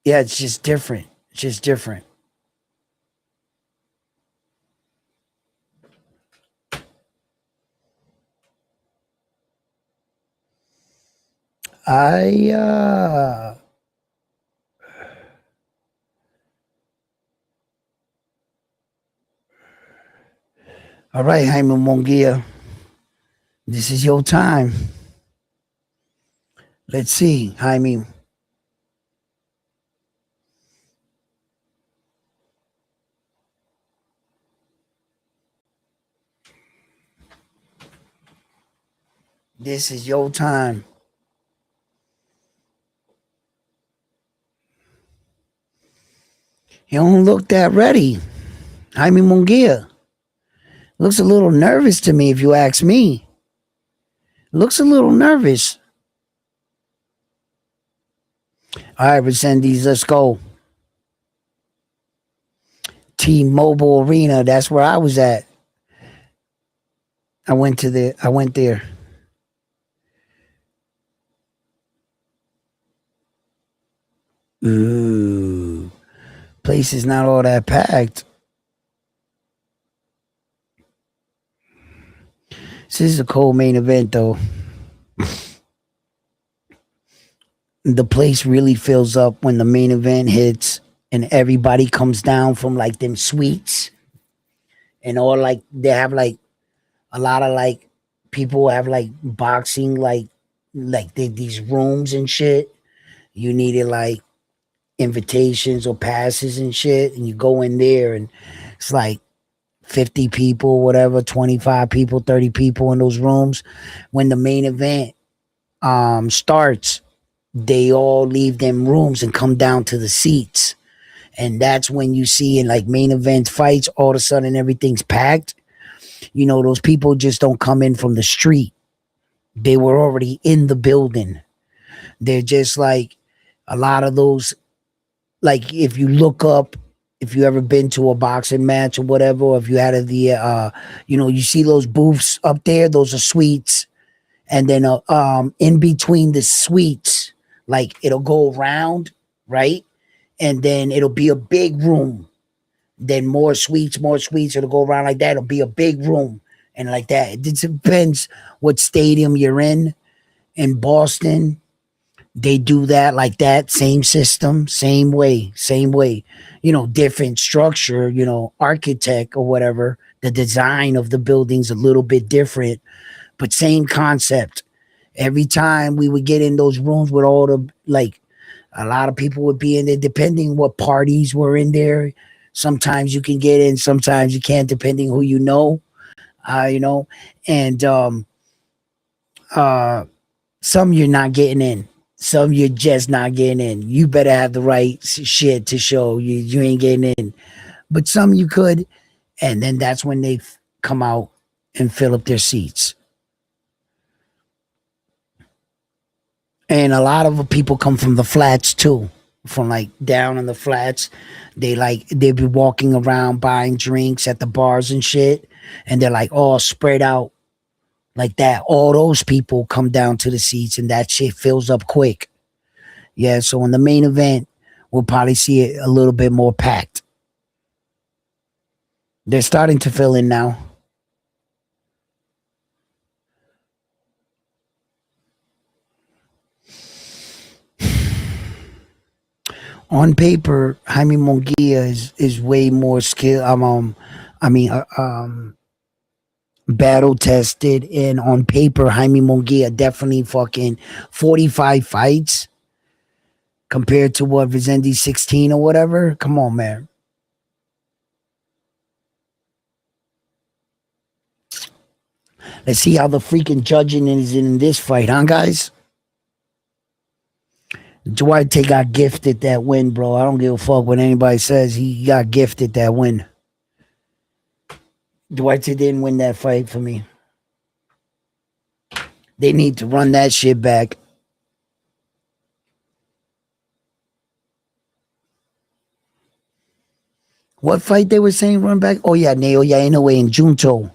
it's just different. It's just different. I All right, Jaime Mongia, this is your time. Let's see, Jaime. This is your time. You don't look that ready. Jaime Munguia looks a little nervous to me, if you ask me. Looks a little nervous. All right, Resendiz, let's go. T-Mobile Arena, that's where I was at. I went there. Ooh. Place is not all that packed. This is a cold main event though. The place really fills up when the main event hits and everybody comes down from like them suites and all like they have like a lot of like people have like boxing these rooms and shit. You needed like invitations or passes and shit, and you go in there and it's like 50 people, whatever, 25 people, 30 people in those rooms. When the main event starts, they all leave them rooms and come down to the seats. And that's when you see in like main event fights, all of a sudden everything's packed. You know, those people just don't come in from the street. They were already in the building. They're just like a lot of those, like if you look up, if you ever been to a boxing match or whatever, or if you had you see those booths up there, those are suites. And then in between the suites, like it'll go around, right? And then it'll be a big room. Then more suites, more suites. It'll go around like that. It'll be a big room and like that. It depends what stadium you're in. In Boston, they do that like that. Same system, same way, same way. You know, different structure, you know, architect or whatever. The design of the building's a little bit different, but same concept. Every time we would get in those rooms with all the like a lot of people would be in there depending what parties were in there. Sometimes you can get in, sometimes you can't, depending who you know. You know, and uh some you're not getting in. Some you're just not getting in. You better have the right shit to show you ain't getting in. But some you could, and then that's when they come out and fill up their seats. And a lot of people come from the flats too, from like down in the flats. They be walking around buying drinks at the bars and shit, and they're like all spread out like that. All those people come down to the seats, and that shit fills up quick. Yeah, so in the main event, we'll probably see it a little bit more packed. They're starting to fill in now. On paper, Jaime Munguia is way more skill. I mean, battle tested, and on paper, Jaime Munguia definitely fucking 45 fights compared to what Vizendi 16 or whatever. Come on, man. Let's see how the freaking judging is in this fight, huh, guys? Duarte got gifted that win, bro. I don't give a fuck what anybody says. He got gifted that win. Duarte didn't win that fight for me. They need to run that shit back. What fight they were saying run back? Oh yeah, Naoya Inoue and Junto.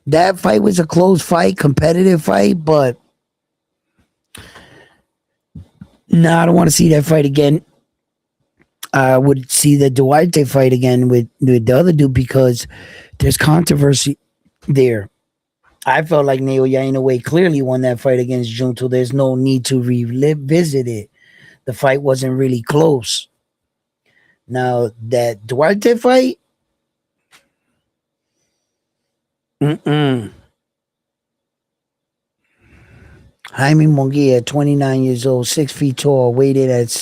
That fight was a close fight, competitive fight, but no, I don't want to see that fight again. I would see the Duarte fight again with the other dude because there's controversy there. I felt like Naoya Inoue clearly won that fight against Junto. There's no need to revisit it. The fight wasn't really close. Now that Duarte fight, mm-mm. Jaime Munguia, 29 years old, 6 feet tall, weighed in at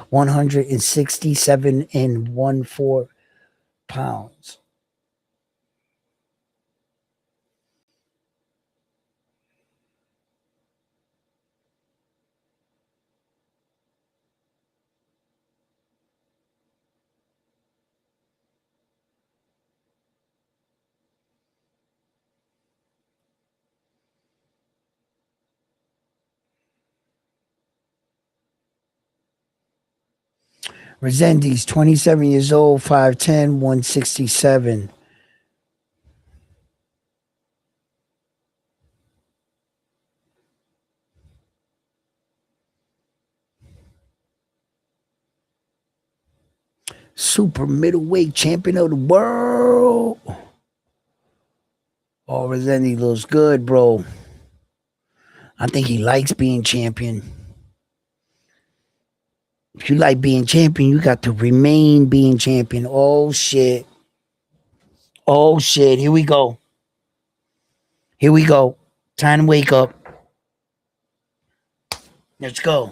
167 and 1/4 pounds. Resendiz, 27 years old, 5'10, 167. Super middleweight champion of the world. Oh, Resendiz looks good, bro. I think he likes being champion. If you like being champion, you got to remain being champion. Oh, shit. Oh, shit. Here we go. Here we go. Time to wake up. Let's go.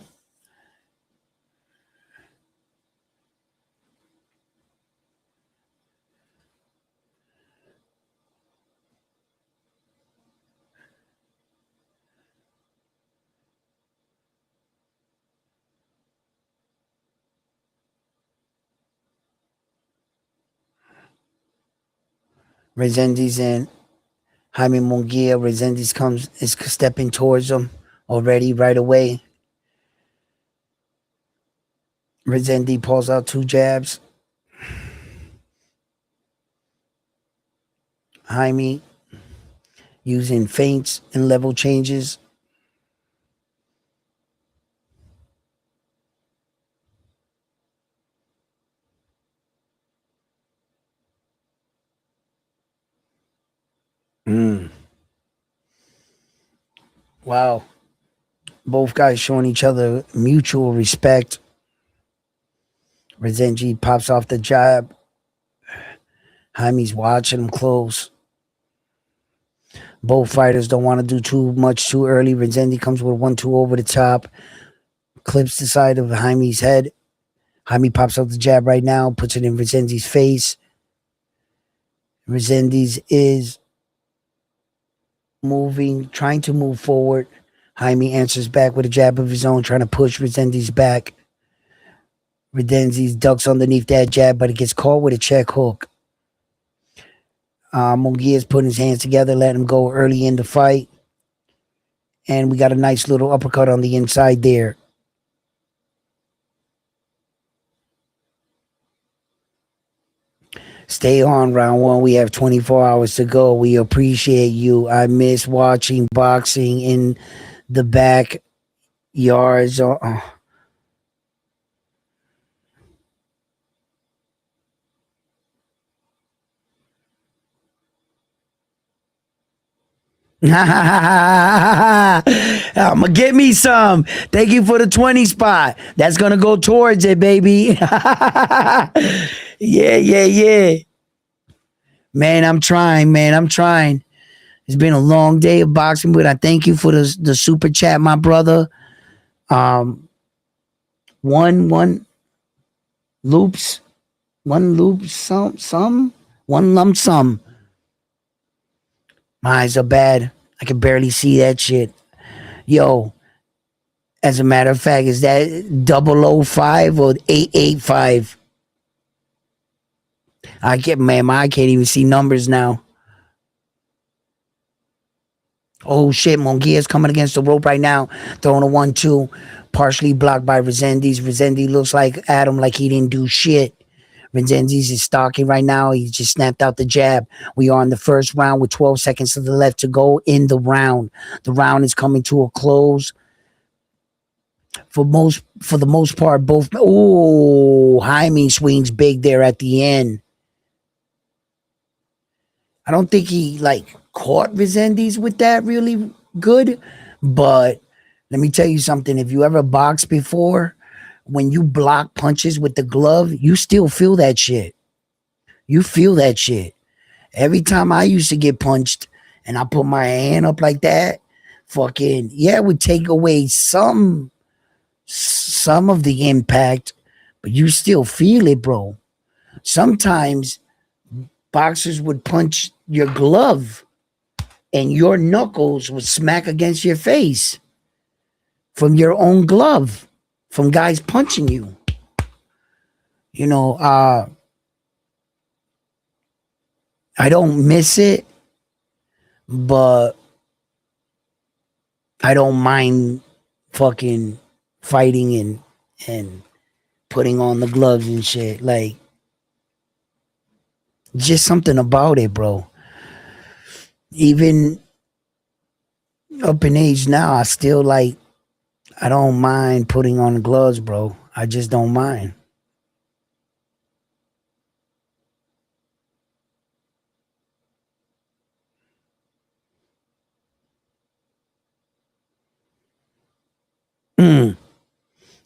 Resendiz and Jaime Munguia. Resendiz is stepping towards him already right away. Resendiz pulls out 2 jabs. Jaime using feints and level changes. Wow. Both guys showing each other mutual respect. Resendiz pops off the jab. Jaime's watching him close. Both fighters don't want to do too much too early. Resendiz comes with 1-2 over the top. Clips the side of Jaime's head. Jaime pops out the jab right now, puts it in Resendiz's face. Resendiz is moving, trying to move forward. Jaime answers back with a jab of his own, trying to push Resendiz back. Resendiz ducks underneath that jab, but it gets caught with a check hook. Munguia's putting his hands together, letting him go early in the fight. And we got a nice little uppercut on the inside there. Stay on round one. We have 24 hours to go. We appreciate you. I miss watching boxing in the backyards. I'ma get me some. Thank you for the 20 spot. That's gonna go towards it, baby. Yeah. Man, I'm trying, man. I'm trying. It's been a long day of boxing, but I thank you for the super chat, my brother. One loops, one loop, some, one lump sum. My eyes are bad. I can barely see that shit. Yo, as a matter of fact, is that 005 or 885? I can't even see numbers now. Oh shit, Munguia's coming against the rope right now, throwing a 1-2, partially blocked by Resendiz. Resendiz looks like Adam, like he didn't do shit. Resendiz is stalking right now. He just snapped out the jab. We are in the first round with 12 seconds to the left to go in the round. The round is coming to a close. For the most part, both. Oh, Jaime swings big there at the end. I don't think he like caught Resendiz with that really good, but let me tell you something. If you ever boxed before, when you block punches with the glove, you still feel that shit. You feel that shit. Every time I used to get punched and I put my hand up like that, fucking yeah, it would take away some of the impact, but you still feel it, bro. Sometimes boxers would punch your glove and your knuckles would smack against your face from your own glove, from guys punching you. You know, I don't miss it, but I don't mind fucking fighting and putting on the gloves and shit. Like, just something about it, bro. Even up in age now, I still like, I don't mind putting on the gloves, bro. I just don't mind. Mm.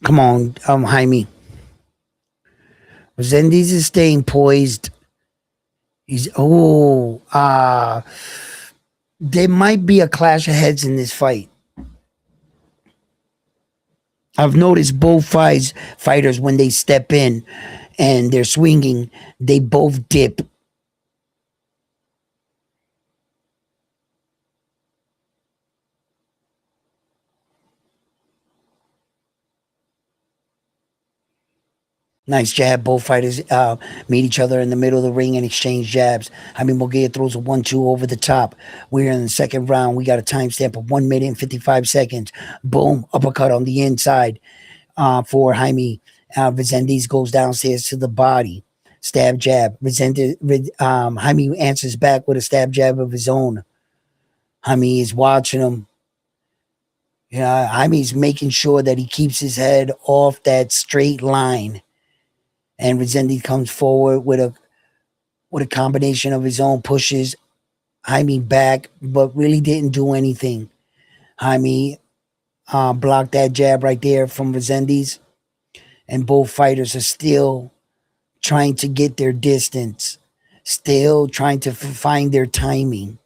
Come on, Jaime. Zendiz is staying poised. He's there might be a clash of heads in this fight. I've noticed both fighters when they step in and they're swinging, they both dip. Nice jab. Both fighters meet each other in the middle of the ring and exchange jabs. Jaime Moguia throws a 1-2 over the top. We're in the second round. We got a timestamp of 1 minute and 55 seconds. Boom. Uppercut on the inside for Jaime. Resendiz goes downstairs to the body. Stab jab. Jaime answers back with a stab jab of his own. Jaime is watching him. Yeah, Jaime's making sure that he keeps his head off that straight line. And Resendiz comes forward with a combination of his own pushes Jaime back, but really didn't do anything. Jaime blocked that jab right there from Resendiz, and both fighters are still trying to get their distance, still trying to find their timing.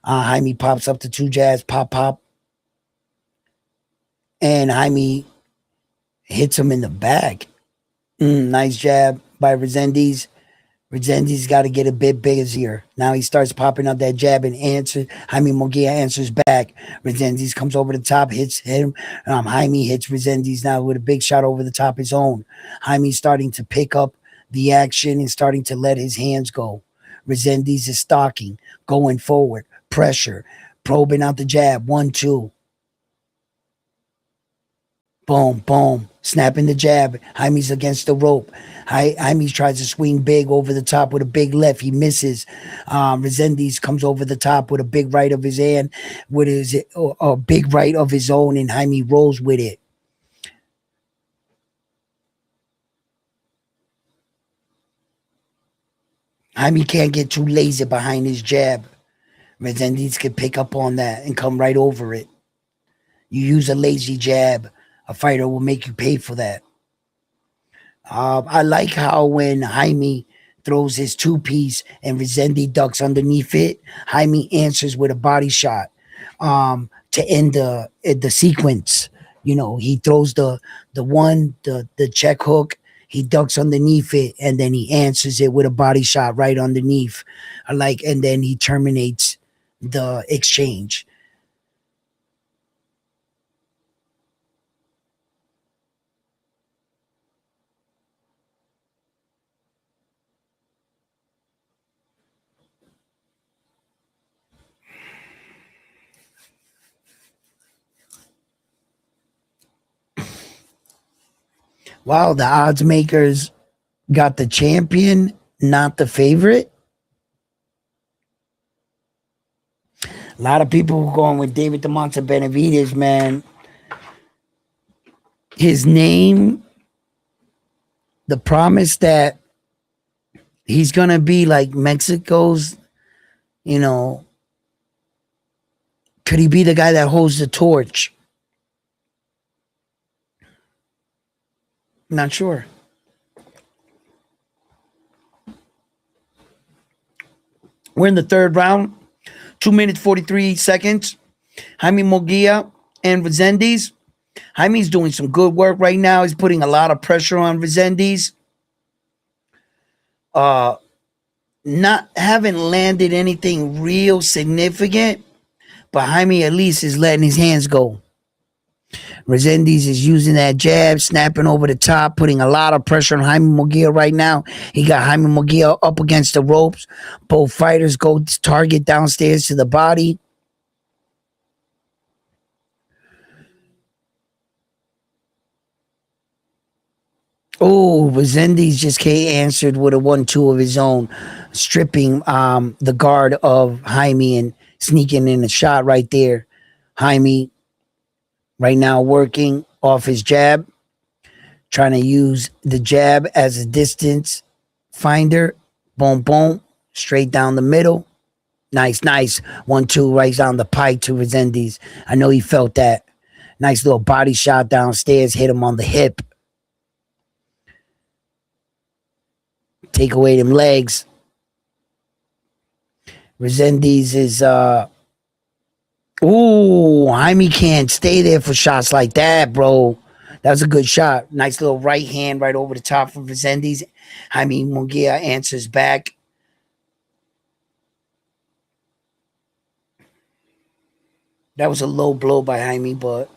Jaime pops up the two jabs, pop, pop, and Jaime hits him in the back. Nice jab by Resendiz. Resendiz got to get a bit busier. Now he starts popping up that jab and answers. Jaime Moguia answers back. Resendiz comes over the top, hits him. Jaime hits Resendiz now with a big shot over the top his own. Jaime's starting to pick up the action and starting to let his hands go. Resendiz is stalking, going forward, pressure, probing out the jab. 1-2. Boom, boom, snapping the jab. Jaime's against the rope. Jaime tries to swing big over the top with a big left. He misses. Resendiz comes over the top with a big right of his hand, with his a big right of his own, and Jaime rolls with it. Jaime can't get too lazy behind his jab. Resendiz can pick up on that and come right over it. You use a lazy jab, a fighter will make you pay for that. I like how when Jaime throws his two piece and Resendi ducks underneath it, Jaime answers with a body shot to end the sequence. You know, he throws the check hook, he ducks underneath it, and then he answers it with a body shot right underneath. I like, and then he terminates the exchange. Wow, the odds makers got the champion, not the favorite. A lot of people were going with David the Monster Benavidez, man. His name, the promise that he's gonna be like Mexico's, you know, could he be the guy that holds the torch? Not sure. We're in the third round, 2 minutes 43 seconds. Jaime Mogia and Rezendes. Jaime's doing some good work right now. He's putting a lot of pressure on Rezendes. Uh, Not haven't landed anything real significant, but Jaime at least is letting his hands go. Rezendes is using that jab, snapping over the top, putting a lot of pressure on Jaime Mogia right now. He got Jaime Mogia up against the ropes. Both fighters go target downstairs to the body. Oh, Rezendes just answered with a 1-2 of his own, stripping the guard of Jaime and sneaking in a shot right there. Jaime right now working off his jab, trying to use the jab as a distance finder. Boom, boom, straight down the middle. Nice, nice. 1-2 right down the pike to Rezendes. I know he felt that. Nice little body shot downstairs, hit him on the hip. Take away them legs. Rezendes is ooh, Jaime can't stay there for shots like that, bro. That was a good shot. Nice little right hand right over the top from Rezendes. Jaime Munguia answers back. That was a low blow by Jaime, but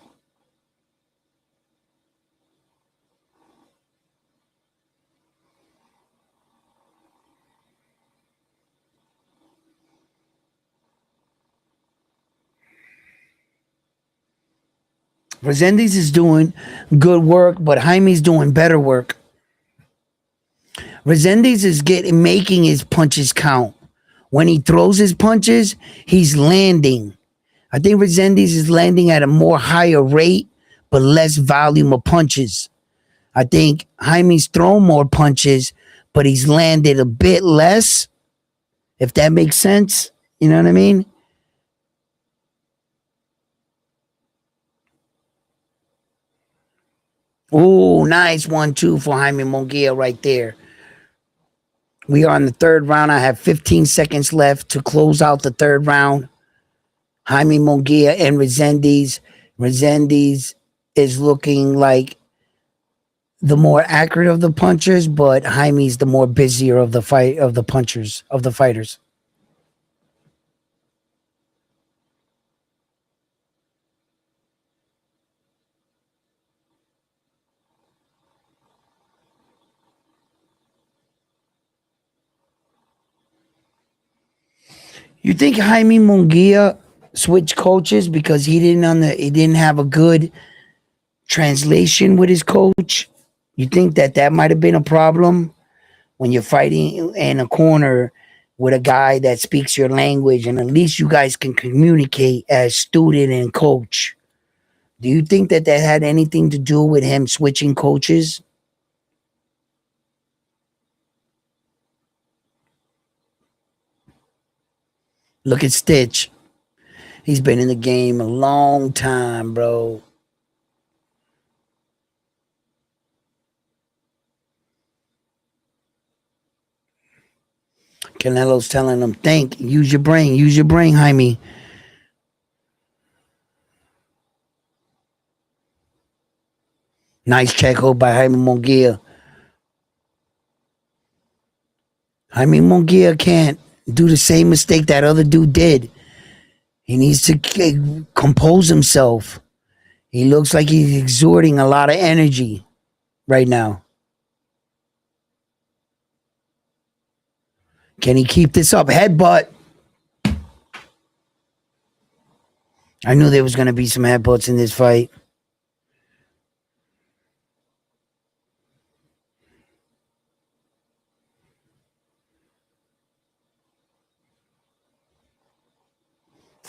Rezendes is doing good work, but Jaime's doing better work. Rezendes is making his punches count. When he throws his punches, he's landing. I think Rezendes is landing at a more higher rate, but less volume of punches. I think Jaime's thrown more punches, but he's landed a bit less, if that makes sense. You know what I mean? Ooh, nice 1-2 for Jaime Munguia right there. We are in the third round. I have 15 seconds left to close out the third round. Jaime Munguia and Rezendes. Rezendes is looking like the more accurate of the punchers, but Jaime's the more busier of the fight of the punchers of the fighters. You think Jaime Munguia switched coaches because he didn't have a good translation with his coach? You think that might have been a problem when you're fighting in a corner with a guy that speaks your language and at least you guys can communicate as student and coach? Do you think that had anything to do with him switching coaches? Look at Stitch. He's been in the game a long time, bro. Canelo's telling him, think, use your brain, Jaime. Nice check hold by Jaime Munguia. Jaime Munguia can't do the same mistake that other dude did. He needs to compose himself. He looks like he's exerting a lot of energy right now. Can he keep this up? Headbutt. I knew there was going to be some headbutts in this fight.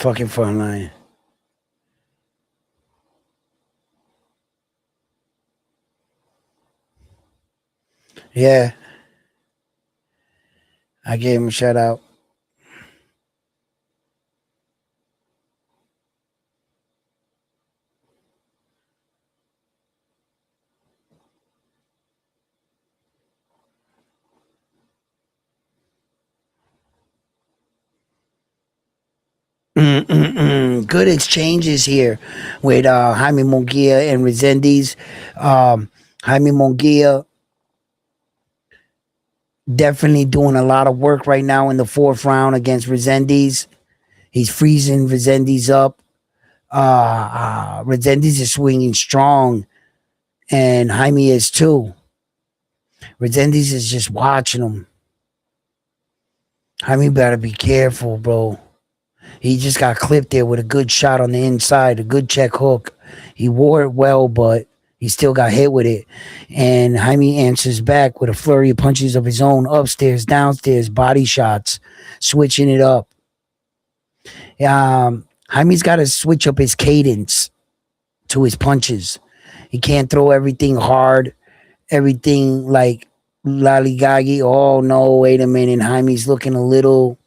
Fucking front line. Yeah, I gave him a shout out. Good exchanges here with Jaime Munguia and Resendiz. Jaime Munguia definitely doing a lot of work right now in the fourth round against Resendiz. He's freezing Resendiz up. Resendiz is swinging strong, and Jaime is too. Resendiz is just watching him. Jaime better be careful, bro. He just got clipped there with a good shot on the inside, a good check hook. He wore it well, but he still got hit with it. And Jaime answers back with a flurry of punches of his own, upstairs, downstairs, body shots, switching it up. Jaime's got to switch up his cadence to his punches. He can't throw everything hard, everything like lollygaggy. Oh no, wait a minute. Jaime's looking a little.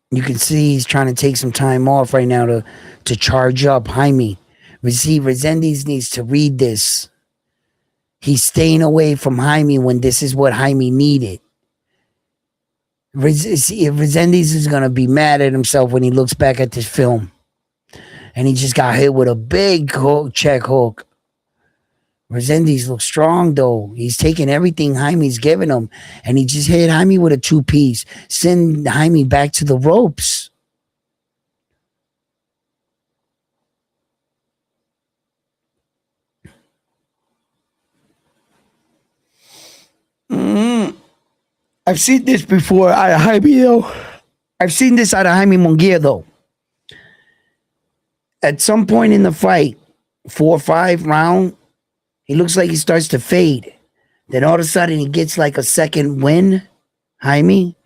You can see he's trying to take some time off right now to charge up Jaime. See, Resendiz needs to read this. He's staying away from Jaime when this is what Jaime needed. Resendiz is going to be mad at himself when he looks back at this film. And he just got hit with a big hook, check hook. Resendiz looks strong, though. He's taking everything Jaime's giving him. And he just hit Jaime with a two-piece. Send Jaime back to the ropes. I've seen this before out of Jaime, though. I've seen this out of Jaime Munguia, though. At some point in the fight, 4 or 5 round, he looks like he starts to fade. Then all of a sudden he gets like a second win, Jaime,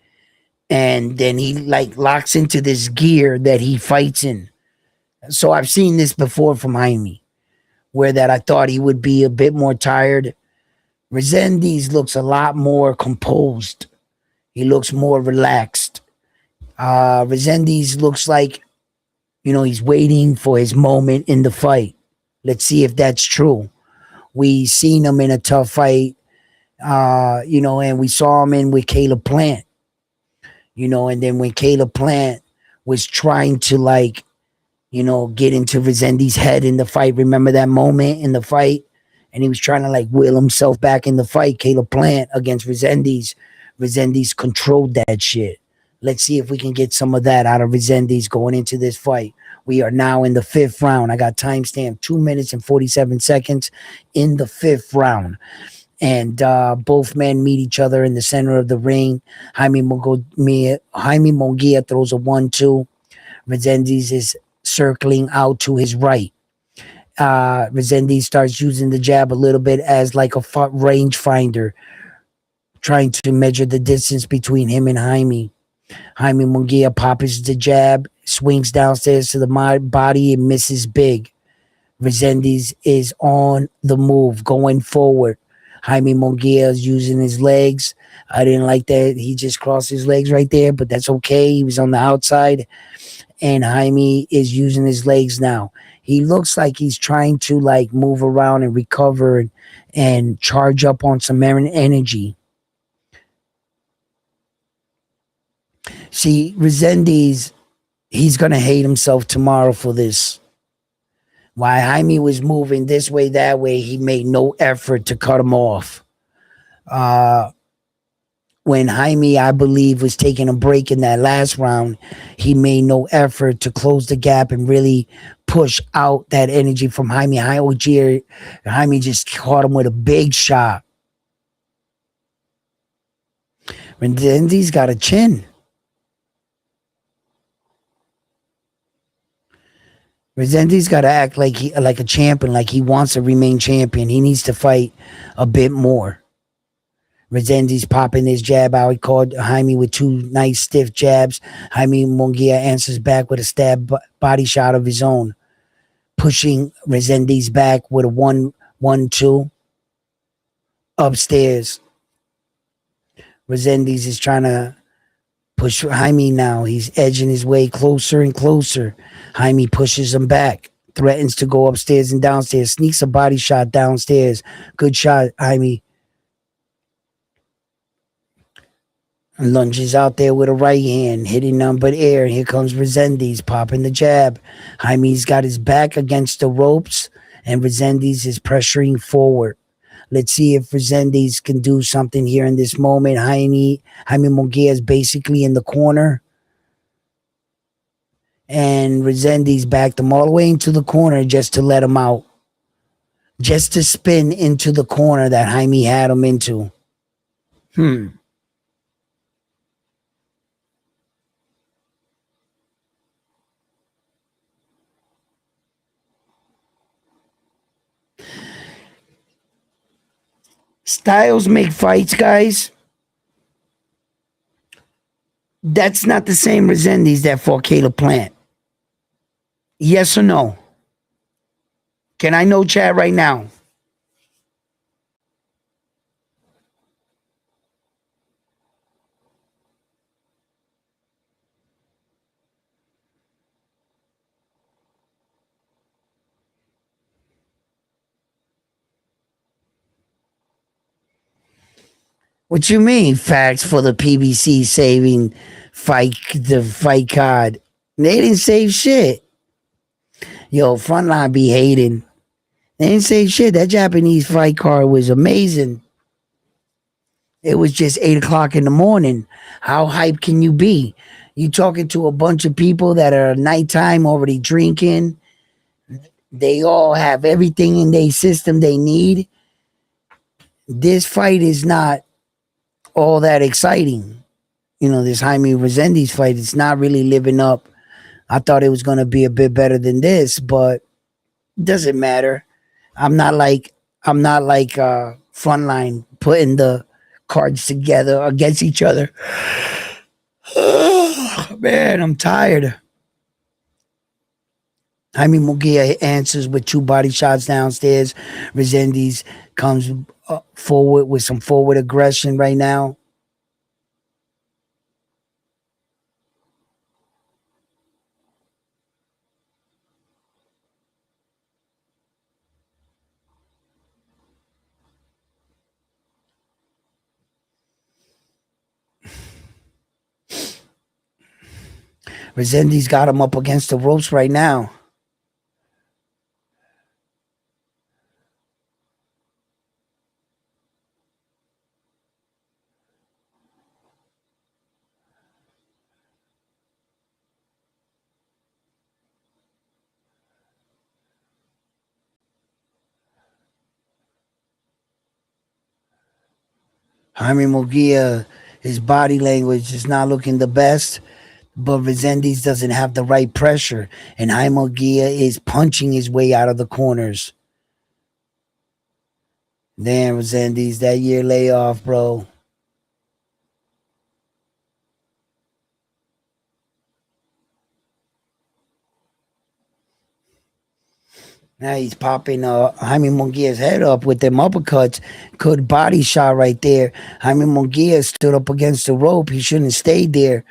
and then he like locks into this gear that he fights in. So I've seen this before from Jaime, where that I thought he would be a bit more tired. Resendiz looks a lot more composed. He looks more relaxed. Resendiz looks like, he's waiting for his moment in the fight. Let's see if that's true. We seen him in a tough fight, and we saw him in with Caleb Plant, and then when Caleb Plant was trying to get into Resendiz's head in the fight, remember that moment in the fight? And he was trying to will himself back in the fight, Caleb Plant against Resendiz. Resendiz controlled that shit. Let's see if we can get some of that out of Resendiz going into this fight. We are now in the 5th round. I got timestamp 2 minutes and 47 seconds in the 5th round. And both men meet each other in the center of the ring. Jaime Munguia throws a 1-2. Resendiz is circling out to his right. Resendiz starts using the jab a little bit as like a range finder, trying to measure the distance between him and Jaime. Jaime Munguia pops the jab, swings downstairs to the body, and misses big. Resendiz is on the move, going forward. Jaime Munguia is using his legs. I didn't like that. He just crossed his legs right there, but that's okay. He was on the outside, and Jaime is using his legs now. He looks like he's trying to move around and recover and charge up on some energy. See, Resendiz, he's going to hate himself tomorrow for this. While Jaime was moving this way, that way, he made no effort to cut him off. When Jaime, I believe, was taking a break in that last round, he made no effort to close the gap and really push out that energy from Jaime. Jaime just caught him with a big shot. Resendiz got a chin. Resendiz got to act like a champion, like he wants to remain champion. He needs to fight a bit more. Resendiz popping his jab out. He called Jaime with two nice stiff jabs. Jaime Munguia answers back with a stab body shot of his own, pushing Resendiz back with a 1-1-2 upstairs. Resendiz is trying to push Jaime now. He's edging his way closer and closer. Jaime pushes him back, threatens to go upstairs and downstairs, sneaks a body shot downstairs. Good shot, Jaime. Lunges out there with a right hand, hitting numbered air. Here comes Resendiz popping the jab. Jaime's got his back against the ropes, and Resendiz is pressuring forward. Let's see if Resendiz can do something here in this moment. Jaime Munguia is basically in the corner, and Resendiz backed him all the way into the corner just to let him out, just to spin into the corner that Jaime had him into. Styles make fights, guys. That's not the same Resendiz that fought Caleb Plant. Yes or no? Can I know chat right now? What you mean? Facts for the PBC saving the fight card. They didn't save shit. Yo, Frontline be hating. They didn't save shit. That Japanese fight card was amazing. It was just 8 o'clock in the morning. How hype can you be? You talking to a bunch of people that are nighttime already drinking. They all have everything in their system they need. This fight is not all that exciting. This Jaime Resendiz fight, it's not really living up. I thought it was going to be a bit better than this, but it doesn't matter. I'm not like Frontline putting the cards together against each other. Man, I'm tired. Jaime Munguia answers with two body shots downstairs. Resendiz comes forward with some forward aggression right now. Resendiz got him up against the ropes right now. Jaime Munguia, his body language is not looking the best, but Resendiz doesn't have the right pressure, and Jaime Munguia is punching his way out of the corners. Damn, Resendiz, that year layoff, bro. Now he's popping Jaime Munguia's head up with them uppercuts. Good body shot right there. Jaime Munguia stood up against the rope. He shouldn't have stayed there.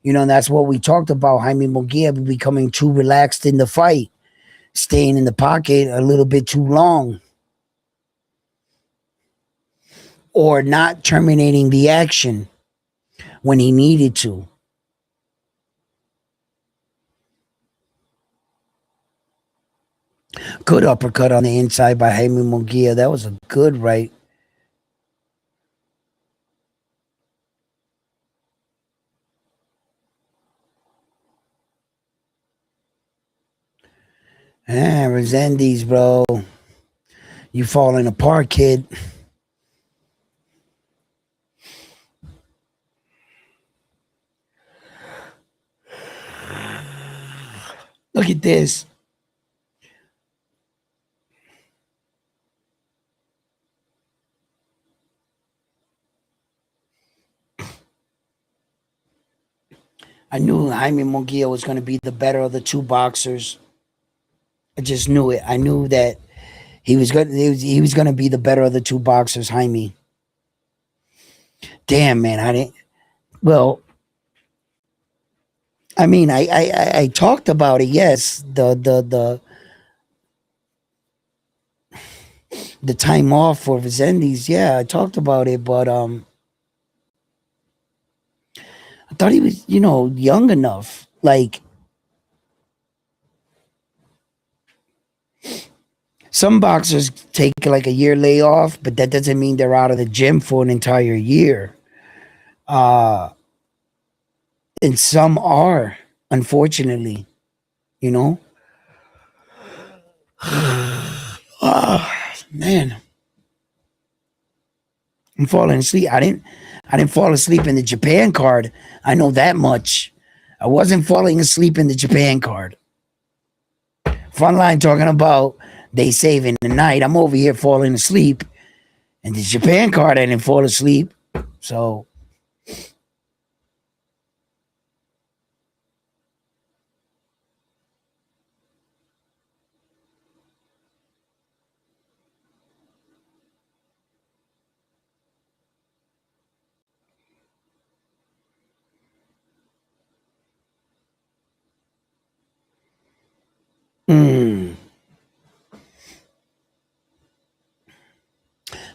That's what we talked about. Jaime Munguia becoming too relaxed in the fight, staying in the pocket a little bit too long, or not terminating the action when he needed to. Good uppercut on the inside by Jaime Munguia. That was a good right. Resendiz, bro. You falling apart, kid. Look at this. I knew Jaime Munguia was going to be the better of the two boxers. I just knew it. I knew that he was going to be the better of the two boxers, Jaime. Damn, man, I didn't. Well, I mean, I talked about it. Yes, the time off for Vizendes. Yeah, I talked about it, but I thought he was, young enough. Like some boxers take like a year layoff, but that doesn't mean they're out of the gym for an entire year. Uh, and some are, unfortunately, you know. Oh, man, I'm falling asleep. I didn't fall asleep in the Japan card. I know that much. I wasn't falling asleep in the Japan card. Frontline talking about they saving the night. I'm over here falling asleep. And the Japan card I didn't fall asleep. So mm,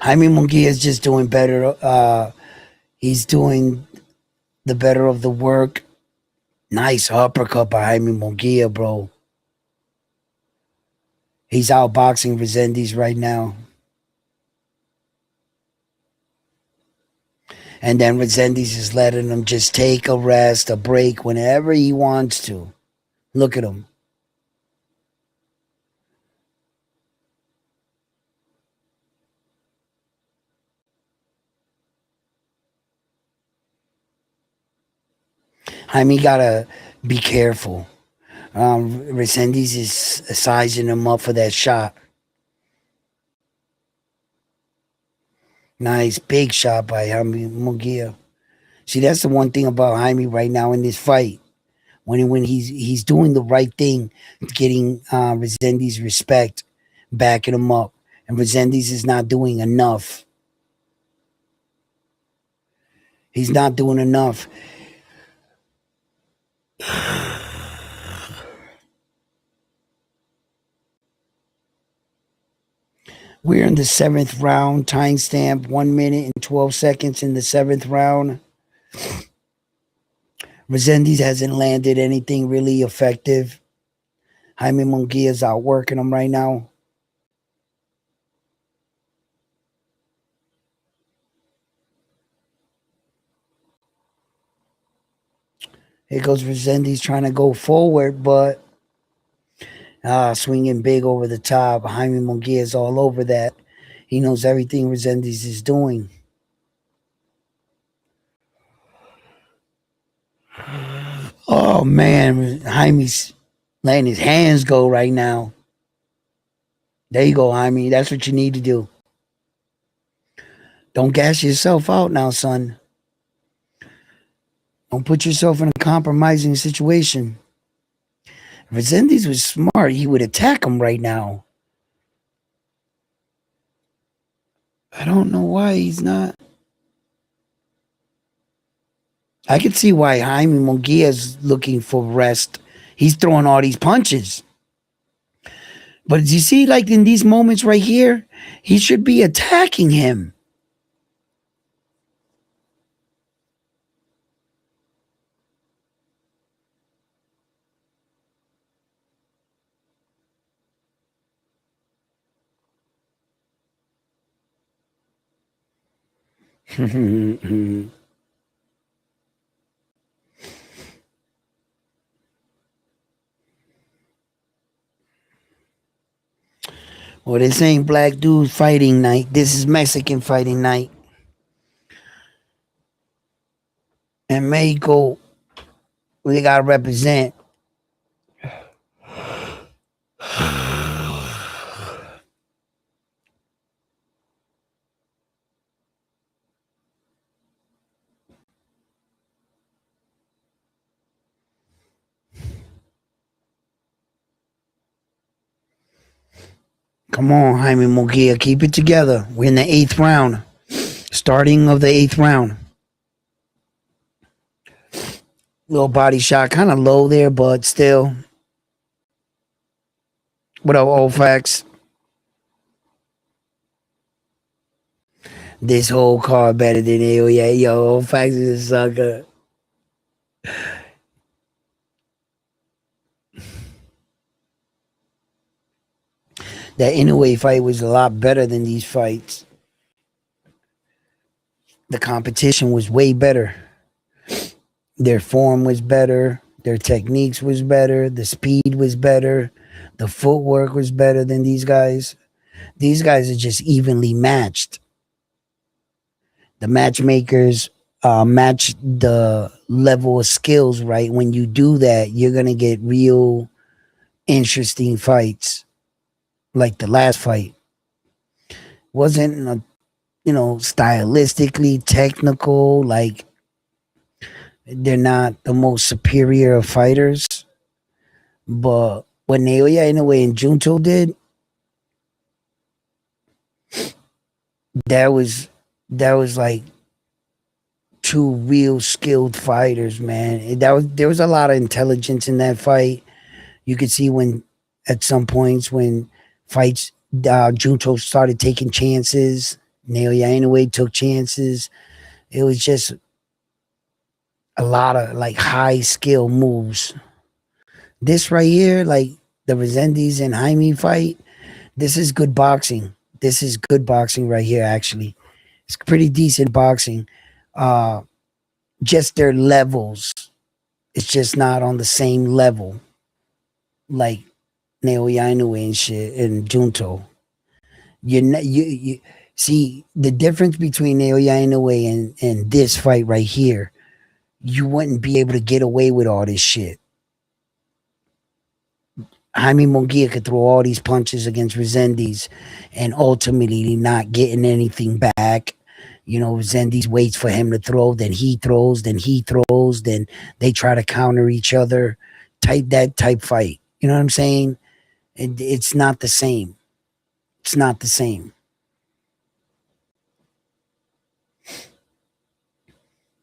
Jaime Munguia is just doing better. He's doing the better of the work. Nice uppercut by Jaime Munguia, bro. He's outboxing Resendiz right now. And then Resendiz is letting him just take a rest, a break whenever he wants to. Look at him. Jaime gotta be careful. Resendiz is sizing him up for that shot. Nice big shot by Jaime Munguia. See, that's the one thing about Jaime right now in this fight. When he's doing the right thing, getting Resendiz respect, backing him up, and Resendiz is not doing enough. He's not doing enough. We're in the seventh round. Timestamp 1 minute and 12 seconds in the seventh round. Resendiz hasn't landed anything really effective. Jaime Munguia is outworking him right now. Here goes Resendiz trying to go forward, but swinging big over the top. Jaime Munguia is all over that. He knows everything Resendiz is doing. Oh man, Jaime's letting his hands go right now. There you go, Jaime. That's what you need to do. Don't gas yourself out now, son. Don't put yourself in a compromising situation. If Resendiz was smart, he would attack him right now. I don't know why he's not. I can see why Jaime Munguia is looking for rest. He's throwing all these punches. But you see, like in these moments right here, he should be attacking him. Well, this ain't black dude fighting night. This is Mexican fighting night. And Mexico, they got to represent. Come on, Jaime Munguia, keep it together. We're in the eighth round, starting of the eighth round. Little body shot, kind of low there, but still. What up, old facts? This whole card better than AO. Yeah, yo, old facts is a sucker. That Inoue fight was a lot better than these fights. The competition was way better. Their form was better. Their techniques was better. The speed was better. The footwork was better than these guys. These guys are just evenly matched. The matchmakers match the level of skills right. When you do that, you're gonna get real interesting fights. Like the last fight wasn't stylistically technical. Like they're not the most superior of fighters, but what Naoya Inoue and Junto did, that was like two real skilled fighters, man. There was a lot of intelligence in that fight. You could see when at some points when fights Junto started taking chances, Naoya Inoue took chances. It was just a lot of like high skill moves. This right here, like the Resendiz and Jaime fight, this is good boxing. This is good boxing right here, actually. It's pretty decent boxing. Uh, just their levels. It's just not on the same level like Naoya Inoue and shit and Junto. You see the difference between Naoya Inoue and this fight right here. You wouldn't be able to get away with all this shit. Jaime Munguia could throw all these punches against Resendiz and ultimately not getting anything back. Resendiz waits for him to throw, then he throws, then they try to counter each other. Type fight. You know what I'm saying? It's not the same. It's not the same.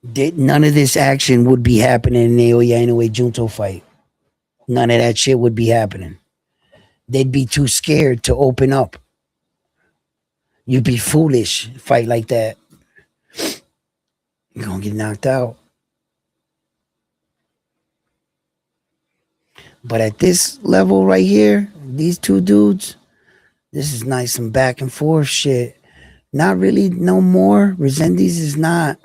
None of this action would be happening in the Naoya Inoue Junto fight. None of that shit would be happening. They'd be too scared to open up. You'd be foolish fight like that. You're gonna get knocked out. But at this level right here, these two dudes, this is nice and back and forth shit. Not really no more. Resendiz is not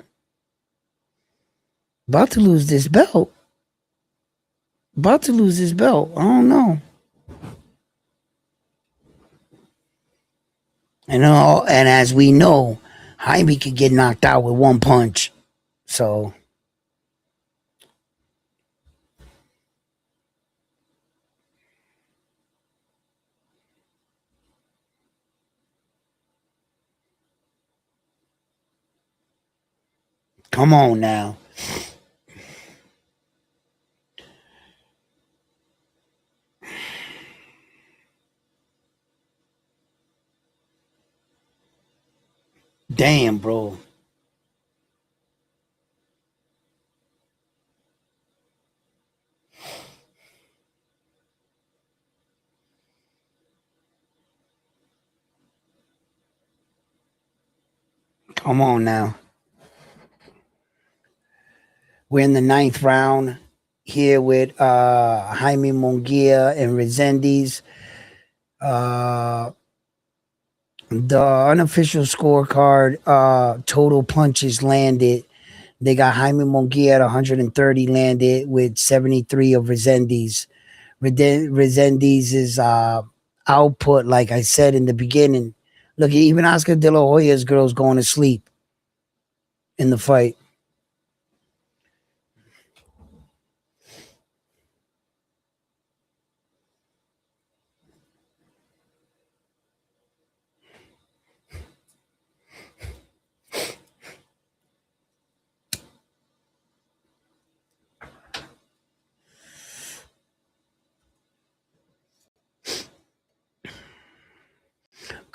about to lose this belt. About to lose this belt. I don't know. And as we know, Jaime could get knocked out with one punch. So come on now. Damn, bro. Come on now. We're in the ninth round here with Jaime Munguia and Resendiz. The unofficial scorecard, total punches landed. They got Jaime Munguia at 130 landed with 73 of Resendiz's. Resendiz's output, like I said in the beginning. Look, even Oscar De La Hoya's girl's going to sleep in the fight.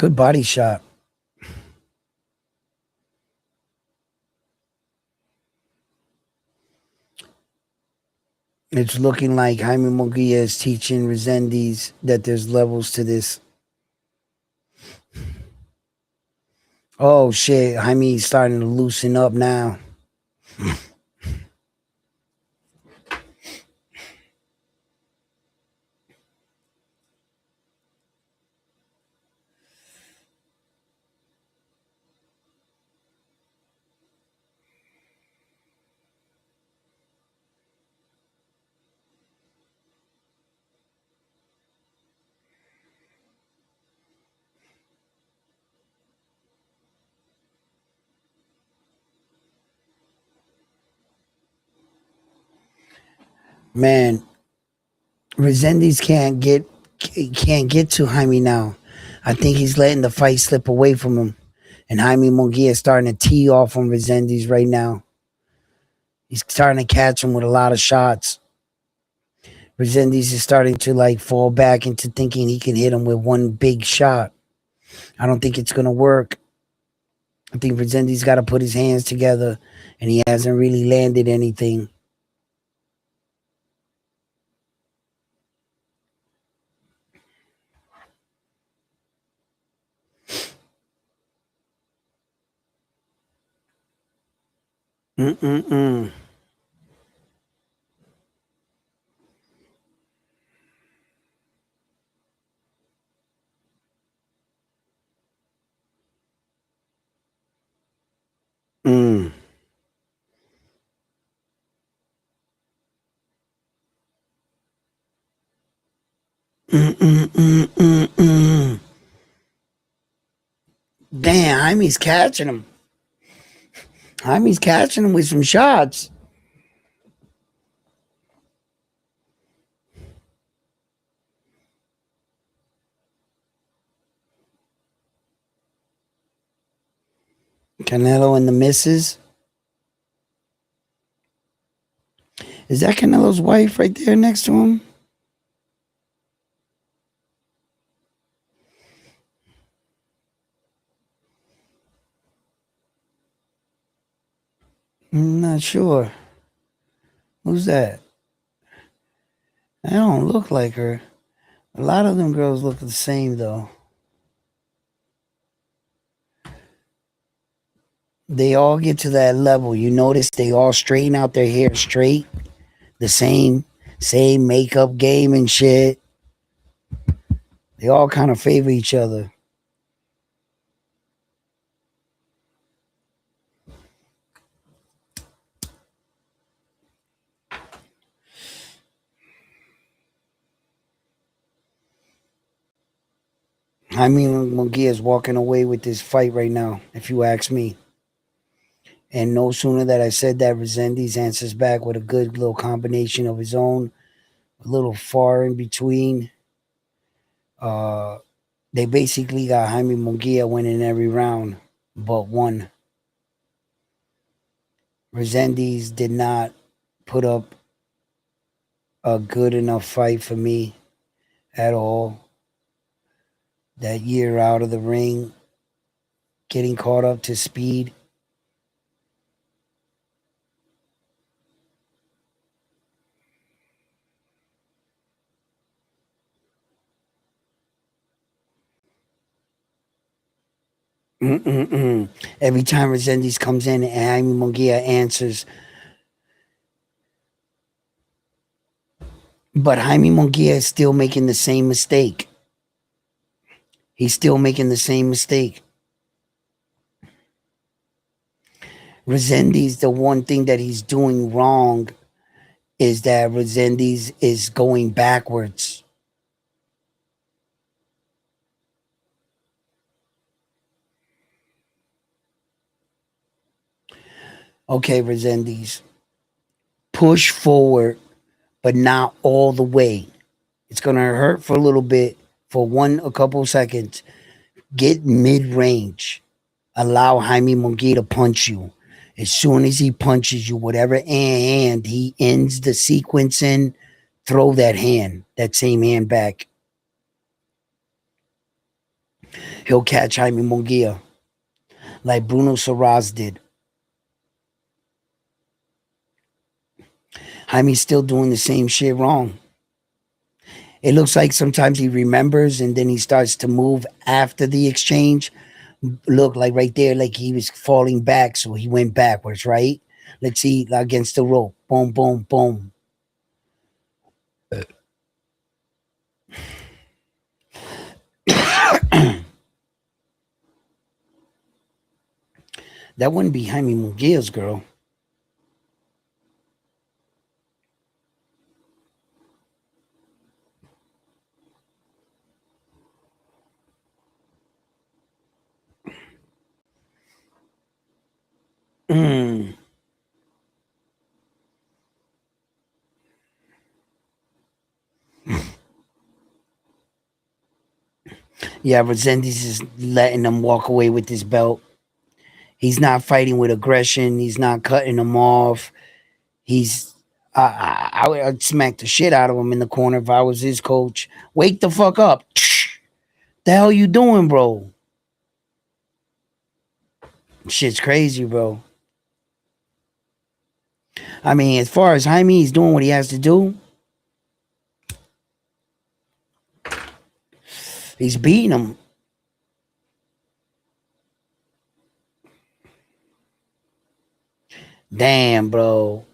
Good body shot. It's looking like Jaime Munguia is teaching Resendiz that there's levels to this. Oh shit, Jaime's starting to loosen up now. Man, Resendiz can't get to Jaime now. I think he's letting the fight slip away from him. And Jaime Munguia is starting to tee off on Resendiz right now. He's starting to catch him with a lot of shots. Resendiz is starting to like fall back into thinking he can hit him with one big shot. I don't think it's gonna work. I think Resendiz got to put his hands together, and he hasn't really landed anything. Mm-mm-mm. Mm. Mm-mm-mm-mm-mm. Damn, Jaime's catching him. Jaime's catching him with some shots. Canelo and the misses. Is that Canelo's wife right there next to him? I'm not sure. Who's that? I don't look like her. A lot of them girls look the same though. They all get to that level. You notice they all straighten out their hair straight. The same makeup game and shit. They all kind of favor each other. I mean, Munguia is walking away with this fight right now, if you ask me. And no sooner that I said that, Resendiz answers back with a good little combination of his own, a little far in between. Uh, they basically got Jaime Munguia winning every round but one. Resendiz did not put up a good enough fight for me at all. That year out of the ring, getting caught up to speed. Mm-mm-mm. Every time Resendiz comes in and Jaime Munguia answers. But Jaime Munguia is still making the same mistake. He's still making the same mistake. Resendiz, the one thing that he's doing wrong is that Resendiz is going backwards. Okay, Resendiz, push forward, but not all the way. It's gonna hurt for a little bit, for a couple seconds. Get mid range. Allow Jaime Munguia to punch you. As soon as he punches you, whatever hand he ends the sequence in, throw that same hand back. He'll catch Jaime Munguia like Bruno Soraz did. Jaime's still doing the same shit wrong. It looks like sometimes he remembers and then he starts to move after the exchange. Look, like right there, like he was falling back, so he went backwards, right? Let's see, against the rope. Boom, boom, boom. That wouldn't be Jaime Munguia's girl. Mm. Yeah, Resendiz is letting them walk away with this belt. He's not fighting with aggression. He's not cutting them off. He's I'd smack the shit out of him in the corner if I was his coach. Wake the fuck up. The hell you doing, bro? Shit's crazy, bro. I mean, as far as Jaime, he's doing what he has to do. He's beating him. Damn, bro.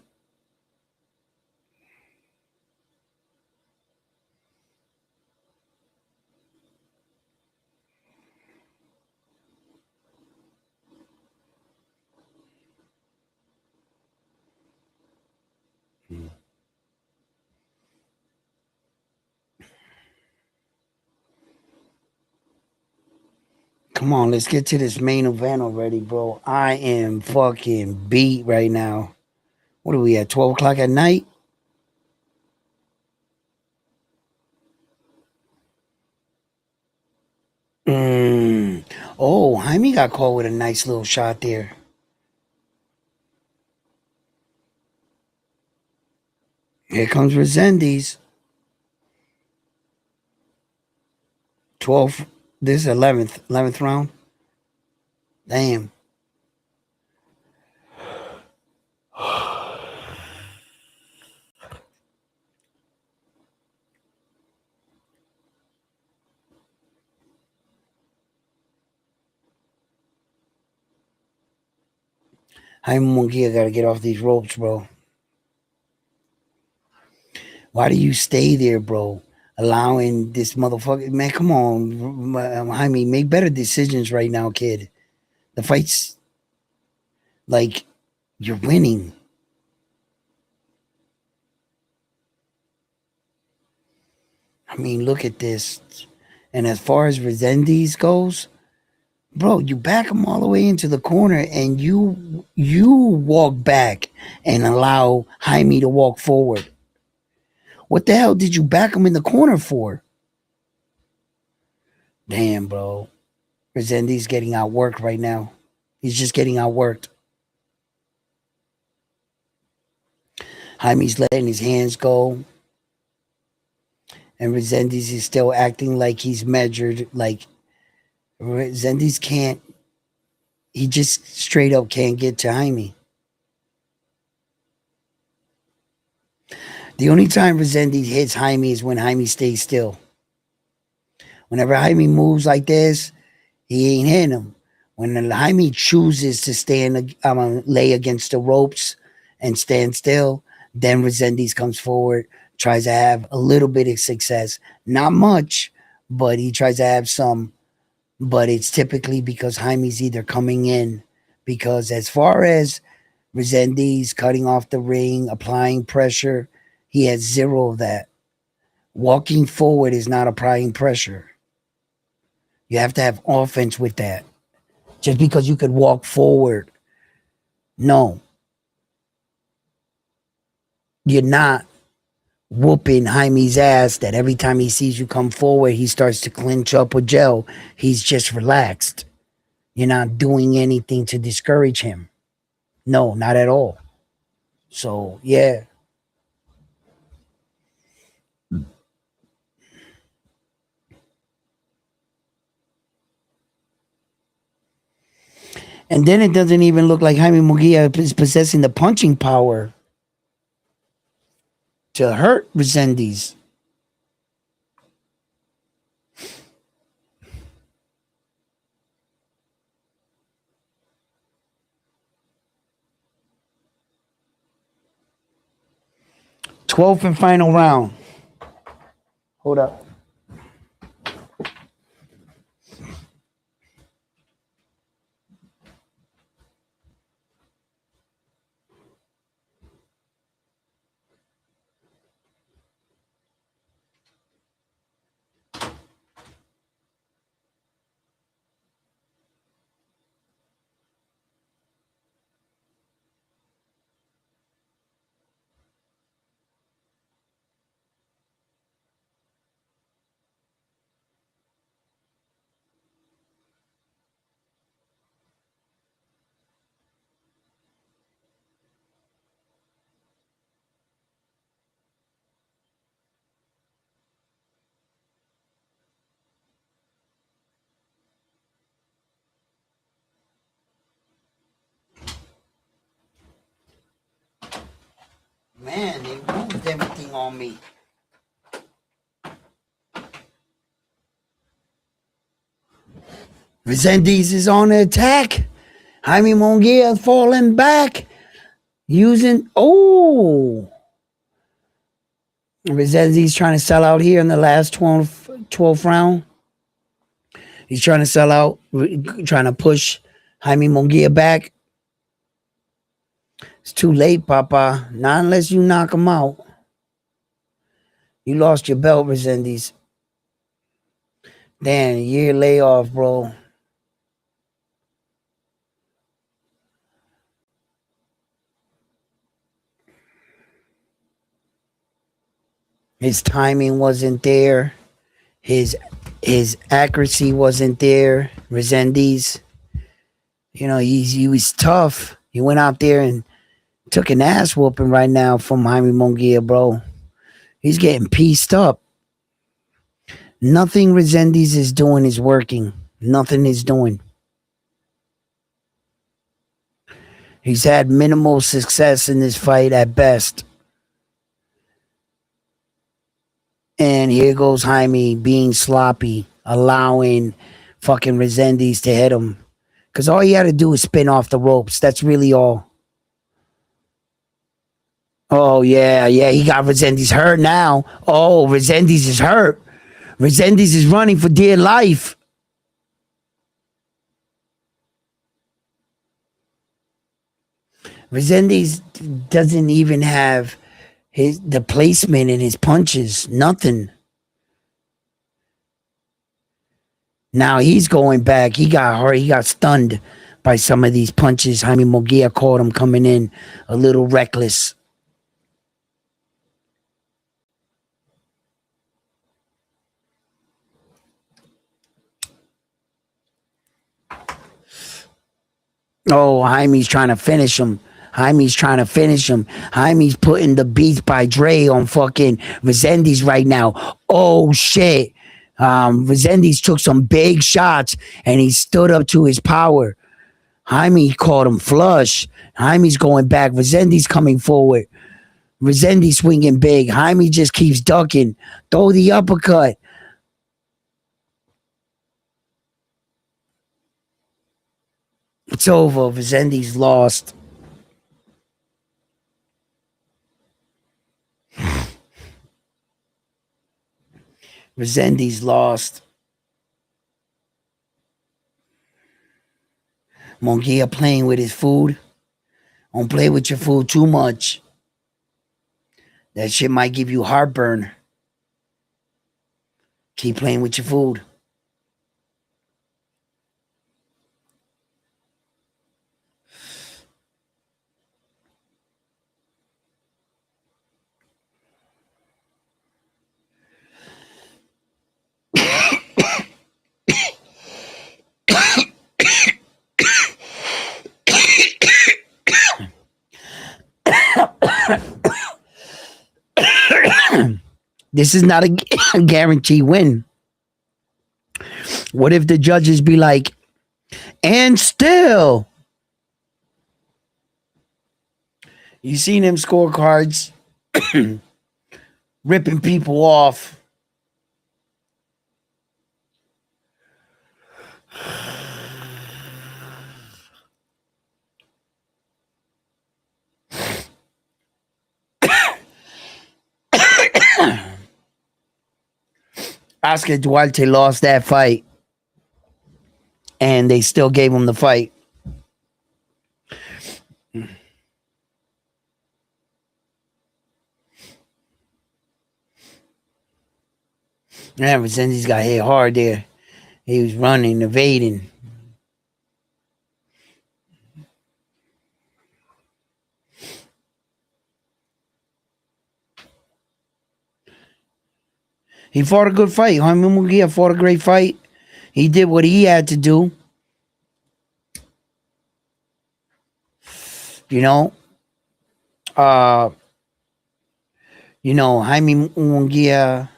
Come on, let's get to this main event already, bro. I am fucking beat right now. What are we at? 12 o'clock at night? Mm. Oh, Jaime got caught with a nice little shot there. Here comes Resendiz. 12. This is 11th round. Damn. Jaime Munguia got to get off these ropes, bro. Why do you stay there, bro? Allowing this motherfucker, man, come on, Jaime, make better decisions right now, kid. The fight's like you're winning. I mean, look at this. And as far as Resendiz goes, bro, you back him all the way into the corner, and you walk back and allow Jaime to walk forward. What the hell did you back him in the corner for? Damn, bro. Resendiz getting outworked right now. He's just getting outworked. Jaime's letting his hands go. And Resendiz is still acting like he's measured. Like Resendiz can't, he just straight up can't get to Jaime. The only time Resendiz hits Jaime is when Jaime stays still. Whenever Jaime moves like this, he ain't hitting him. When Jaime chooses to stand, lay against the ropes and stand still, then Resendiz comes forward, tries to have a little bit of success. Not much, but he tries to have some. But it's typically because Jaime's either coming in, because as far as Resendiz cutting off the ring, applying pressure, he has zero of that. Walking forward is not applying pressure. You have to have offense with that. Just because you could walk forward, no, you're not whooping Jaime's ass that every time he sees you come forward, he starts to clinch up or gel. He's just relaxed. You're not doing anything to discourage him. No, not at all. So, yeah. And then it doesn't even look like Jaime Munguia is possessing the punching power to hurt Resendiz. Twelfth and final round. Hold up. Man, they moved everything on me. Resendiz is on the attack. Jaime Munguia falling back. Using. Oh. Resendiz trying to sell out here in the last 12th round. He's trying to sell out, trying to push Jaime Munguia back. It's too late, Papa. Not unless you knock him out. You lost your belt, Resendiz. Damn, a year layoff, bro. His timing wasn't there. His accuracy wasn't there. Resendiz, he was tough. He went out there and took an ass whooping right now from Jaime Munguia, bro. He's getting pieced up. Nothing Resendiz is doing is working. Nothing is doing. He's had minimal success in this fight at best. And here goes Jaime being sloppy, allowing fucking Resendiz to hit him. Because all he had to do is spin off the ropes. That's really all. Oh, yeah, he got Resendiz hurt now. Oh, Resendiz is hurt. Resendiz is running for dear life. Resendiz doesn't even have the placement in his punches. Nothing. Now he's going back. He got hurt. He got stunned by some of these punches. Jaime Munguia caught him coming in a little reckless. Oh, Jaime's trying to finish him. Jaime's putting the Beats by Dre on fucking Resendiz right now. Oh, shit. Resendiz took some big shots and he stood up to his power. Jaime caught him flush. Jaime's going back. Resendiz coming forward. Resendiz swinging big. Jaime just keeps ducking. Throw the uppercut. It's over. Resendiz lost. Resendiz lost. Munguia playing with his food. Don't play with your food too much. That shit might give you heartburn. Keep playing with your food. This is not a guarantee win. What if the judges be like, and still You seen them scorecards ripping people off. Oscar Duarte lost that fight, and they still gave him the fight. Yeah, but since he's got hit hard there, he was running, evading. He fought a good fight. Jaime Munguia fought a great fight. He did what he had to do. You know, uh, Jaime Munguia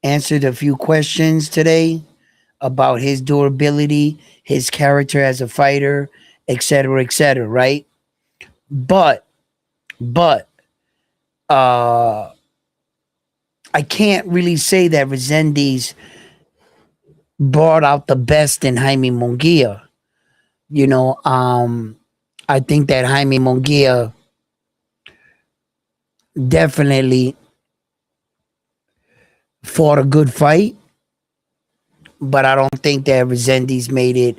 answered a few questions today about his durability, his character as a fighter, etc., right? But, but, uh, I can't really say that Resendiz brought out the best in Jaime Munguia. You know, I think that Jaime Munguia definitely fought a good fight, but I don't think that Resendiz made it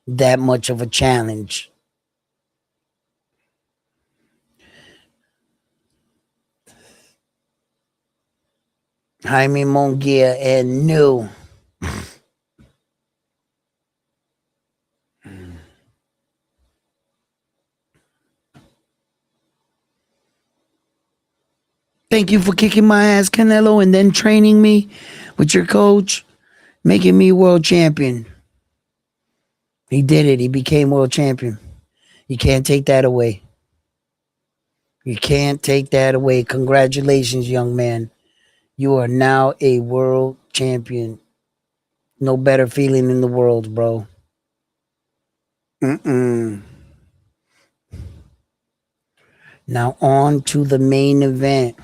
that much of a challenge. Jaime Munguia and new. Thank you for kicking my ass, Canelo, and then training me with your coach, making me world champion. He did it. He became world champion. You can't take that away. You can't take that away. Congratulations, young man. You are now a world champion. No better feeling in the world, bro. Mm-mm. Now on to the main event.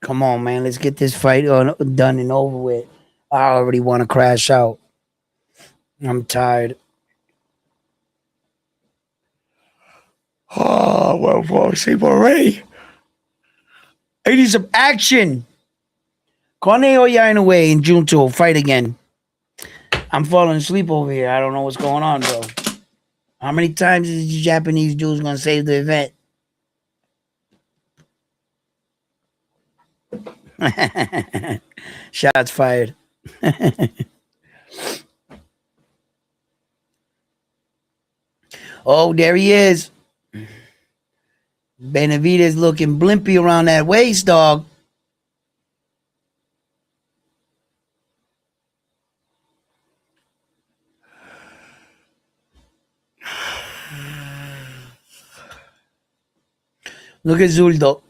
Come on, man. Let's get this fight done and over with. I already want to crash out. I'm tired. Oh, well, fall asleep already. I need some action. Corneo Yainaway and Junto fight again. I'm falling asleep over here. I don't know what's going on, bro. How many times is the Japanese dudes gonna save the event? Shots fired. Oh, there he is. Benavidez looking blimpy around that waist, dog. Look at Zurdo.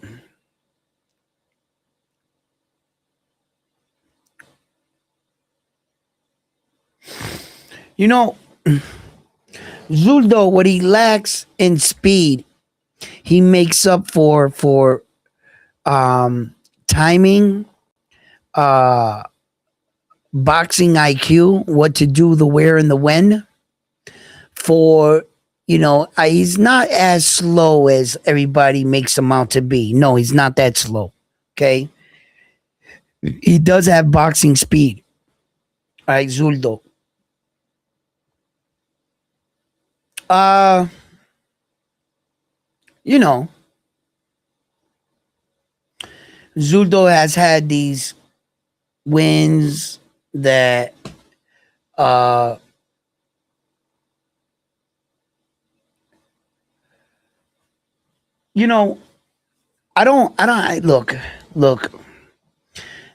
You know, Zurdo, what he lacks in speed, he makes up for timing, uh, boxing IQ, what to do, the where and the when. For he's not as slow as everybody makes him out to be. No, he's not that slow. Okay, he does have boxing speed. All right, Zurdo. Uh, you know, Zurdo has had these wins that uh you know look,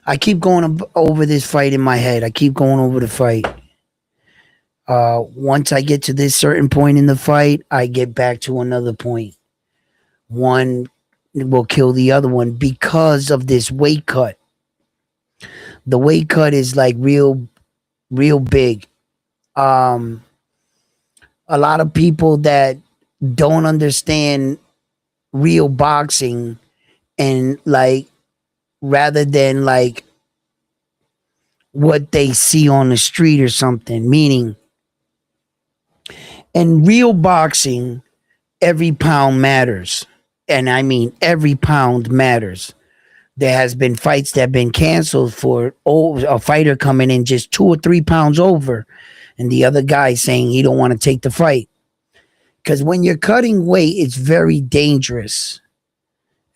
I keep going over this fight in my head. I keep going over the fight. Once I get to this certain point in the fight, I get back to another point. One will kill the other one because of this weight cut. The weight cut is like real big. Um, a lot of people that don't understand real boxing and like rather than like what they see on the street or something. Meaning, in real boxing, every pound matters. And I mean, every pound matters. There has been fights that have been canceled for a fighter coming in just 2 or 3 pounds over, and the other guy saying he don't want to take the fight. Because when you're cutting weight, it's very dangerous.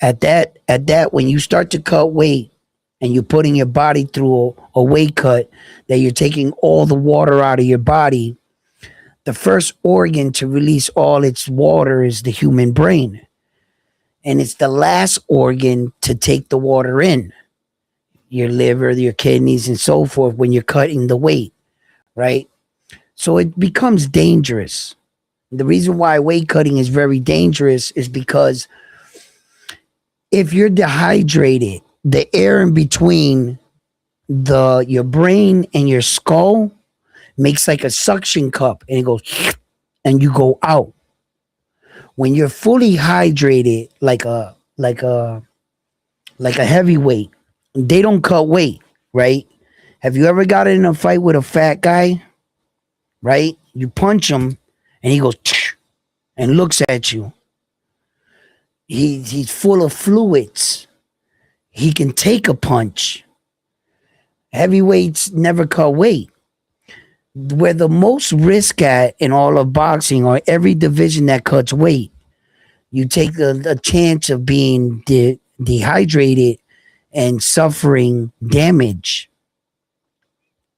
At that, when you start to cut weight and you're putting your body through a weight cut, that you're taking all the water out of your body, the first organ to release all its water is the human brain. And it's the last organ to take the water in, your liver, your kidneys, and so forth, when you're cutting the weight, right? So it becomes dangerous. The reason why weight cutting is very dangerous is because if you're dehydrated, the air in between your brain and your skull makes like a suction cup and it goes and you go out. When you're fully hydrated, like a heavyweight, they don't cut weight, right? Have you ever got in a fight with a fat guy? Right? You punch him and he goes and looks at you. He's full of fluids. He can take a punch. Heavyweights never cut weight. Where the most risk at in all of boxing or every division that cuts weight, you take the chance of being dehydrated and suffering damage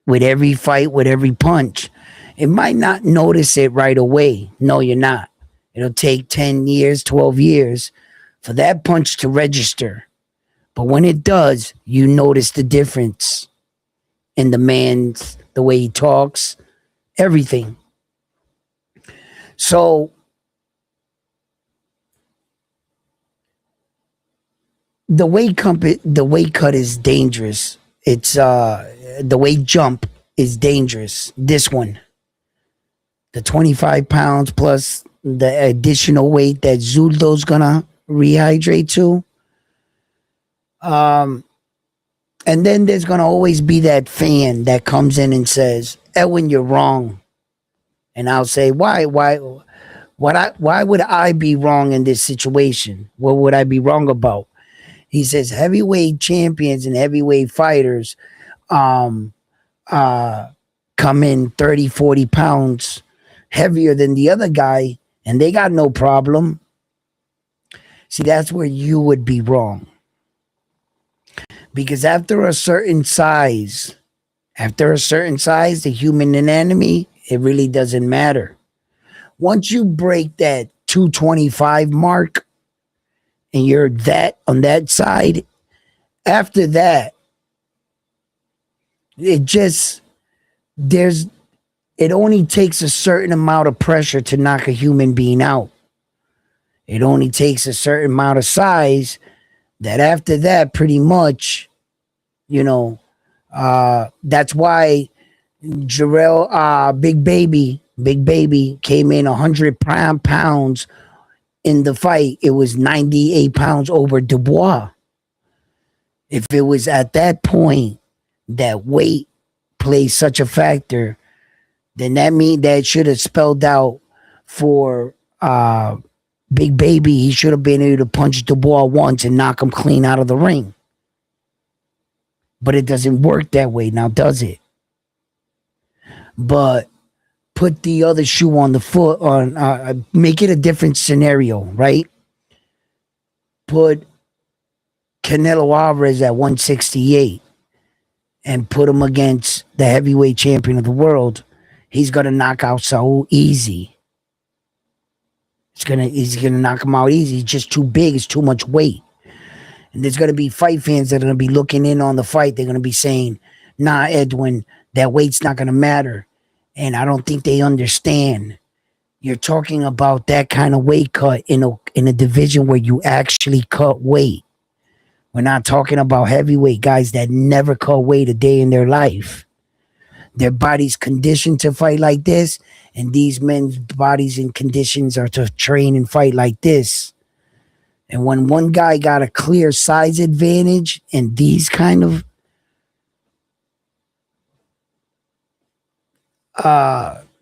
with every fight, with every punch. It might not notice it right away. No, you're not. It'll take 10 years, 12 years for that punch to register. But when it does, you notice the difference in the way he talks, everything. So the weight cut is dangerous. It's the weight jump is dangerous. This one, the 25 pounds plus the additional weight that Zurdo's gonna rehydrate to. And then there's gonna always be that fan that comes in and says, "Edwin, you're wrong." And I'll say, "Why? Why would I be wrong in this situation? What would I be wrong about?" He says, "Heavyweight champions and heavyweight fighters um, come in 30, 40 pounds heavier than the other guy, and they got no problem." See, that's where you would be wrong. Because after a certain size, the human anatomy, it really doesn't matter. Once you break that 225 mark and you're that on that side, after that, there's it only takes a certain amount of pressure to knock a human being out. It only takes a certain amount of size that after that, pretty much, that's why Jarrell, Big Baby came in 100 pounds in the fight. It was 98 pounds over Dubois. If it was at that point that weight plays such a factor, then that should have spelled out for Big Baby. He should have been able to punch Dubois once and knock him clean out of the ring. But it doesn't work that way now, does it? But put the other shoe on the foot, make it a different scenario, right? Put Canelo Alvarez at 168 and put him against the heavyweight champion of the world. He's gonna knock out Saul easy. He's gonna knock him out easy. He's just too big. It's too much weight. And there's gonna be fight fans that are gonna be looking in on the fight. They're gonna be saying, "Nah, Edwin, that weight's not gonna matter." And I don't think they understand. You're talking about that kind of weight cut in a division where you actually cut weight. We're not talking about heavyweight guys that never cut weight a day in their life. Their body's conditioned to fight like this, and these men's bodies and conditions are to train and fight like this. And when one guy got a clear size advantage in these kind of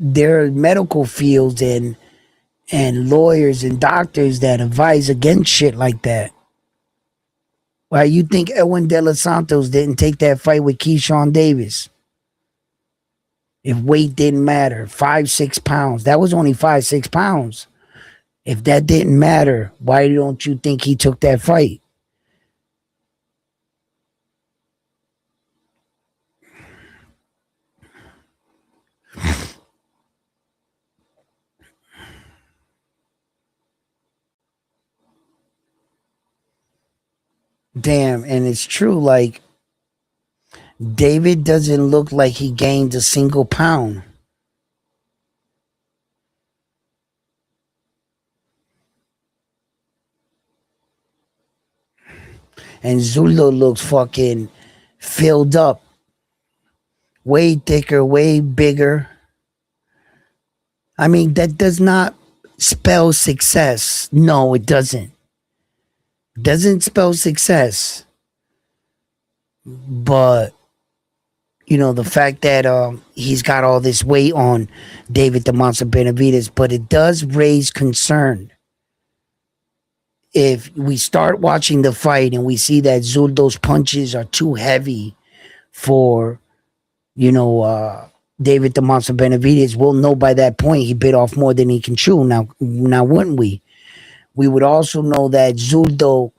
there are medical fields and lawyers and doctors that advise against shit like that. Why you think Edwin De Los Santos didn't take that fight with Keyshawn Davis? If weight didn't matter, 5-6 pounds. That was only 5-6 pounds. If that didn't matter, why don't you think he took that fight? Damn, and it's true. Like, David doesn't look like he gained a single pound. And Zurdo looks fucking filled up. Way thicker, way bigger. I mean, that does not spell success. No, it doesn't. Doesn't spell success. But the fact that he's got all this weight on David the Monster Benavidez, but it does raise concern. If we start watching the fight and we see that Zurdo's punches are too heavy for, David the Monster Benavidez, we'll know by that point he bit off more than he can chew. Now wouldn't we? We would also know that Zurdo,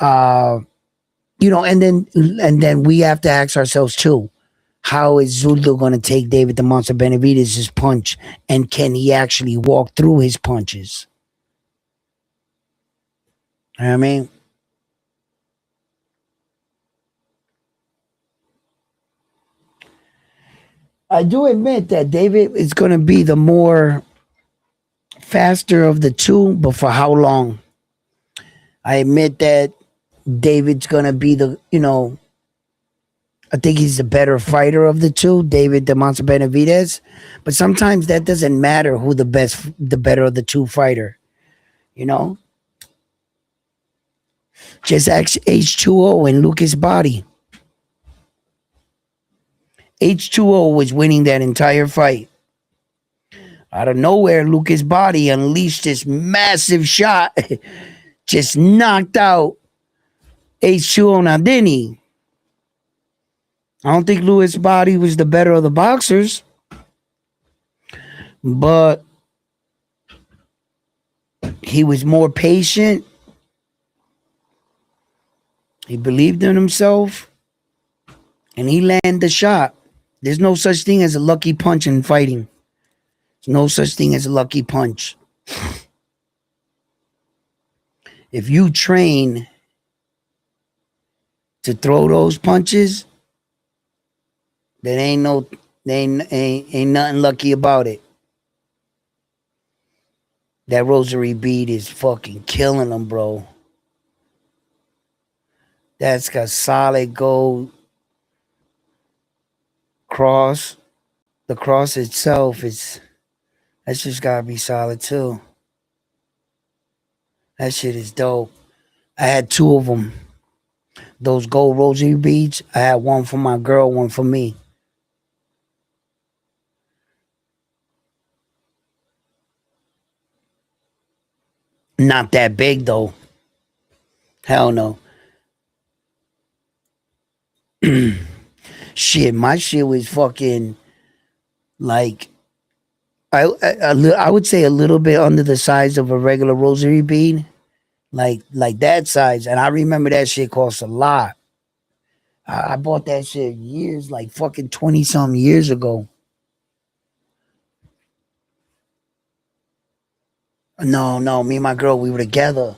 and then we have to ask ourselves too, how is Zurdo going to take David the Monster Benavidez's punch, and can he actually walk through his punches? You know what I mean? I do admit that David is going to be the more faster of the two, but for how long? I admit that David's going to be I think he's the better fighter of the two, David the Monster Benavidez. But sometimes that doesn't matter who the better of the two fighter. Just ask H2O and Lucas Body. H2O was winning that entire fight. Out of nowhere, Lucas Body unleashed this massive shot, just knocked out H2O. Now, didn't he? I don't think Lucas Body was the better of the boxers, but he was more patient. He believed in himself, and he landed the shot. There's no such thing as a lucky punch in fighting. There's no such thing as a lucky punch. If you train to throw those punches, then ain't nothing lucky about it. That rosary bead is fucking killing them, bro. That's got solid gold cross. The cross itself that's just gotta be solid too. That shit is dope. I had two of them. Those gold rosary beads. I had one for my girl, one for me. Not that big though. Hell no. Shit, my shit was fucking like I would say a little bit under the size of a regular rosary bead, like that size. And I remember that shit cost a lot. I bought that shit years, like fucking 20 something years ago. No, me and my girl, we were together.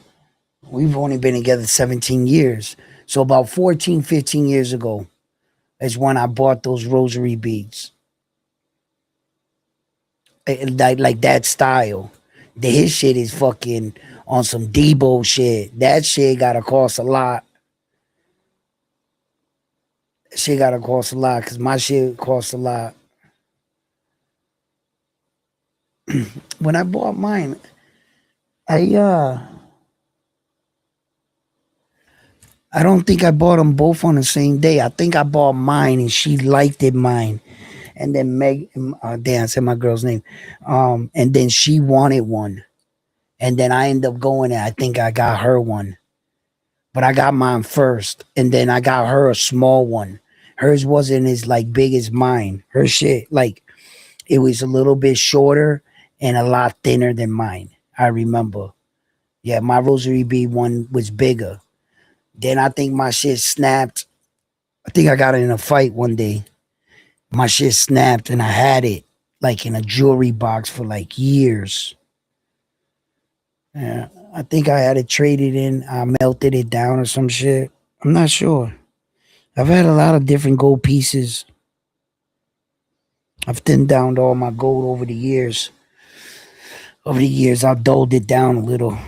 We've only been together 17 years. So about 14, 15 years ago is when I bought those rosary beads. Like that style. His shit is fucking on some Debo shit. That shit gotta cost a lot. Shit gotta cost a lot because my shit costs a lot. When I bought mine, I I don't think I bought them both on the same day. I think I bought mine and she liked it mine. And then damn, I said my girl's name. And then she wanted one. And then I ended up going and I think I got her one. But I got mine first. And then I got her a small one. Hers wasn't as like big as mine. Her shit, like it was a little bit shorter and a lot thinner than mine. I remember. Yeah, my rosary bead one was bigger. Then I think my shit snapped. I think I got it in a fight one day. My shit snapped and I had it like in a jewelry box for like years. Yeah, I think I had it traded in. I melted it down or some shit. I'm not sure. I've had a lot of different gold pieces. I've thinned down all my gold over the years. Over the years, I've dulled it down a little.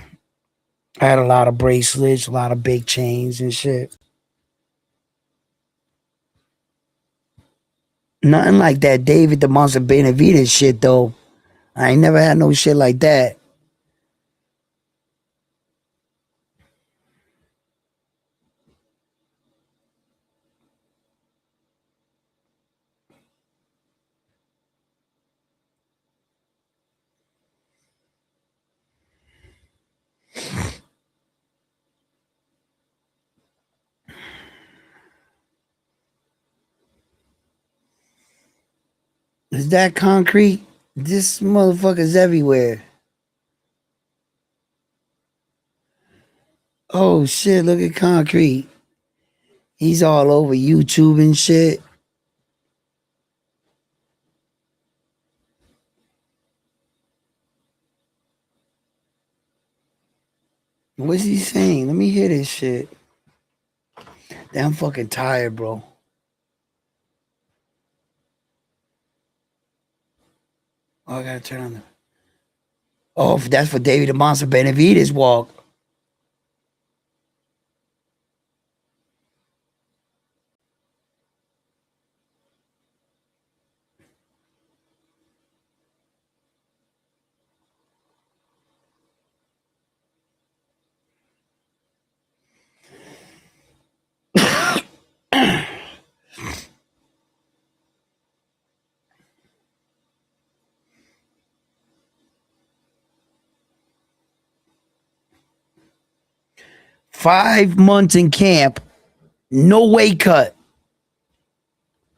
I had a lot of bracelets, a lot of big chains and shit. Nothing like that David the Monster Benavidez shit though. I ain't never had no shit like that. Is that concrete? This motherfucker's everywhere. Oh shit, look at concrete. He's all over YouTube and shit. What's he saying? Let me hear this shit. Damn, I'm fucking tired, bro. Oh, I gotta turn on the. Oh, that's for David the Monster Benavidez walk. $5 months in camp, no weight cut,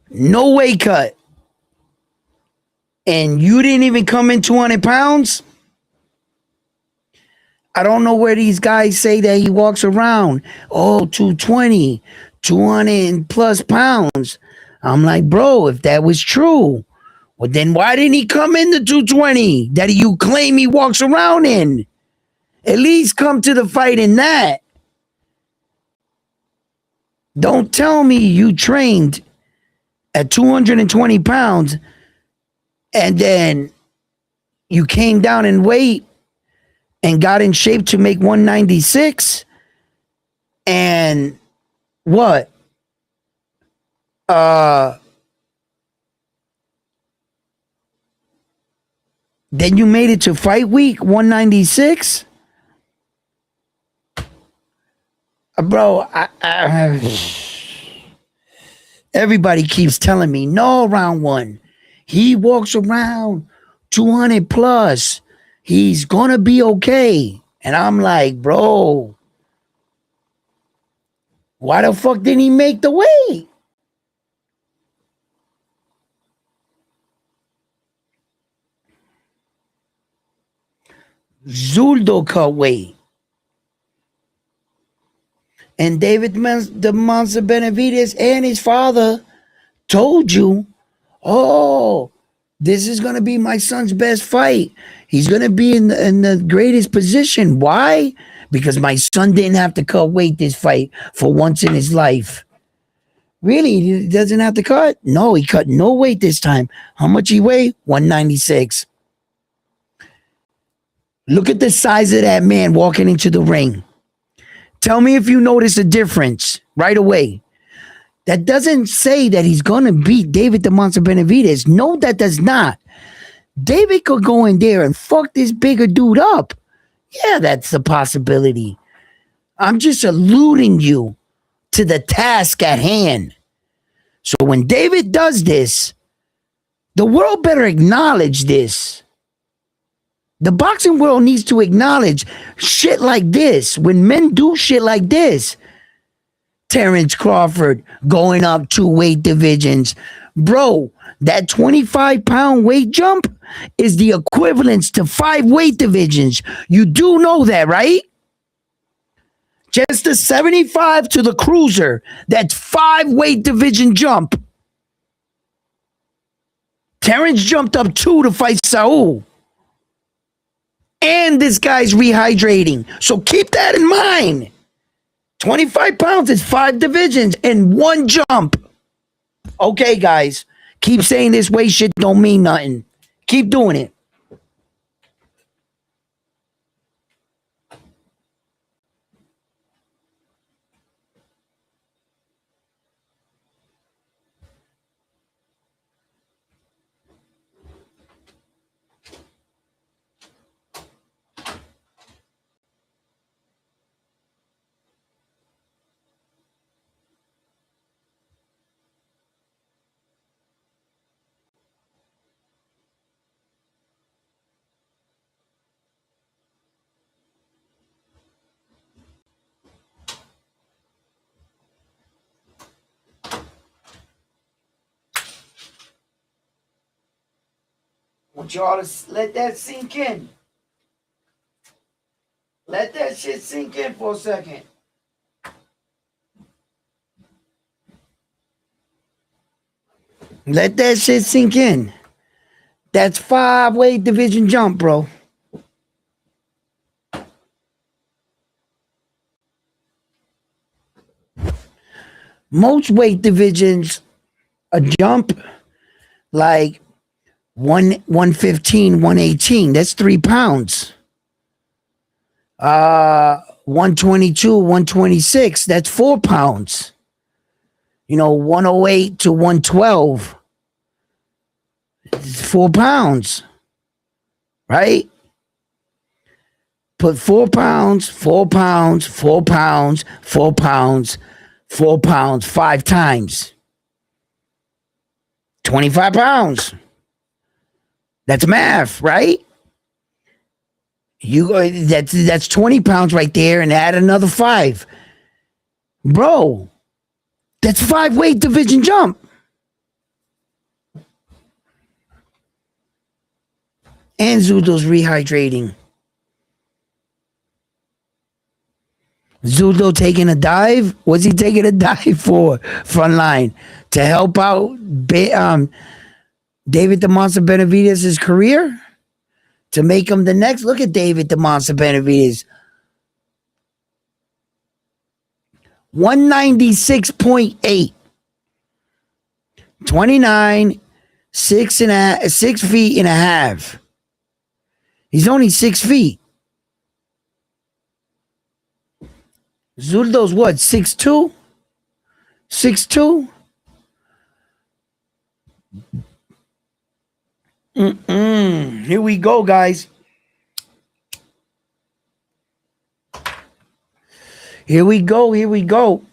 no weight cut, and you didn't even come in 200 pounds. I don't know where these guys say that he walks around. Oh, 220, 200 plus pounds. I'm like, bro, if that was true, well, then why didn't he come in the 220 that you claim he walks around in? At least come to the fight in that. Don't tell me you trained at 220 pounds and then you came down in weight and got in shape to make 196 and what? Then you made it to fight week 196? Bro, everybody keeps telling me, no, round one. He walks around 200 plus. He's going to be okay. And I'm like, bro, why the fuck didn't he make the weight? Zurdo cut weight. And the Monster Benavidez and his father told you, oh, this is going to be my son's best fight. He's going to be in the greatest position. Why? Because my son didn't have to cut weight this fight for once in his life. Really? He doesn't have to cut? No, he cut no weight this time. How much he weigh? 196. Look at the size of that man walking into the ring. Tell me if you notice a difference right away. That doesn't say that he's going to beat David the Monster Benavidez. No, that does not. David could go in there and fuck this bigger dude up. Yeah, that's a possibility. I'm just alluding you to the task at hand. So when David does this, the world better acknowledge this. The boxing world needs to acknowledge shit like this. When men do shit like this, Terrence Crawford going up 2 weight divisions. Bro, that 25-pound weight jump is the equivalence to 5 weight divisions. You do know that, right? Just the 75 to the cruiser. That's 5 weight division jump. Terrence jumped up 2 to fight Saul. And this guy's rehydrating. So keep that in mind. 25 pounds is 5 divisions in 1 jump. Okay, guys. Keep saying this weight shit don't mean nothing. Keep doing it. I want y'all to let that sink in. Let that shit sink in for a second. Let that shit sink in. That's 5 weight division jump, bro. Most weight divisions, a jump like 115, 118. That's 3 pounds. 122, 126. That's 4 pounds. 108 to 112. 4 pounds. Right? Put 4 pounds, 4 pounds, 4 pounds, 4 pounds, 4 pounds 5 times. 25 pounds. That's math, right? You go. That's 20 pounds right there, and add another 5, bro. That's 5 weight division jump. And Zurdo's rehydrating. Zurdo taking a dive. What's he taking a dive for? Front line to help out David the Monster Benavidez' career, to make him the next. Look at David the Monster Benavidez. 196.8. 29, 6 feet and a half. He's only 6 feet. Zurdo's what? 6'2"? 6'2"? Here we go, guys. Here we go. Here we go.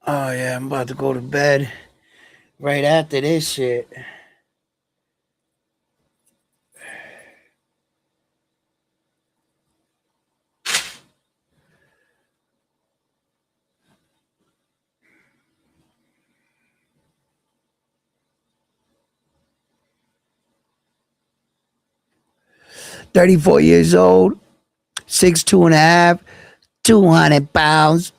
Oh, yeah, I'm about to go to bed right after this shit. $34 years old, 6'2.5", 200 pounds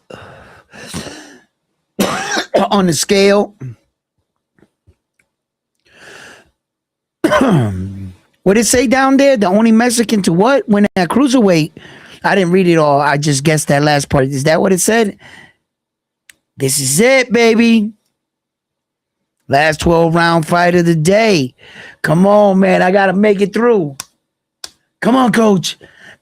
on the scale. What did it say down there? The only Mexican to what? Win at cruiserweight. I didn't read it all. I just guessed that last part. Is that what it said? This is it, baby. Last 12-round fight of the day. Come on, man. I got to make it through. Come on, coach.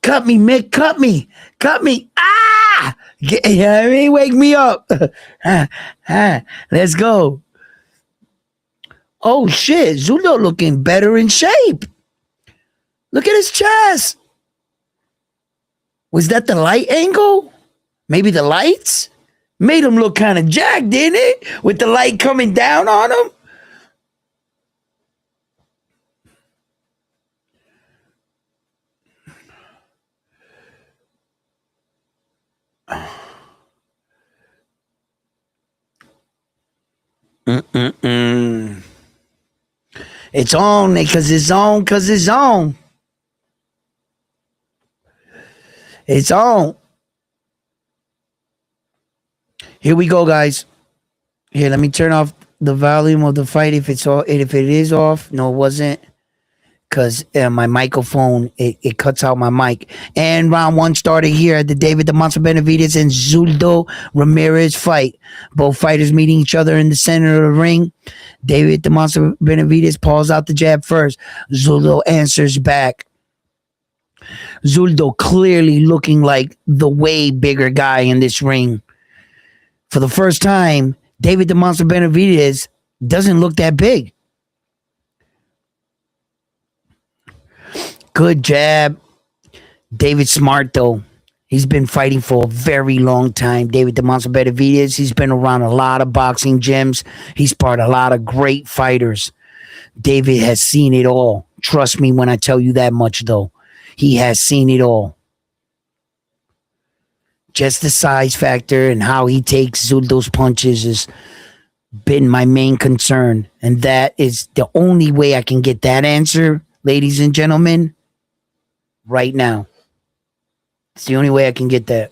Cut me, Mick. Cut me. Cut me. Ah! You know what I mean? Wake me up. Let's go. Oh, shit. Zurdo looking better in shape. Look at his chest. Was that the light angle? Maybe the lights? Made him look kind of jacked, didn't it? With the light coming down on him. Mm-mm-mm. It's on because it's on because it's on. It's on. Here we go, guys. Here, let me turn off the volume of the fight if it's all. If it is off, no, it wasn't. Because my microphone, it cuts out my mic. And round one started here at the David the Monster Benavidez and Zurdo Ramirez fight. Both fighters meeting each other in the center of the ring. David the Monster Benavidez pulls out the jab first. Zurdo answers back. Zurdo clearly looking like the way bigger guy in this ring. For the first time, David the Monster Benavidez doesn't look that big. Good jab. David smart though. He's been fighting for a very long time. David the Monster Benavidez. He's been around a lot of boxing gyms. He's part of a lot of great fighters. David has seen it all. Trust me when I tell you that much though. He has seen it all. Just the size factor and how he takes Zurdo's punches has been my main concern. And that is the only way I can get that answer, ladies and gentlemen. Right now. It's the only way I can get that.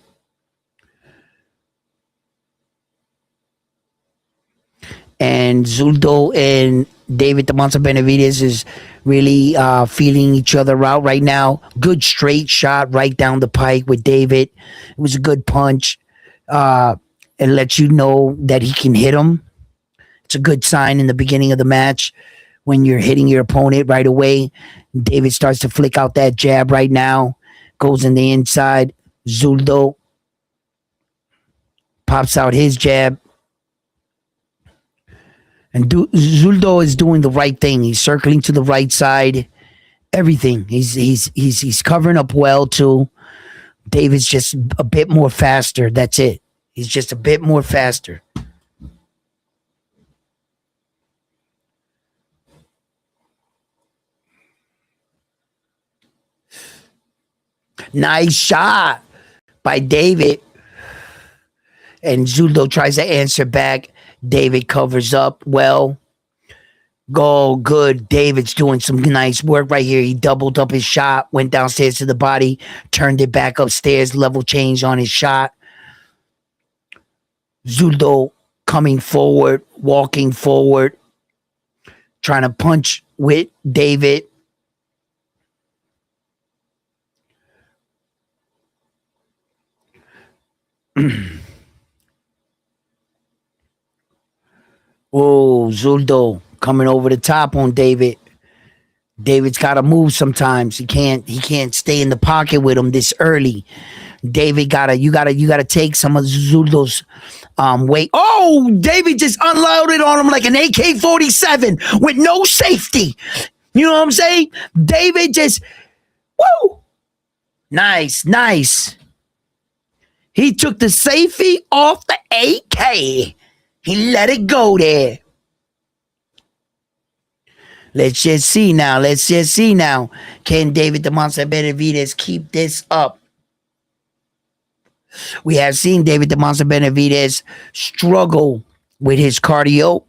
And Zurdo and David the Monster Benavidez is really feeling each other out right now. Good straight shot right down the pike with David. It was a good punch. And lets you know that he can hit him. It's a good sign in the beginning of the match when you're hitting your opponent right away. David starts to flick out that jab right now. Goes in the inside. Zurdo pops out his jab. And Zurdo is doing the right thing. He's circling to the right side. Everything. He's covering up well too. David's just a bit more faster. That's it. He's just a bit more faster. Nice shot by David. And Zurdo tries to answer back. David covers up well. Go good. David's doing some nice work right here. He doubled up his shot, went downstairs to the body, turned it back upstairs, level change on his shot. Zurdo coming forward, walking forward, trying to punch with David. Oh, Zurdo coming over the top on David. David's got to move sometimes. He can't stay in the pocket with him this early. David you gotta take some of Zurdo's weight. Oh, David just unloaded on him like an AK-47 with no safety. You know what I'm saying? David just woo. Nice. He took the safety off the AK. He let it go there. Let's just see now. Can David the Monster Benavidez keep this up? We have seen David the Monster Benavidez struggle with his cardio.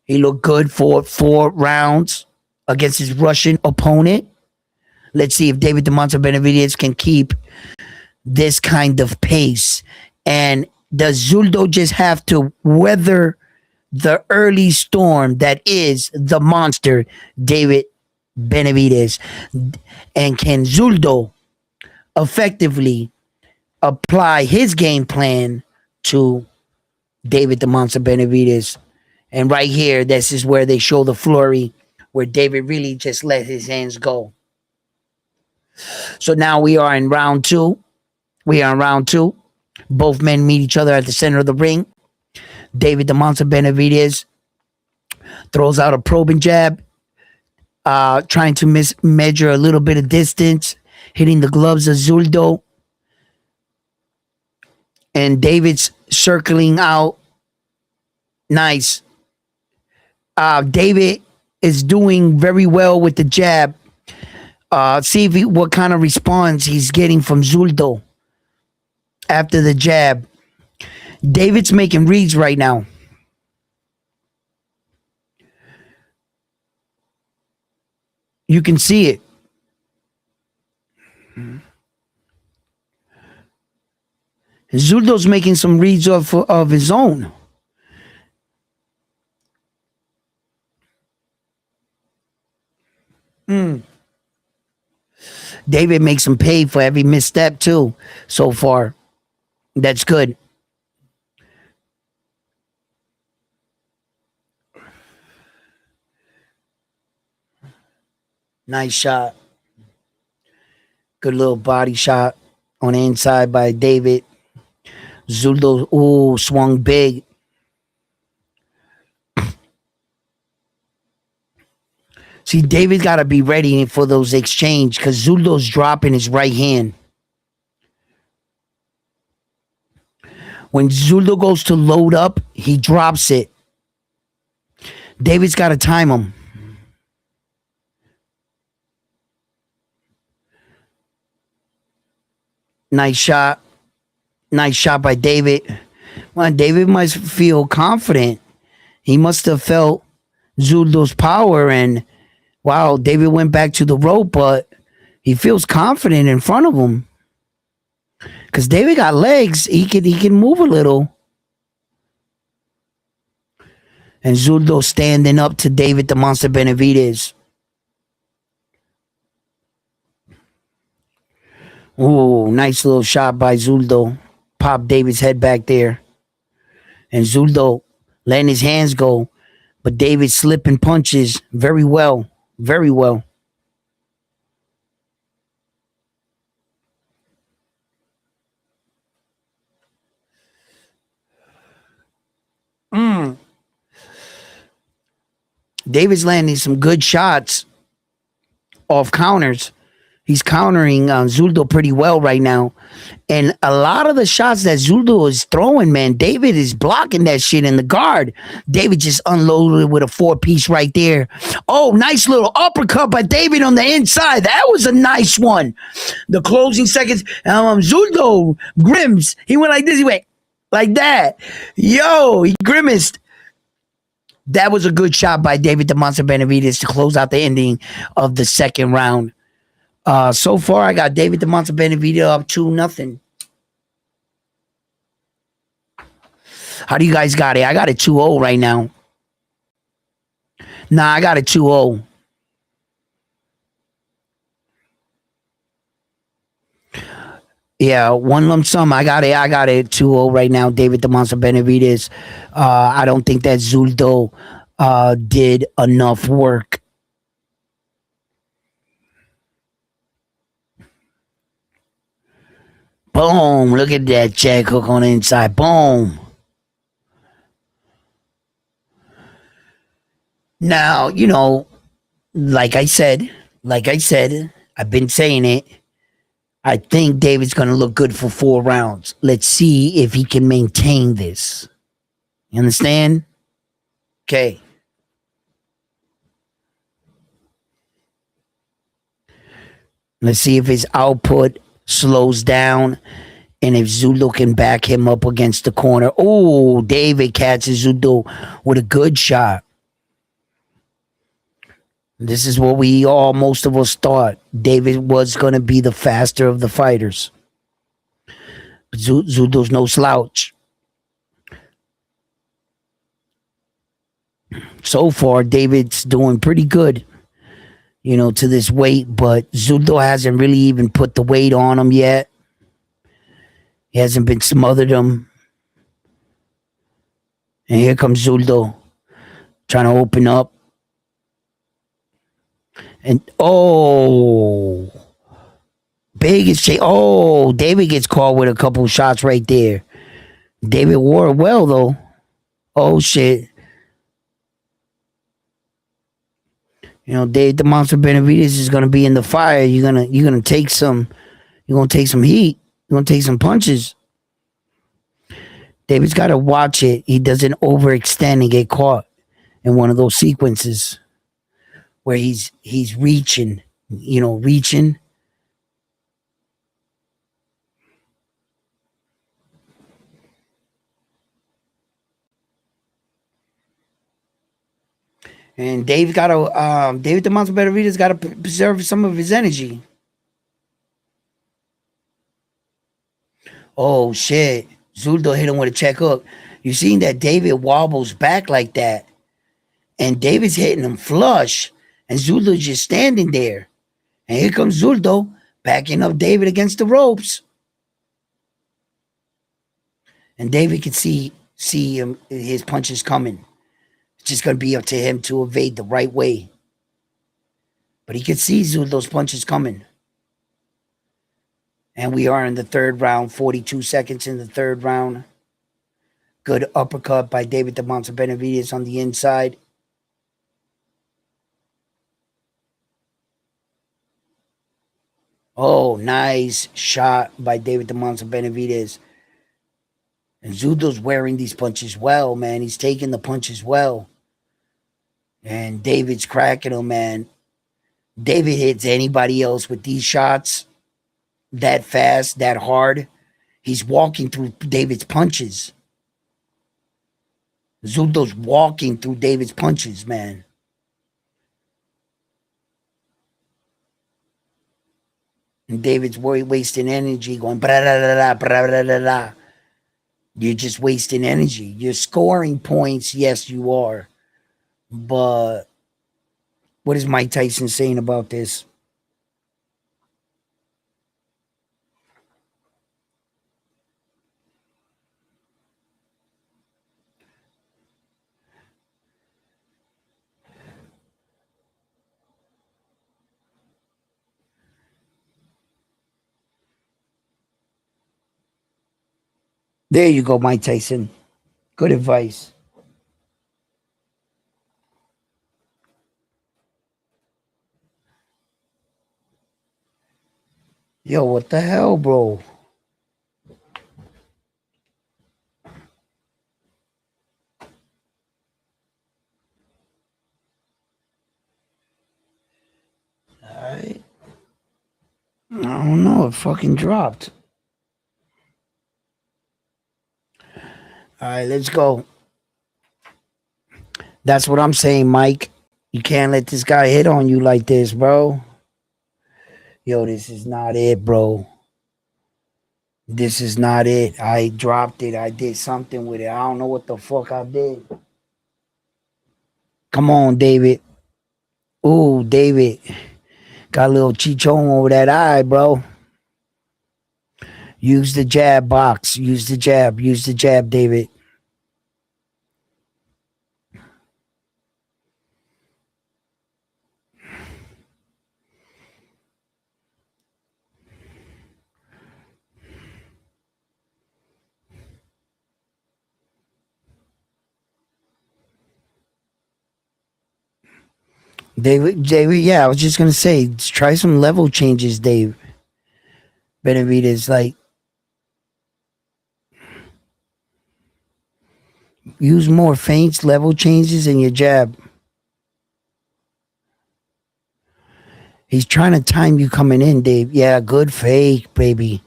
He looked good for 4 rounds against his Russian opponent. Let's see if David the Monster Benavidez can keep this kind of pace. And does Zurdo just have to weather the early storm that is the monster, David Benavidez? And can Zurdo effectively apply his game plan to David the Monster Benavidez? And right here, this is where they show the flurry, where David really just let his hands go. So now we are in round two. We are in round two. Both men meet each other at the center of the ring. David the Monster Benavidez throws out a probing jab, trying to measure a little bit of distance, hitting the gloves of Zurdo. And David's circling out. Nice. David is doing very well with the jab. See if what kind of response he's getting from Zurdo after the jab. David's making reads right now. You can see it. Zurdo's making some reads of his own. David makes him pay for every misstep too so far. That's good. Nice shot. Good little body shot on the inside by David. Zurdo, ooh, swung big. See, David got to be ready for those exchange because Zurdo's dropping his right hand. When Zurdo goes to load up, he drops it. David's got to time him. Nice shot. Nice shot by David. Well, David must feel confident. He must have felt Zurdo's power, and wow, David went back to the rope, but he feels confident in front of him. Because David got legs, he can move a little. And Zurdo standing up to David the Monster Benavidez. Ooh, nice little shot by Zurdo. Pop David's head back there. And Zurdo letting his hands go. But David slipping punches very well. Very well. David's landing some good shots off counters. He's countering Zurdo pretty well right now. And a lot of the shots that Zurdo is throwing, man, David is blocking that shit in the guard. David just unloaded with a 4-piece right there. Oh, nice little uppercut by David on the inside. That was a nice one. The closing seconds, Zurdo grimaced. He went like this. He went like that. Yo, he grimaced. That was a good shot by David the Monster Benavidez to close out the ending of the second round. So far, I got David the Monster Benavidez up 2-0. How do you guys got it? I got it 2-0 right now. Nah, I got it 2-0. Yeah, one lump sum. I got it 2-0 right now. David the Monster Benavidez. I don't think that Zurdo did enough work. Boom. Look at that jack hook on the inside. Boom. Now, like I said, I've been saying it. I think David's going to look good for 4 rounds. Let's see if he can maintain this. You understand? Okay. Let's see if his output slows down and if Zurdo can back him up against the corner. Oh, David catches Zurdo with a good shot. This is what most of us thought. David was going to be the faster of the fighters. But Zurdo's no slouch. So far, David's doing pretty good, to this weight, but Zurdo hasn't really even put the weight on him yet. He hasn't been smothered him. And here comes Zurdo trying to open up. And Biggest change. Oh, David gets caught with a couple shots right there. David wore it well though. Oh shit. You know, Dave the Monster Benavidez is gonna be in the fire. You're gonna take some. You're gonna take some heat. You're gonna take some punches. David's got to watch it. He doesn't overextend and get caught in one of those sequences where he's reaching. You know, reaching. And David the Monster Benavidez got to preserve some of his energy. Oh shit! Zurdo hit him with a check hook. You seen that David wobbles back like that, and David's hitting him flush, and Zurdo's just standing there. And here comes Zurdo backing up David against the ropes, and David can see him his punches coming. It's just gonna be up to him to evade the right way, but he can see Zurdo's punches coming. And we are in the third round, 42 seconds in the third round. Good uppercut by David the Monster Benavidez on the inside. Oh, nice shot by David the Monster Benavidez. And Zurdo's wearing these punches well, man. He's taking the punches well. And David's cracking him, man. David hits anybody else with these shots that fast, that hard. He's walking through David's punches. Zurdo's walking through David's punches, man. And David's wasting energy going blah, blah, blah, blah, blah, blah, blah. You're just wasting energy. You're scoring points. Yes, you are. But what is Mike Tyson saying about this? There you go, Mike Tyson. Good advice. Yo, what the hell, bro? Alright. I don't know. It fucking dropped. Alright, let's go. That's what I'm saying, Mike. You can't let this guy hit on you like this, bro. Yo, this is not it, bro. This is not it. I dropped it. I did something with it. I don't know what the fuck I did. Come on, David. Ooh, David. Got a little chichon over that eye, bro. Use the jab box. Use the jab. Use the jab, David. David, yeah, I was just gonna say, try some level changes, Dave. Benavidez, like, use more feints, level changes in your jab. He's trying to time you coming in, Dave. Yeah, good fake, baby.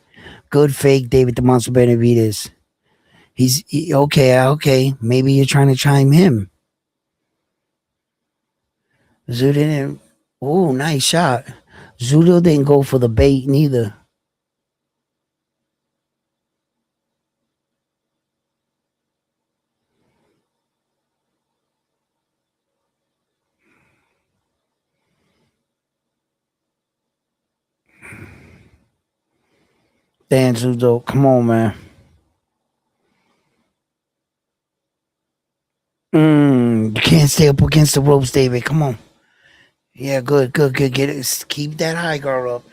Good fake, David the Monster Benavidez. Okay. Maybe you're trying to chime him. Zurdo didn't. Oh, nice shot. Zurdo didn't go for the bait neither. Damn, Zurdo, come on, man. You can't stay up against the ropes, David. Come on. Yeah, good. Get it. Keep that high guard up.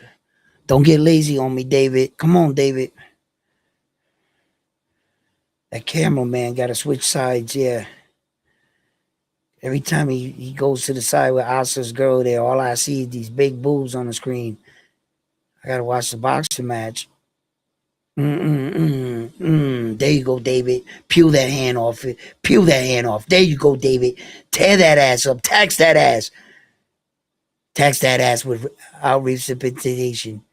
Don't get lazy on me, David. Come on, David. That cameraman got to switch sides. Yeah. Every time he goes to the side with Asa's girl there, all I see is these big boobs on the screen. I got to watch the boxing match. There you go, David. Peel that hand off. Peel that hand off. There you go, David. Tear that ass up. Tax that ass. Tax that ass without reciprocation.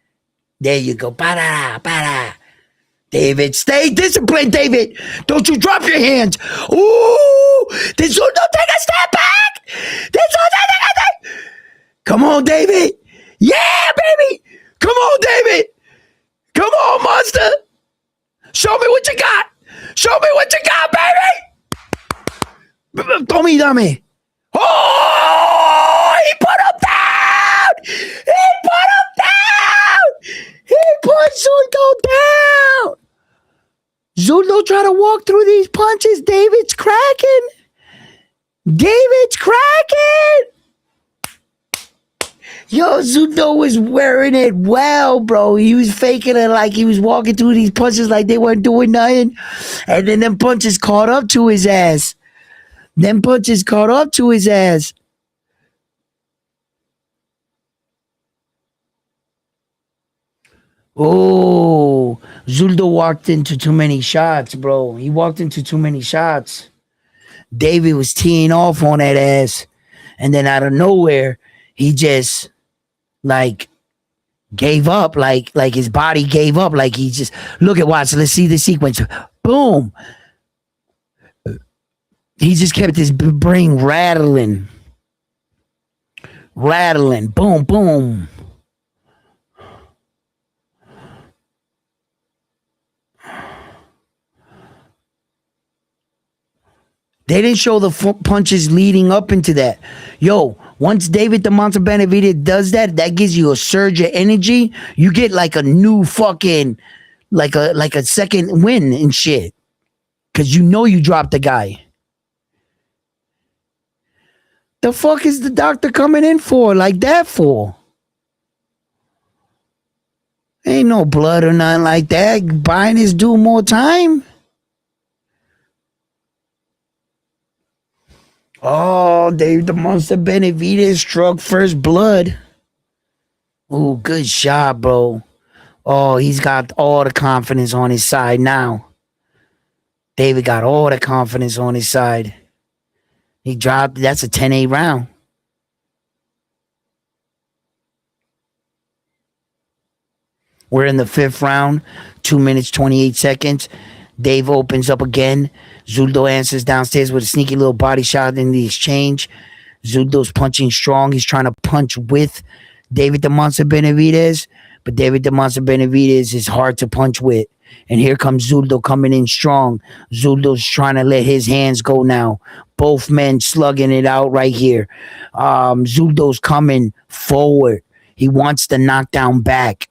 There you go. Ba-da, ba-da. David, stay disciplined, David. Don't you drop your hands. Ooh, did Zurdo take a step back? Did Zurdo take a step? Come on, David. Yeah, baby. Come on, David. Come on, monster. Show me what you got. Show me what you got, baby. Dame. Oh, he put him down. He put him down. He put Zurdo down. Zurdo try to walk through these punches. David's cracking. David's cracking. Yo, Zurdo was wearing it well, bro. He was faking it like he was walking through these punches like they weren't doing nothing. And then them punches caught up to his ass. Them punches caught up to his ass. Oh, Zurdo walked into too many shots, bro. He walked into too many shots. David was teeing off on that ass. And then out of nowhere, he just like gave up, like his body gave up, like he just watch, let's see the sequence. Boom. He just kept his brain rattling. Boom, boom. They didn't show the punches leading up into that. Yo, once David the Monster Benavidez does that, that gives you a surge of energy. You get like a new fucking, like a second win and shit. Cause you know you dropped the guy. The fuck is the doctor coming in for like that for? Ain't no blood or nothing like that. Buying his dude more time. Oh, Dave the Monster Benavidez struck first blood. Ooh, good shot, bro. Oh, he's got all the confidence on his side now. David got all the confidence on his side. He dropped. That's a 10-8 round. We're in the fifth round. 2 minutes, 28 seconds. Dave opens up again. Zurdo answers downstairs with a sneaky little body shot in the exchange. Zurdo's punching strong. He's trying to punch with David the Monster Benavidez, but David the Monster Benavidez is hard to punch with. And here comes Zurdo coming in strong. Zurdo's trying to let his hands go now. Both men slugging it out right here. Zurdo's coming forward. He wants the knockdown back.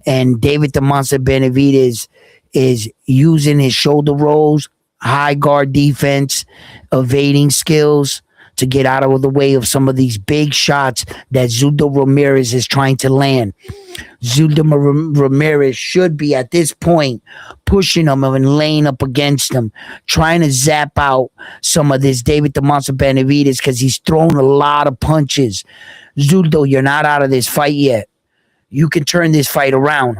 And David the Monster Benavidez is using his shoulder rolls, high guard defense, evading skills to get out of the way of some of these big shots that Zurdo Ramirez is trying to land. Zurdo Ramirez should be at this point pushing him and laying up against him, trying to zap out some of this David the Monster Benavidez because he's thrown a lot of punches. Zurdo, you're not out of this fight yet. You can turn this fight around.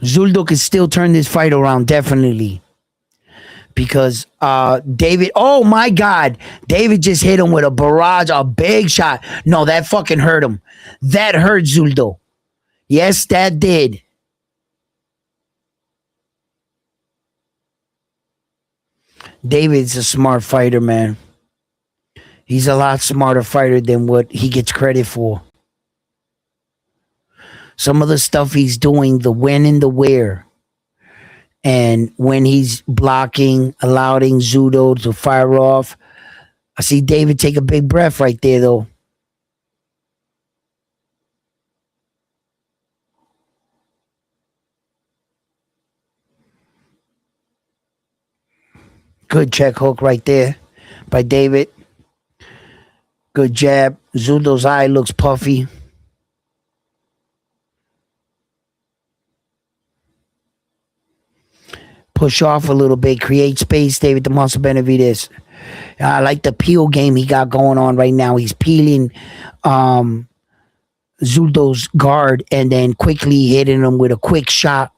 Zurdo can still turn this fight around, definitely. Because David, oh my God, David just hit him with a barrage, a big shot. No, that fucking hurt him. That hurt Zurdo. Yes, that did. David's a smart fighter, man. He's a lot smarter fighter than what he gets credit for. Some of the stuff he's doing, the when and the where, and when he's blocking, allowing Zurdo to fire off. I see David take a big breath right there, though. Good check hook right there by David. Good jab. Zurdo's eye looks puffy. Push off a little bit, create space, David the Monster Benavidez. I like the peel game he got going on right now. He's peeling um, Zurdo's guard and then quickly hitting him with a quick shot.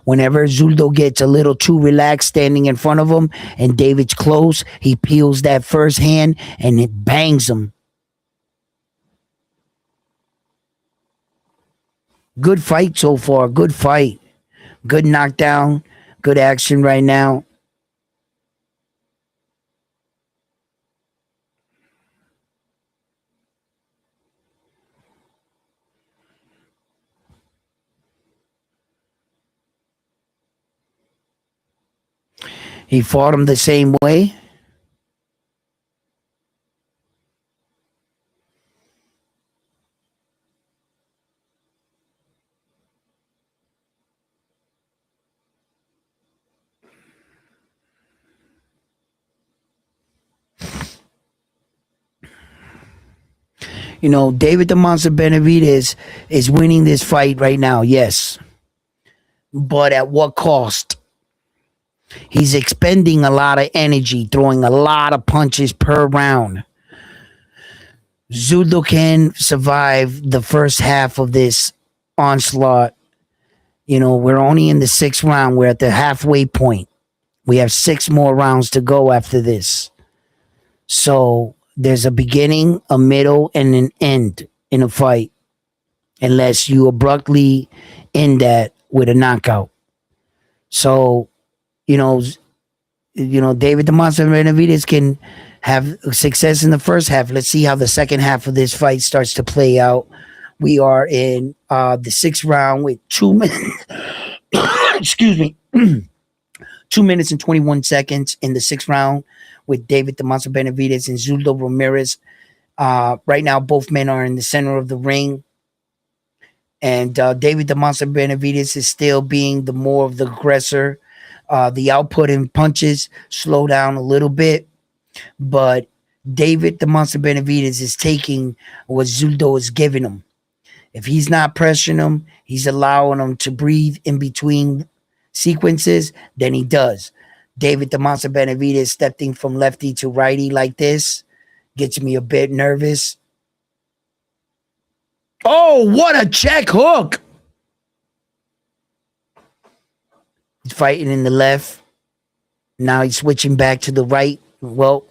Whenever Zurdo gets a little too relaxed standing in front of him and David's close, he peels that first hand and it bangs him. Good fight so far. Good fight. Good knockdown. Good action right now. He fought him the same way. You know, David the Monster Benavidez is winning this fight right now, yes. But at what cost? He's expending a lot of energy, throwing a lot of punches per round. Zurdo can survive the first half of this onslaught. You know, we're only in the sixth round. We're at the halfway point. We have 6 more rounds to go after this. So there's a beginning, a middle, and an end in a fight, unless you abruptly end that with a knockout. So, you know, David the Monster Benavidez can have success in the first half. Let's see how the second half of this fight starts to play out. We are in the 6th round with 2 minutes. Excuse me. 2 minutes and 21 seconds in the 6th round with David the Monster Benavidez and Zurdo Ramirez. Right now, both men are in the center of the ring. And David the Monster Benavidez is still being the more of the aggressor. The output in punches slow down a little bit. But David the Monster Benavidez is taking what Zurdo is giving him. If he's not pressuring him, he's allowing him to breathe in between sequences, then he does. David the Monster Benavidez stepping from lefty to righty like this gets me a bit nervous. Oh, what a check hook! He's fighting in the left. Now he's switching back to the right. Well,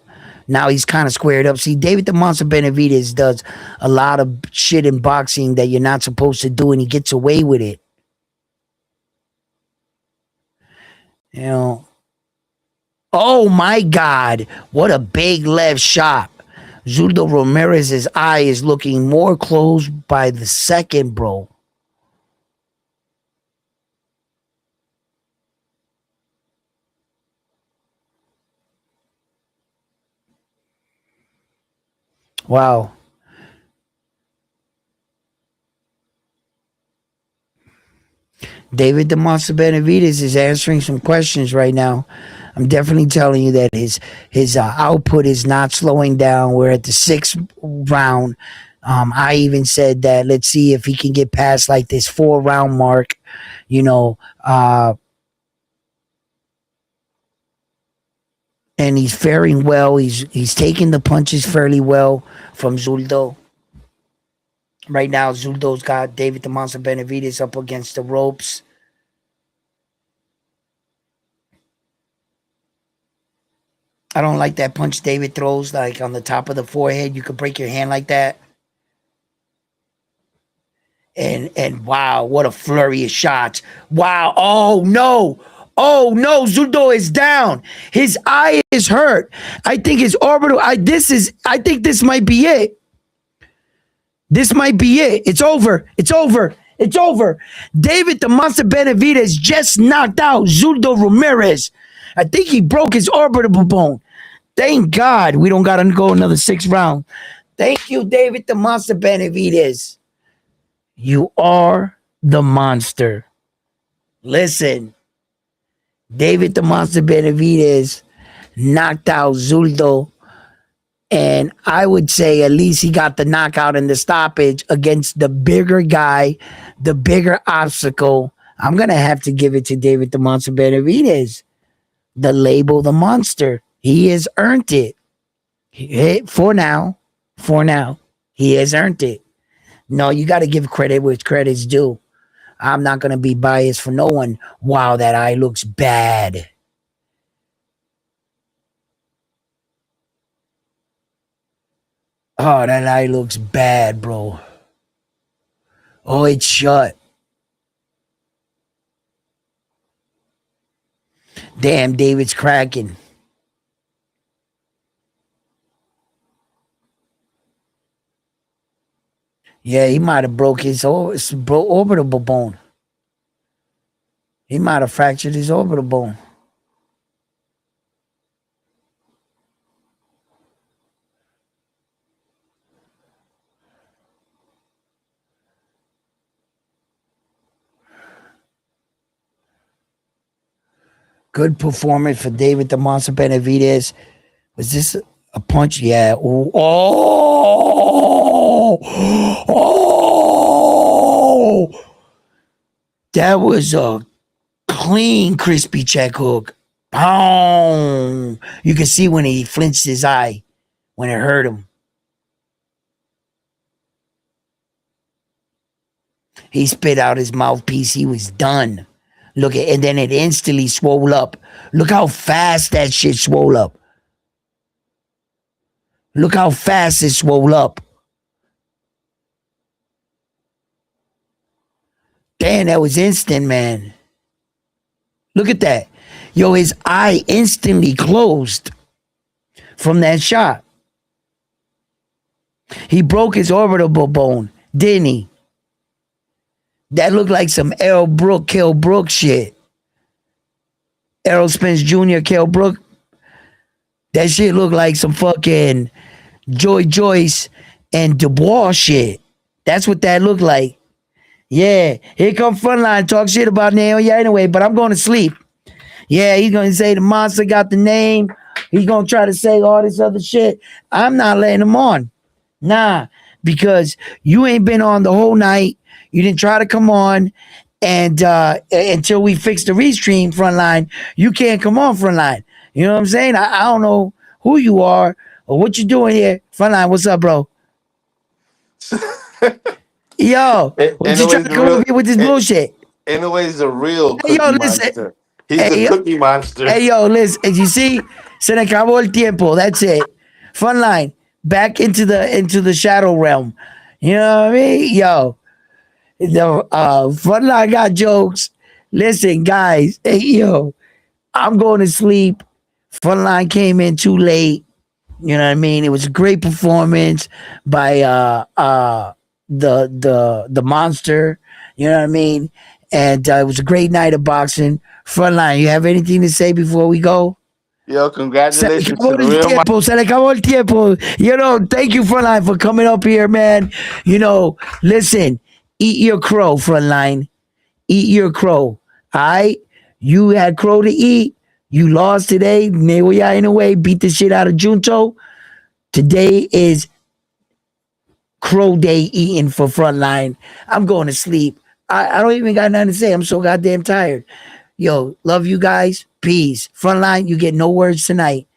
now he's kind of squared up. See, David the Monster Benavidez does a lot of shit in boxing that you're not supposed to do, and he gets away with it. You know. Oh my God. What a big left shot. Zurdo Ramirez's eye is looking more closed by the second, bro. Wow. David the Monster Benavidez is answering some questions right now. I'm definitely telling you that his output is not slowing down. We're at the 6th round. I even said that let's see if he can get past like this 4-round mark. You know, and he's faring well. He's taking the punches fairly well from Zurdo. Right now, Zurdo's got David the Monster Benavidez up against the ropes. I don't like that punch David throws, like on the top of the forehead. You could break your hand like that. And wow, what a flurry of shots. Wow. Oh no. Oh no, Zurdo is down. His eye is hurt. I think his orbital. I think this might be it. This might be it. It's over. It's over. It's over. David the Monster Benavidez just knocked out Zurdo Ramirez. I think he broke his orbital bone. Thank God we don't got to go another 6th round. Thank you, David the Monster Benavidez. You are the monster. Listen, David the Monster Benavidez knocked out Zurdo And I would say at least he got the knockout and the stoppage against the bigger guy, the bigger obstacle. I'm going to have to give it to David the Monster Benavidez. The label, the monster. He has earned it. For now. For now. He has earned it. No, you got to give credit where credit's due. I'm not going to be biased for no one. Wow, that eye looks bad. Oh, that eye looks bad, bro. Oh, it's shut. Damn, David's cracking. Yeah, he might have broke his orbital bone. He might have fractured his orbital bone. Good performance for David the Monster Benavidez. Was this a punch? Yeah. Ooh. Oh, oh, that was a clean, crispy check hook. Boom. You can see when he flinched his eye when it hurt him. He spit out his mouthpiece. He was done. Look at, and then it instantly swole up. Look how fast that shit swole up. Look how fast it swole up. Damn, that was instant, man. Look at that. Yo, his eye instantly closed from that shot. He broke his orbital bone, didn't he? That looked like some Kell Brook shit. Errol Spence Jr., Kell Brook. That shit looked like some fucking Joy Joyce and Dubois shit. That's what that looked like. Yeah, here come Frontline, talk shit about Naoya anyway, but I'm going to sleep. Yeah, he's going to say the monster got the name. He's going to try to say all this other shit. I'm not letting him on. Nah, because you ain't been on the whole night. You didn't try to come on. And until we fix the restream, Frontline, you can't come on, Frontline. You know what I'm saying? I don't know who you are or what you doing here. Frontline, what's up, bro? Yo, what you trying to come up here with this bullshit? Anyways, the real Hey, Cookie yo, listen. Monster. He's the Cookie Monster. Hey, yo, listen. As you see, se le acabó el tiempo. That's it. Frontline, back into the shadow realm. You know what I mean? Yo, the Frontline got jokes. Listen, guys. Hey, yo, I'm going to sleep. Frontline came in too late. You know what I mean? It was a great performance by the monster. You know what I mean? And it was a great night of boxing. Frontline, you have anything to say before we go? Yo, congratulations to the real tiempo, se le acabó el tiempo. You know, thank you, Frontline, for coming up here, man. You know, listen, eat your crow, Frontline. Eat your crow. All right? You had crow to eat. You lost today. Naoya in a way beat the shit out of Junto. Today is crow day eating for Frontline. I'm going to sleep. I don't even got nothing to say. I'm so goddamn tired. Yo, love you guys. Peace. Frontline, you get no words tonight.